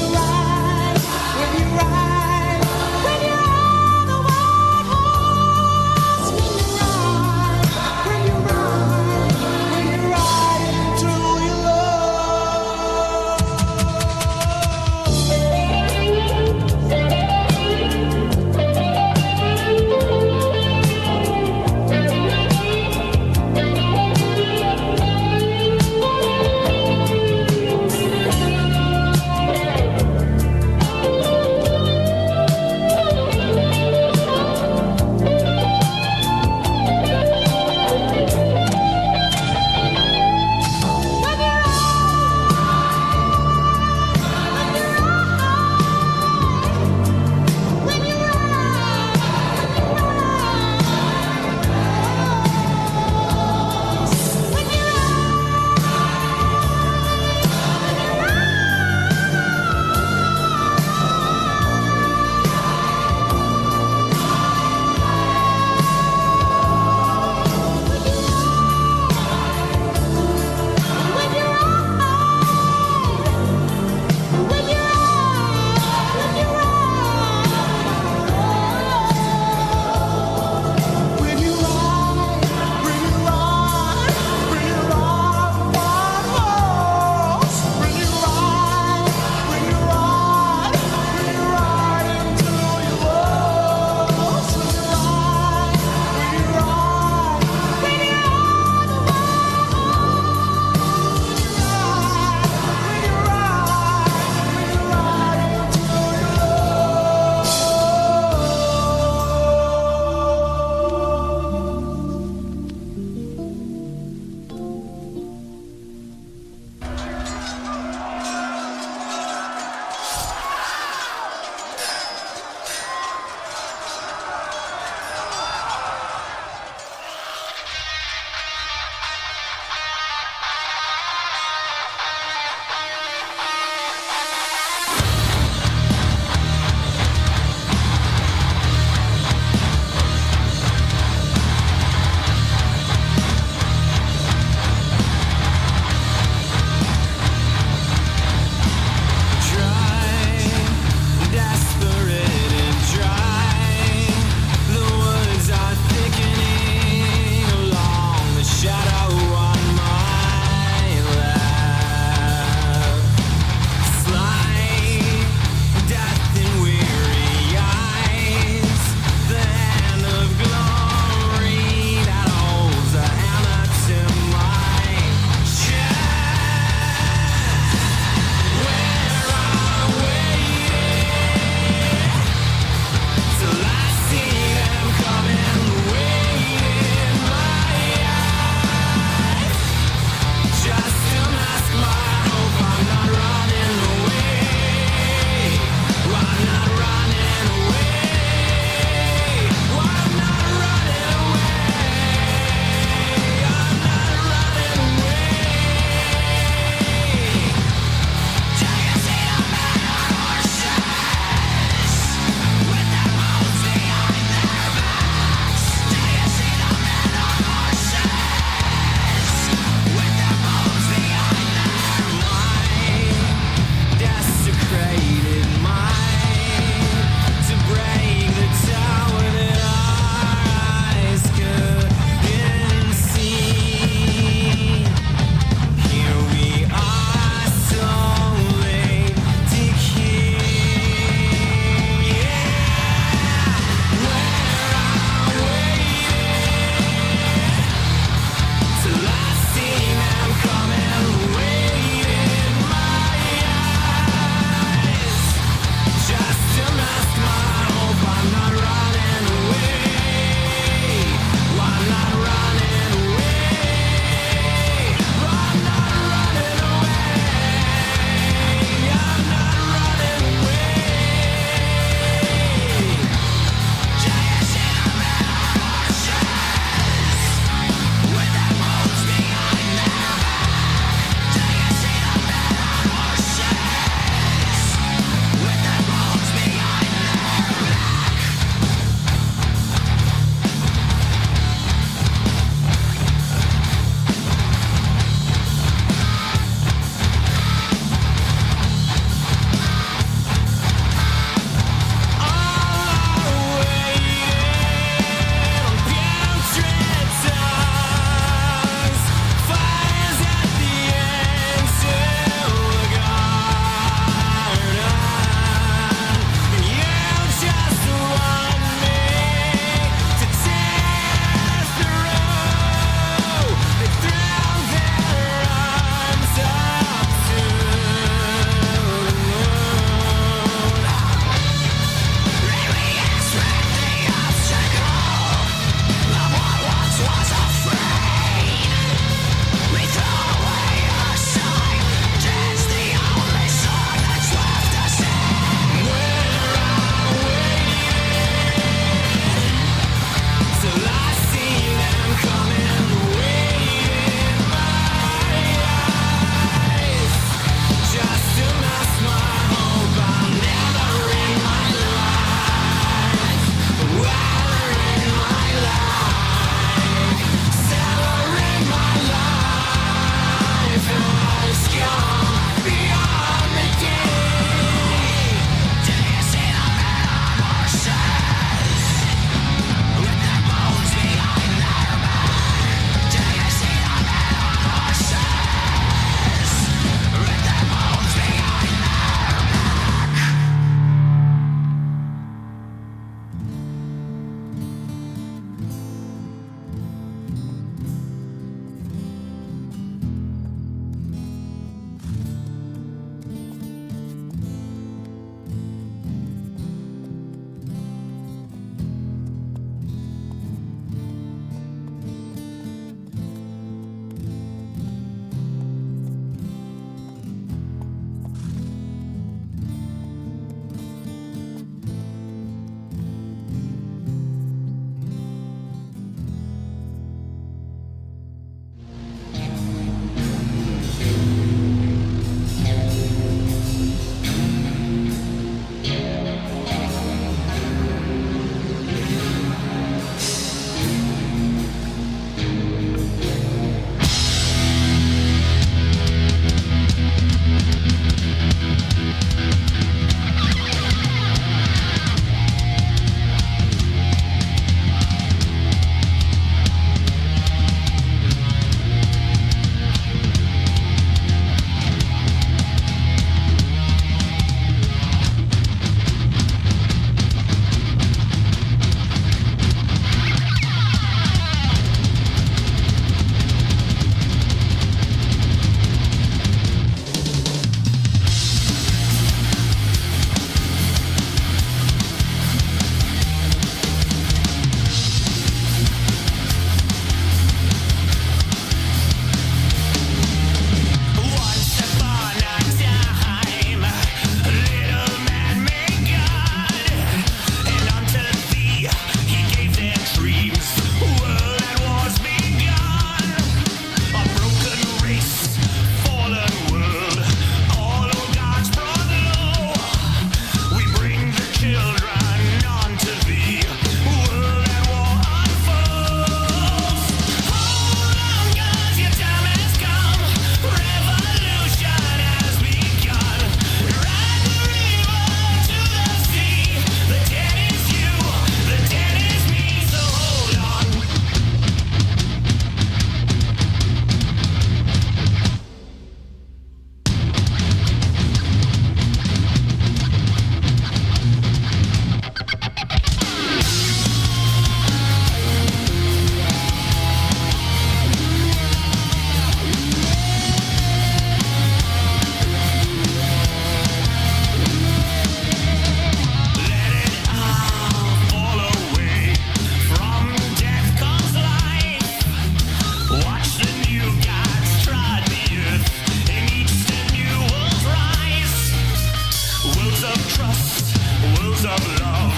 trust, worlds of love,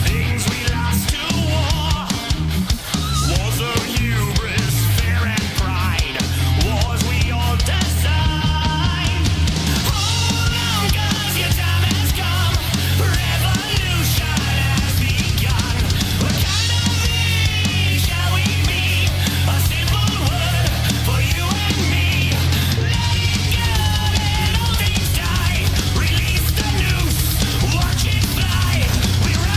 things we lost to war. Wars of hubris, fear and pride, wars we all design. Hold on, 'cause your time has come, revolution has begun. What kind of thing shall we be? A simple word for you and me. Letting go, let all things die. Release the noose, watch it fly. We rise.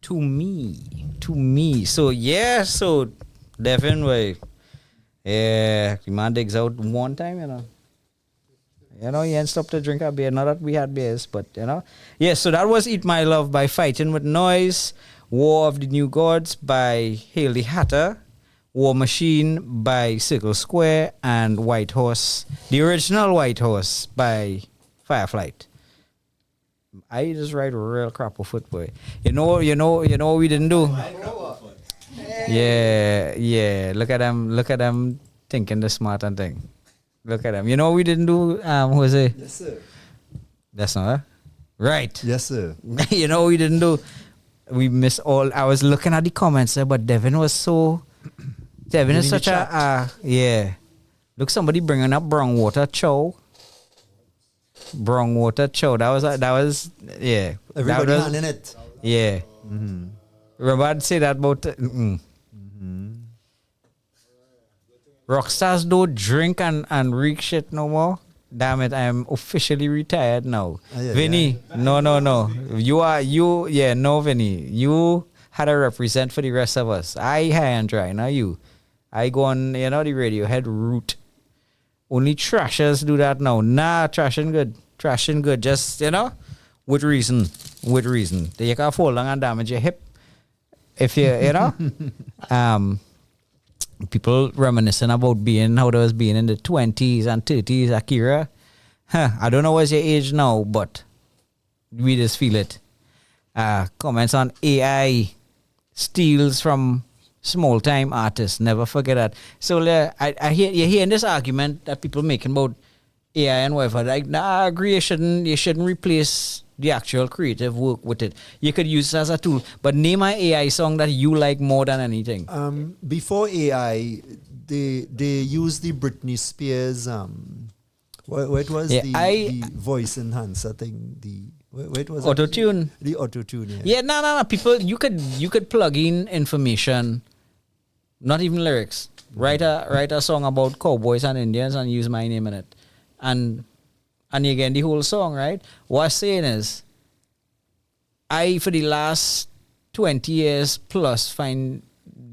To me. So Devin, way. Yeah, the man digs out one time, you know. You know, he ain't stopped to drink a beer. Not that we had beers, but you know. Yeah, so that was Eat My Love by Fighting with Noise, War of the New Gods by Hail the Hatter, War Machine by Circle Square, and White Horse, the original White Horse by Fireflight. I just ride real crap of foot, boy. You know what we didn't do? Yeah. Look at them thinking the smart and thing. Look at them. You know what we didn't do, Jose? Yes, sir. That's not her? Right. Yes, sir. You know what we didn't do? We missed all. I was looking at the comments there, but Devin is such a yeah. Look, somebody bringing up brown water chow. Brown water chow. That was yeah. Everybody that was, handing it. Yeah. Mm-hmm. Remember I'd say that about rockstars don't drink and reek shit no more. Damn it, I am officially retired now. Vinny, no. No, Vinny. You had to represent for the rest of us. I high and dry, not you. I go on, the Radiohead route. Only trashers do that now. Nah, trashing good. Just, with reason. You can fall down and damage your hip. If people reminiscing about how they was being in the 20s and 30s, Akira. I don't know what's your age now, but we just feel it. Comments on AI steals from small time artists. Never forget that. So I hear you're hearing this argument that people making about AI and whatever. Like, nah, I agree. You shouldn't replace the actual creative work with it. You could use it as a tool. But name an AI song that you like more than anything. Before AI, they used the Britney Spears. What was the voice enhancer thing? What was auto-tune? The auto-tune. Yeah. Yeah, no. People, you could plug in information, not even lyrics. Write a song about cowboys and Indians and use my name in it, and you get the whole song, right? What I'm saying is, for the last 20 years plus, find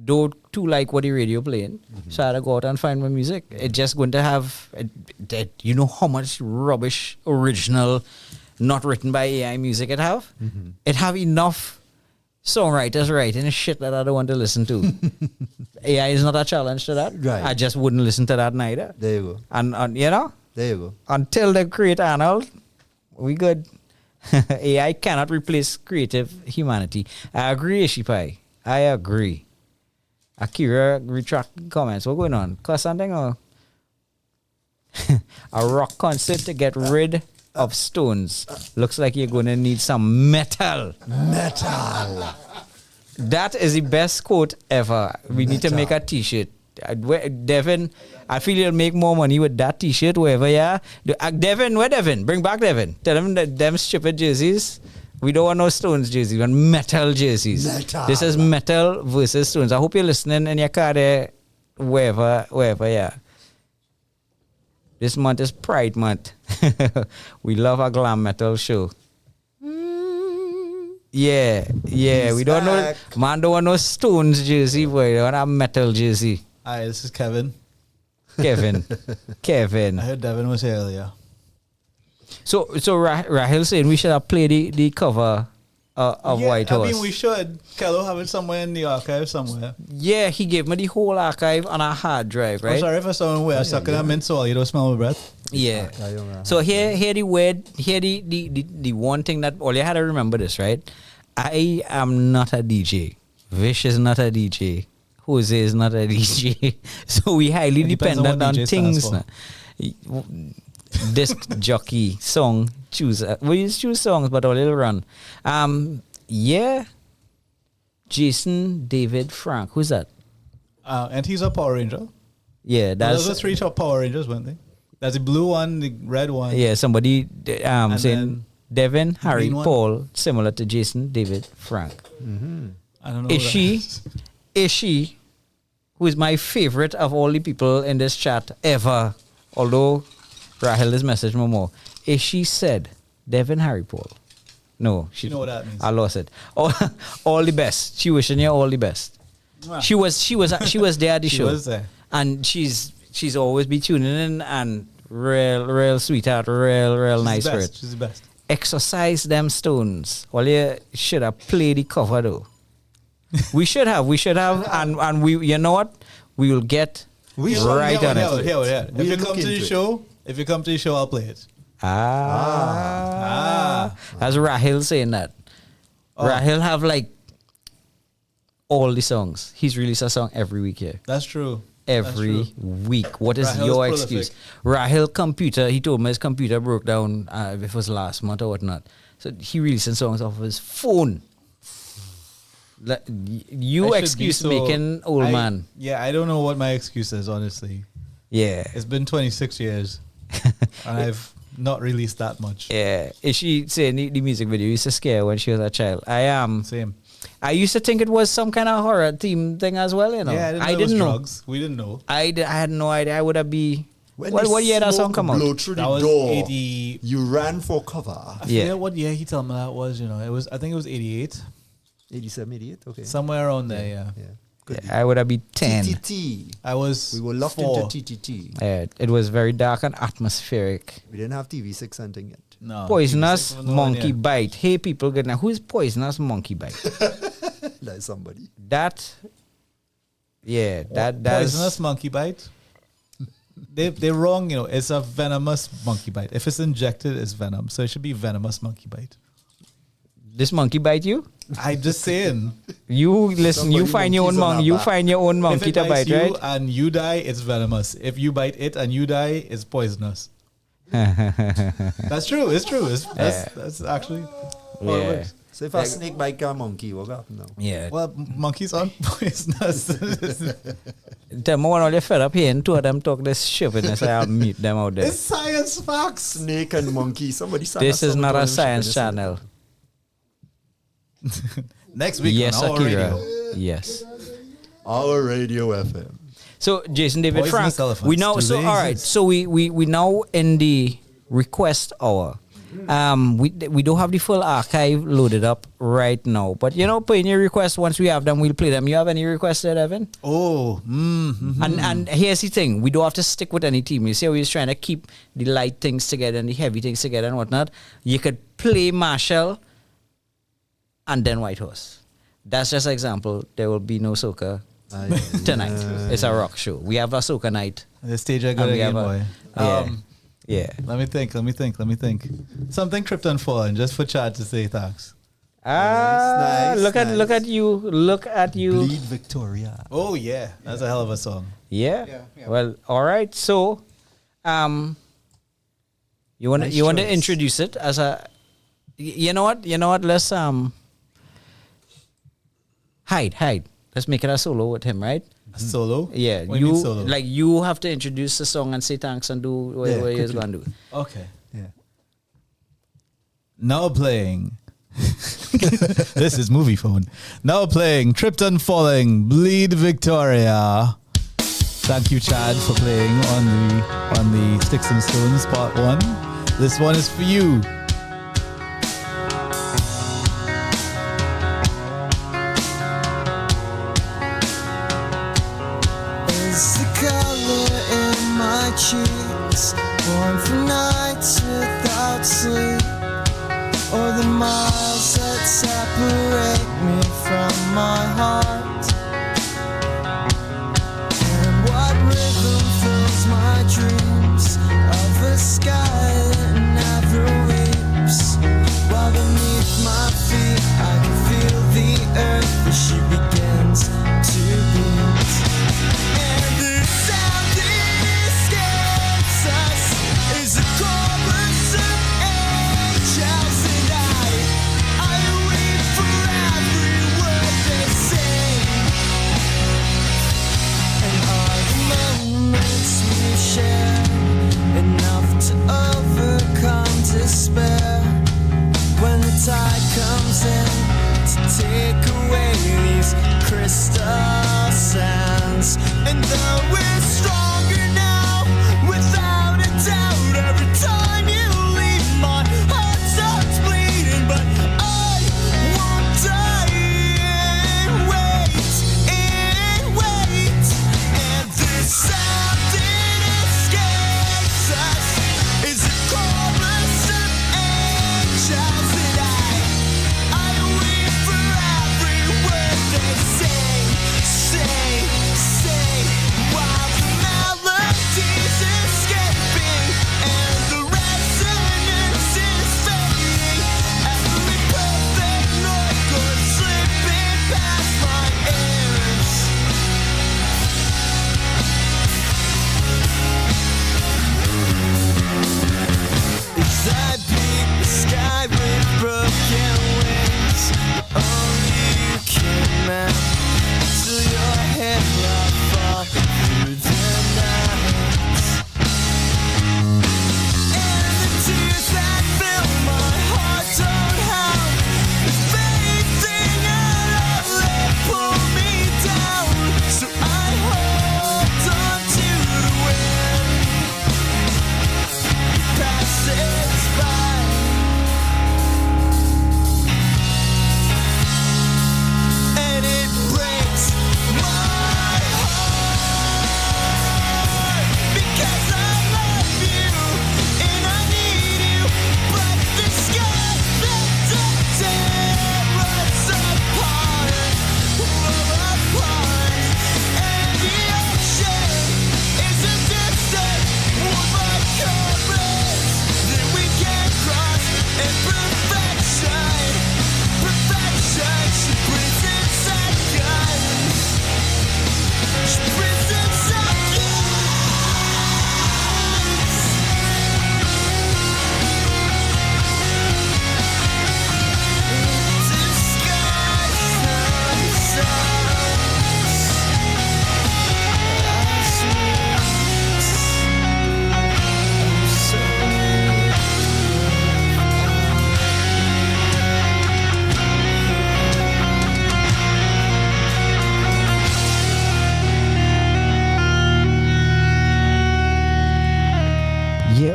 don't too like what the radio playing. So I had to go out and find my music. It's just going to have, you know how much rubbish, original, not written by AI music it have? It have enough songwriters writing shit that I don't want to listen to. AI is not a challenge to that. Right. I just wouldn't listen to that neither. There you go. And there you go. Until they create Arnold, we good. AI cannot replace creative humanity. I agree, Ishipai. I agree. Akira, retract comments. What's going on? Cause something or a rock concert to get rid of stones. Looks like you're going to need some metal. Metal. That is the best quote ever. We need to make a t-shirt. Devin, I feel you'll make more money with that t-shirt, wherever you are. Devin, where Devin? Bring back Devin. Tell him that them stupid jerseys. We don't want no Stones jerseys. We want metal jerseys. Metal. This is metal versus Stones. I hope you're listening in your car there, wherever you are. This month is Pride Month. We love a glam metal show. Yeah. He's we don't back. know. Man don't want no Stones jersey, boy. They want a metal jersey. Hi, this is Kevin. Kevin. I heard Devin was here earlier. So Rahel saying we should have played the cover of White Horse. I mean, we should. Kelo have it somewhere in the archive somewhere. Yeah, he gave me the whole archive on a hard drive, right? I'm sorry for someone where I suck in a mint so you don't smell my breath. Yeah. So here the one thing that all you had to remember this, right? I am not a DJ. Vish is not a DJ. Jose is not a DJ. So we highly dependent on things. Disc jockey song chooser. We choose songs, but all it'll run. Yeah. Jason, David, Frank. Who's that? And he's a Power Ranger. Yeah, those are three top Power Rangers, weren't they? There's the blue one, the red one. Yeah, somebody saying Devin, Harry, one. Paul, similar to Jason, David, Frank. I don't know. Is she, who is my favorite of all the people in this chat ever, although Rahel has messaged me more. Is she said Devin, Harry, Paul. No, You know what that means. I lost it. All the best. She wishing you all the best. Mwah. She was there at the She show. was there. And she's always be tuning in and real sweetheart, real She's nice the best. spirit. She's the best. Exercise them stones. Well, you should have played the cover though. we should have, and we, you know what? We will get right on it. Here. If We'll you look come to the into it. show, I'll play it. That's Rahil saying that. Rahil have like all the songs. He's released a song every week here. That's true. Every week. What is Rahil's your prolific. excuse? Rahil computer, he told me his computer broke down if it was last month or whatnot. So he releasing songs off of his phone. You I should excuse be so- making old man. Yeah, I don't know what my excuse is, honestly. Yeah. It's been 26 years, and I've not released that much. Yeah. Is she saying the music video used to scare her when she was a child? I am. Same. I used to think it was some kind of horror theme thing as well, you know. Yeah, I didn't know. Drugs. We didn't know. I had no idea. I would have be. When What the year that song smoke come out? blow through That the was door, 80. you ran for cover. I Yeah. forget what year he told me that was. You know, it was. I think it was 88, 87, 88, okay. somewhere around there. Yeah. Good. I would have been 10. TTT. I was. We were locked 4. into TTT. It was very dark and atmospheric. We didn't have TV6 something yet. No. Poisonous TV6 was monkey nowhere near. bite. Hey, people, good now. Who is poisonous monkey bite? Like somebody. That's Poisonous monkey bite. They're wrong. You know, it's a venomous monkey bite. If it's injected, it's venom. So it should be venomous monkey bite. this monkey bite you. I'm just saying. You listen. Somebody you find your own monkeys on monkey. our You back. find your own If monkey it to bites bite, you right? and you die, it's venomous. If you bite it and you die, it's poisonous. That's true. It's true. That's actually how it Yeah. works. So if a snake bite a monkey, what happen now? Yeah. Well, monkeys aren't poisonous. Tell me when all you fed up here and two of them talk this shit and I'll mute them out there. It's science facts. Snake and monkey. Somebody sang This a is song not called a Ship science in the Sun. channel. Next week Yes, on our Akira. radio. Yes. Our radio FM. So Jason David Poisonous Frank, elephants. we now Do so they all right. exist? So we now in the request hour. We don't have the full archive loaded up right now, but you know, put in your requests. Once we have them, we'll play them. You have any requests there, Devin? Oh, And here's the thing: we don't have to stick with any team. You see, how we're trying to keep the light things together and the heavy things together and whatnot. You could play Marshall and then White Horse. That's just an example. There will be no soca tonight. It's a rock show. We have a soca night. the stage I And got we again, have boy. Yeah. Let me think. Something Krypton fallen just for Chad to say thanks. Nice, Look at nice. you. Bleed Victoria. Oh yeah, that's a hell of a song. Yeah. Yeah. Well, all right. So, you want Nice to choice. introduce it as a. You know what? Let's hide. Let's make it a solo with him, right? A solo? Yeah. What do you mean solo? like you have to introduce the song and say thanks and do what Yeah, you're quickly. going to do. Okay. Yeah. Now playing. This is Movie Phone. Now playing Krypton Falling, Bleed Victoria. Thank you, Chad, for playing on the Sticks and Stones Part 1. This one is for you. Is the color in my cheeks born from nights without sleep, or the miles that separate me from my heart? And what rhythm fills my dreams of a sky that never weeps, while beneath my feet I can feel the earth as she begins to beat. And the sound escapes us is a chorus of angels, and I wait for every word they say. And are the moments we share enough to overcome despair? When the tide comes in to take away these crystal sands, and though we're stronger now, without a doubt, every time you leave, my heart starts bleeding. But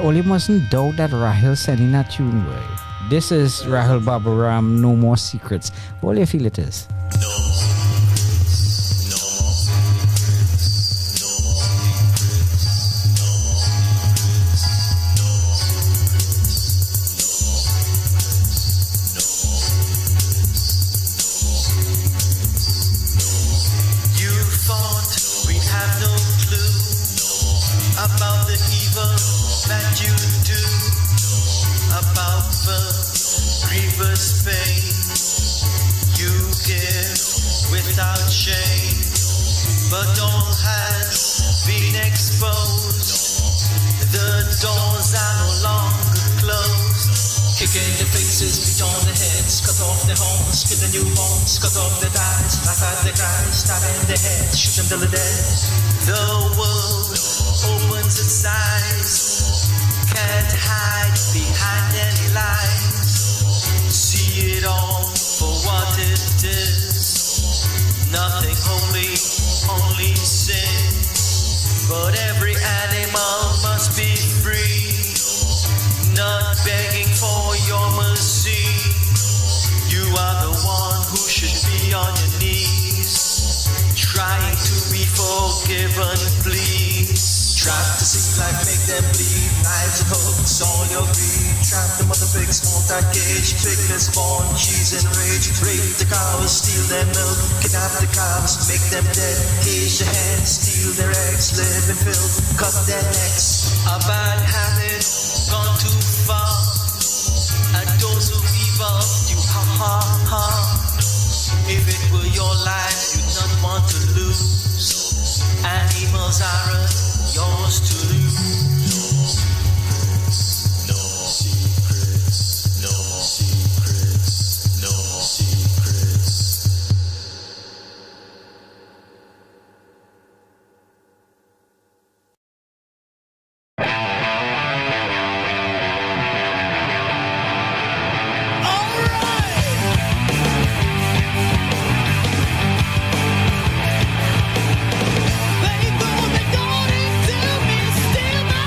only mustn't doubt that Rahel sending that tune, boy. This is Rahel Babaram, No More Secrets. What do you feel it is? About the evil that you do, about the grievous pain you give without shame, but all has been exposed. The doors are no longer closed. Kick in the faces, beat on the heads, cut off their horns, kill the newborns, cut off their thighs, laugh at their cries, stab in their heads, shoot them till they're dead. The world opens its eyes, can't hide behind any lies. See it all for what it is. Nothing holy, only sin. But every animal must be free, not begging for your mercy. You are the one who should be on your knees, trying to be forgiven, please. Trap to see life, make them bleed. Knives and hooks, all your greed. Trap the mother pigs, smoke that cage. Piglets born, cheese and rage. Rape the cows, steal their milk. Kidnap the calves, make them dead. Cage the hens, steal their eggs. Live in filth, cut their necks. A bad habit, gone too far. A dose of evil, you ha ha ha. If it were your life, you'd not want to lose. Animals aren't yours to lose. No secrets, no secrets, no secrets. They throw the gun into me, steal my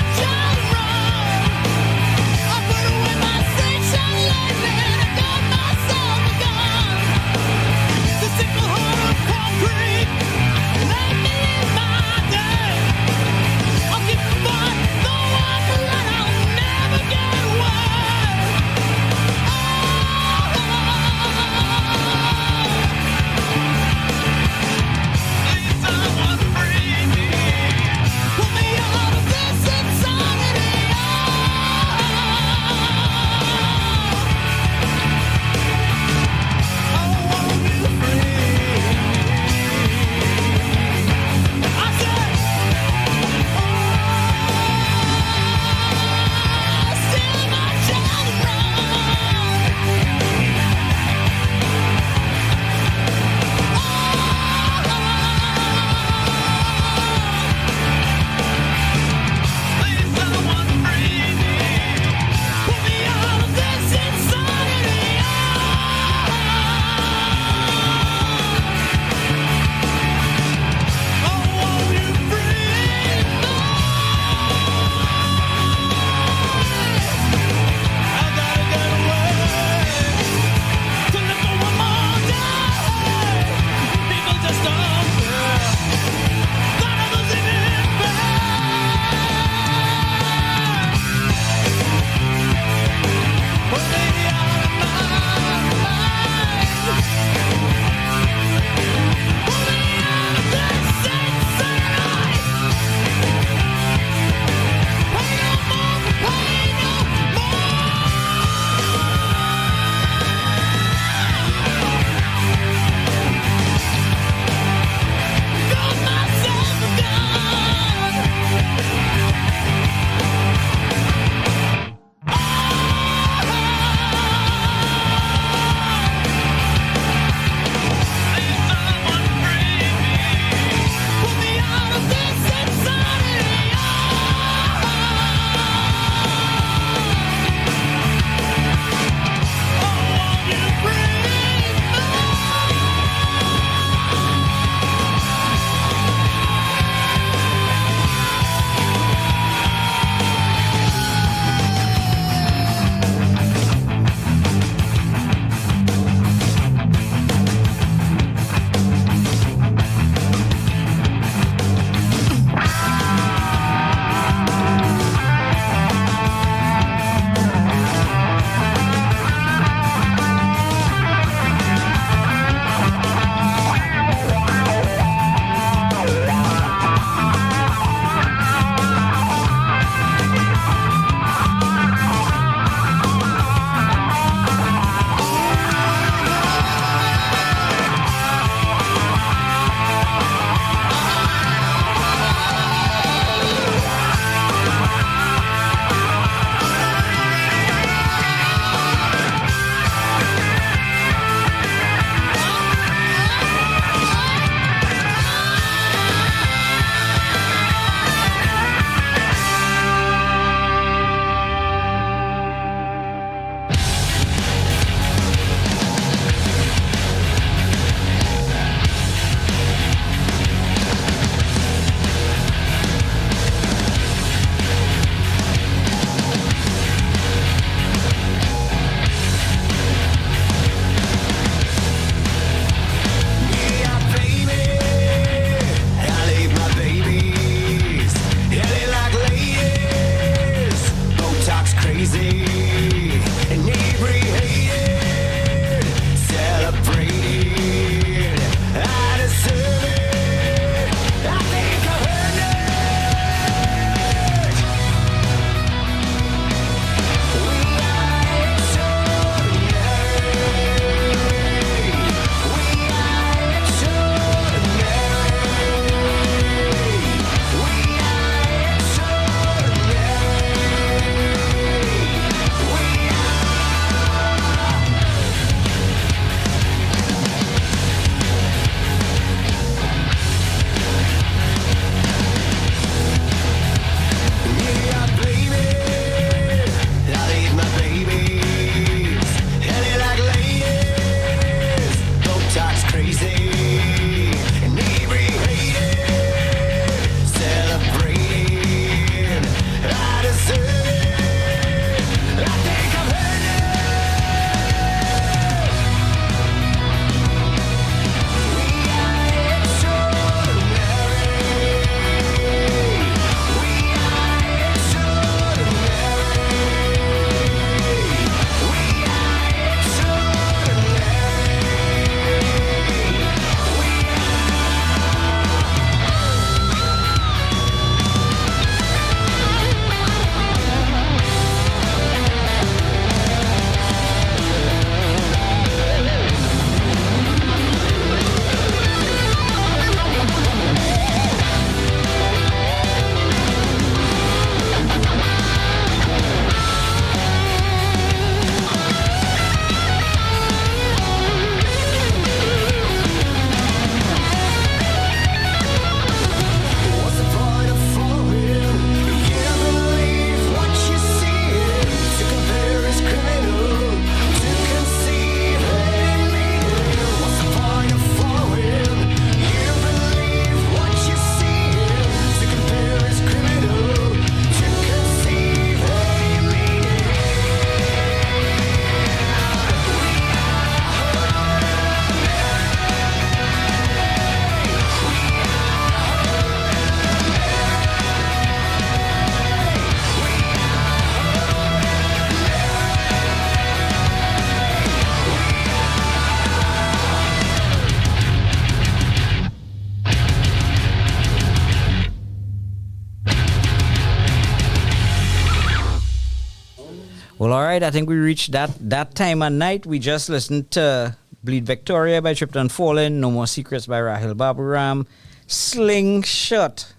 Well, all right. I think we reached that time at night. We just listened to Bleed Victoria by Tripped and Fallen, No More Secrets by Rahil Baburam, Slingshot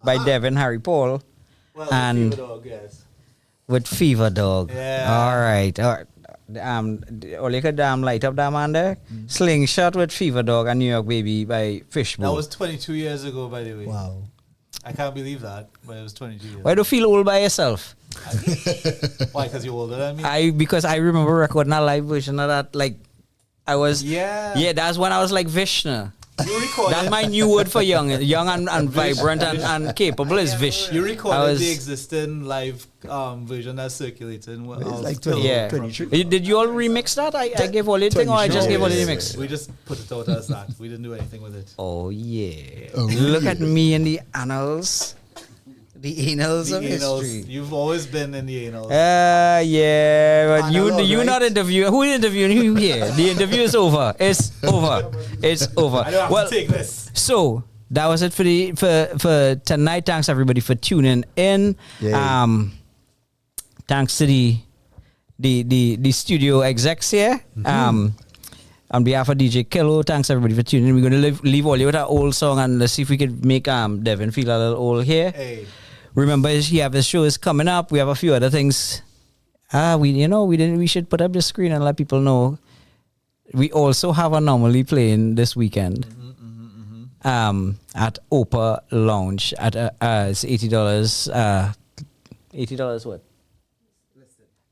by Devin Harry Paul, and Fever Dog, yes. with Fever Dog. Yeah. All right. All you could light up that man there. Slingshot with Fever Dog and New York Baby by Fishbowl. That was 22 years ago, by the way. Wow. I can't believe that, but it was 22 years. Why do you feel old by yourself? Why? Because you're older than me? Because I remember recording a live version of that. Like, I was. Yeah. That's when I was like Vishnu. You recorded. That's my new word for young and vibrant and capable is Vish. You recorded the existing live version that's circulating. It's like 23. Did you all remix that? I gave all the thing, or I just gave all the remix? We just put it out as that. We didn't do anything with it. Oh yeah. Look at me in the annals. The annals of history. You've always been in the annals. Yeah, but Analog, you right? not interviewing. Who interviewing you here? The interview is over. It's over. It's over. I don't have to take this. So that was it for tonight. Thanks everybody for tuning in. Yay. Thanks to the studio execs here. On behalf of DJ Kelo, thanks everybody for tuning in. We're going to leave all you with our old song, and let's see if we could make Devin feel a little old here. Hey. Remember, he have his shows coming up. We have a few other things. We should put up the screen and let people know. We also have Anomaly playing this weekend. At O.U.R Lounge at it's $80. $80 what?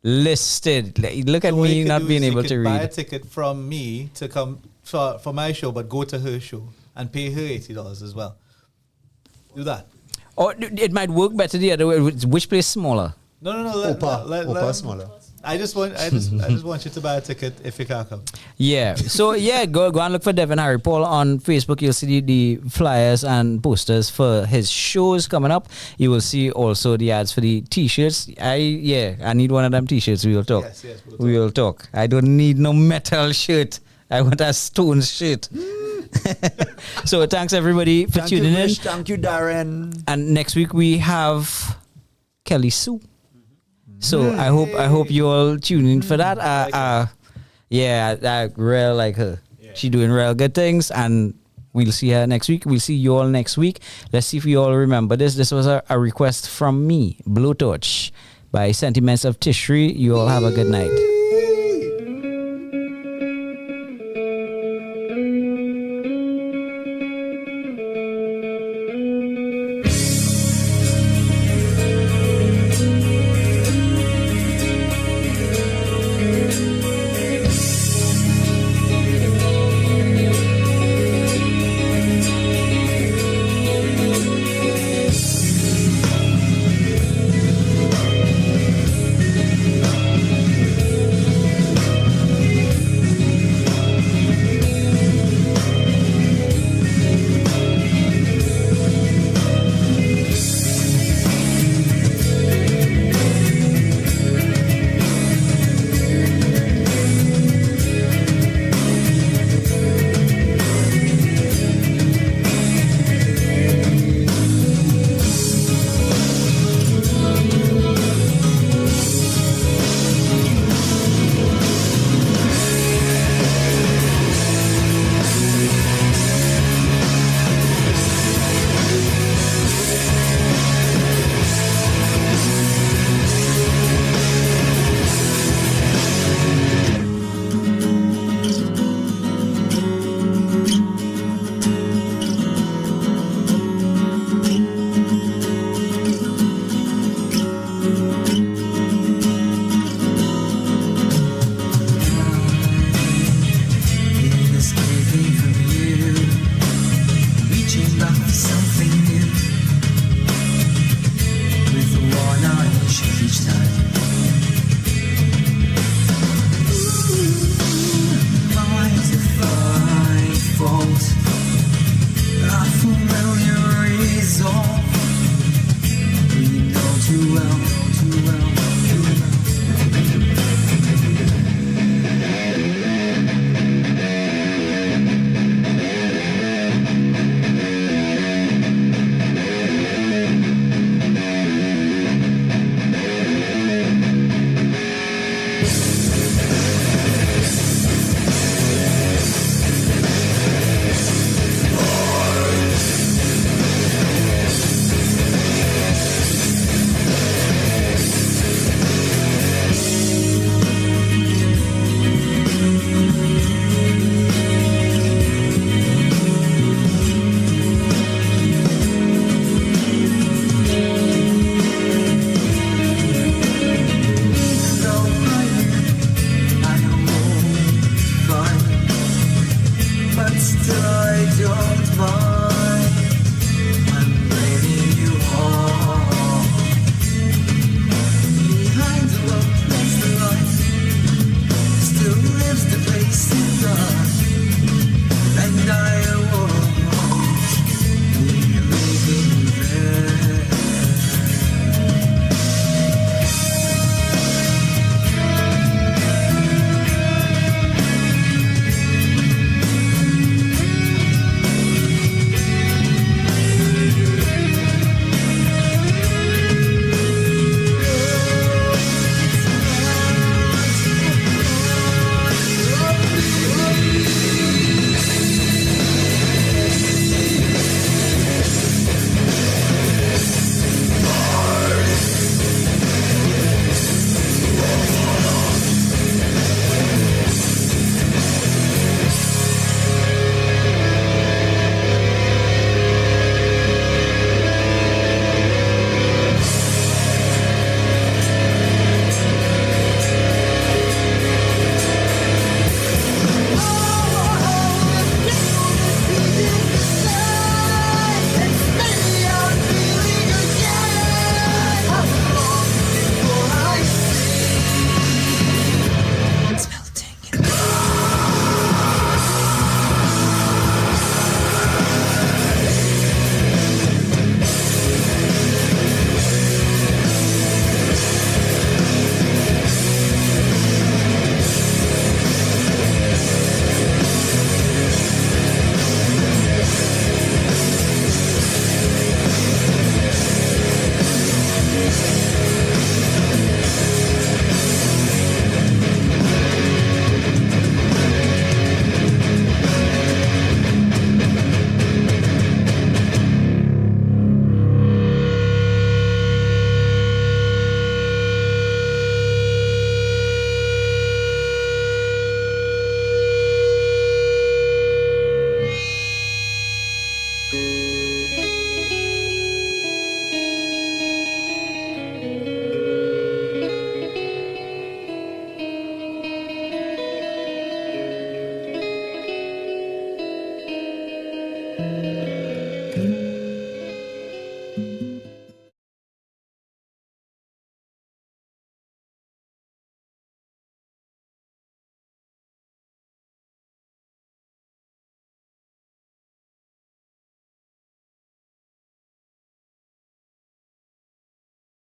Listed. Look at me not being able to read. Buy a ticket from me to come for my show, but go to her show and pay her $80 as well. Do that. Or it might work better the other way. Which place smaller? No. O.U.R smaller. I just want you to buy a ticket if you can't come. Yeah. So go and look for Devin Harry Paul on Facebook. You'll see the flyers and posters for his shows coming up. You will see also the ads for the t-shirts. I need one of them t-shirts. We will talk. Yes, we will talk. I don't need no metal shirt. I want a stone shirt. So thanks everybody for tuning in. Thank you, Darren. And next week we have Kelly Sue. So I hope you all tune in for that. I real like her. Yeah. She doing real good things, and we'll see her next week. We'll see you all next week. Let's see if you all remember this. This was a request from me, Blowtorch by Sentiments of Tishri. You all have a good night.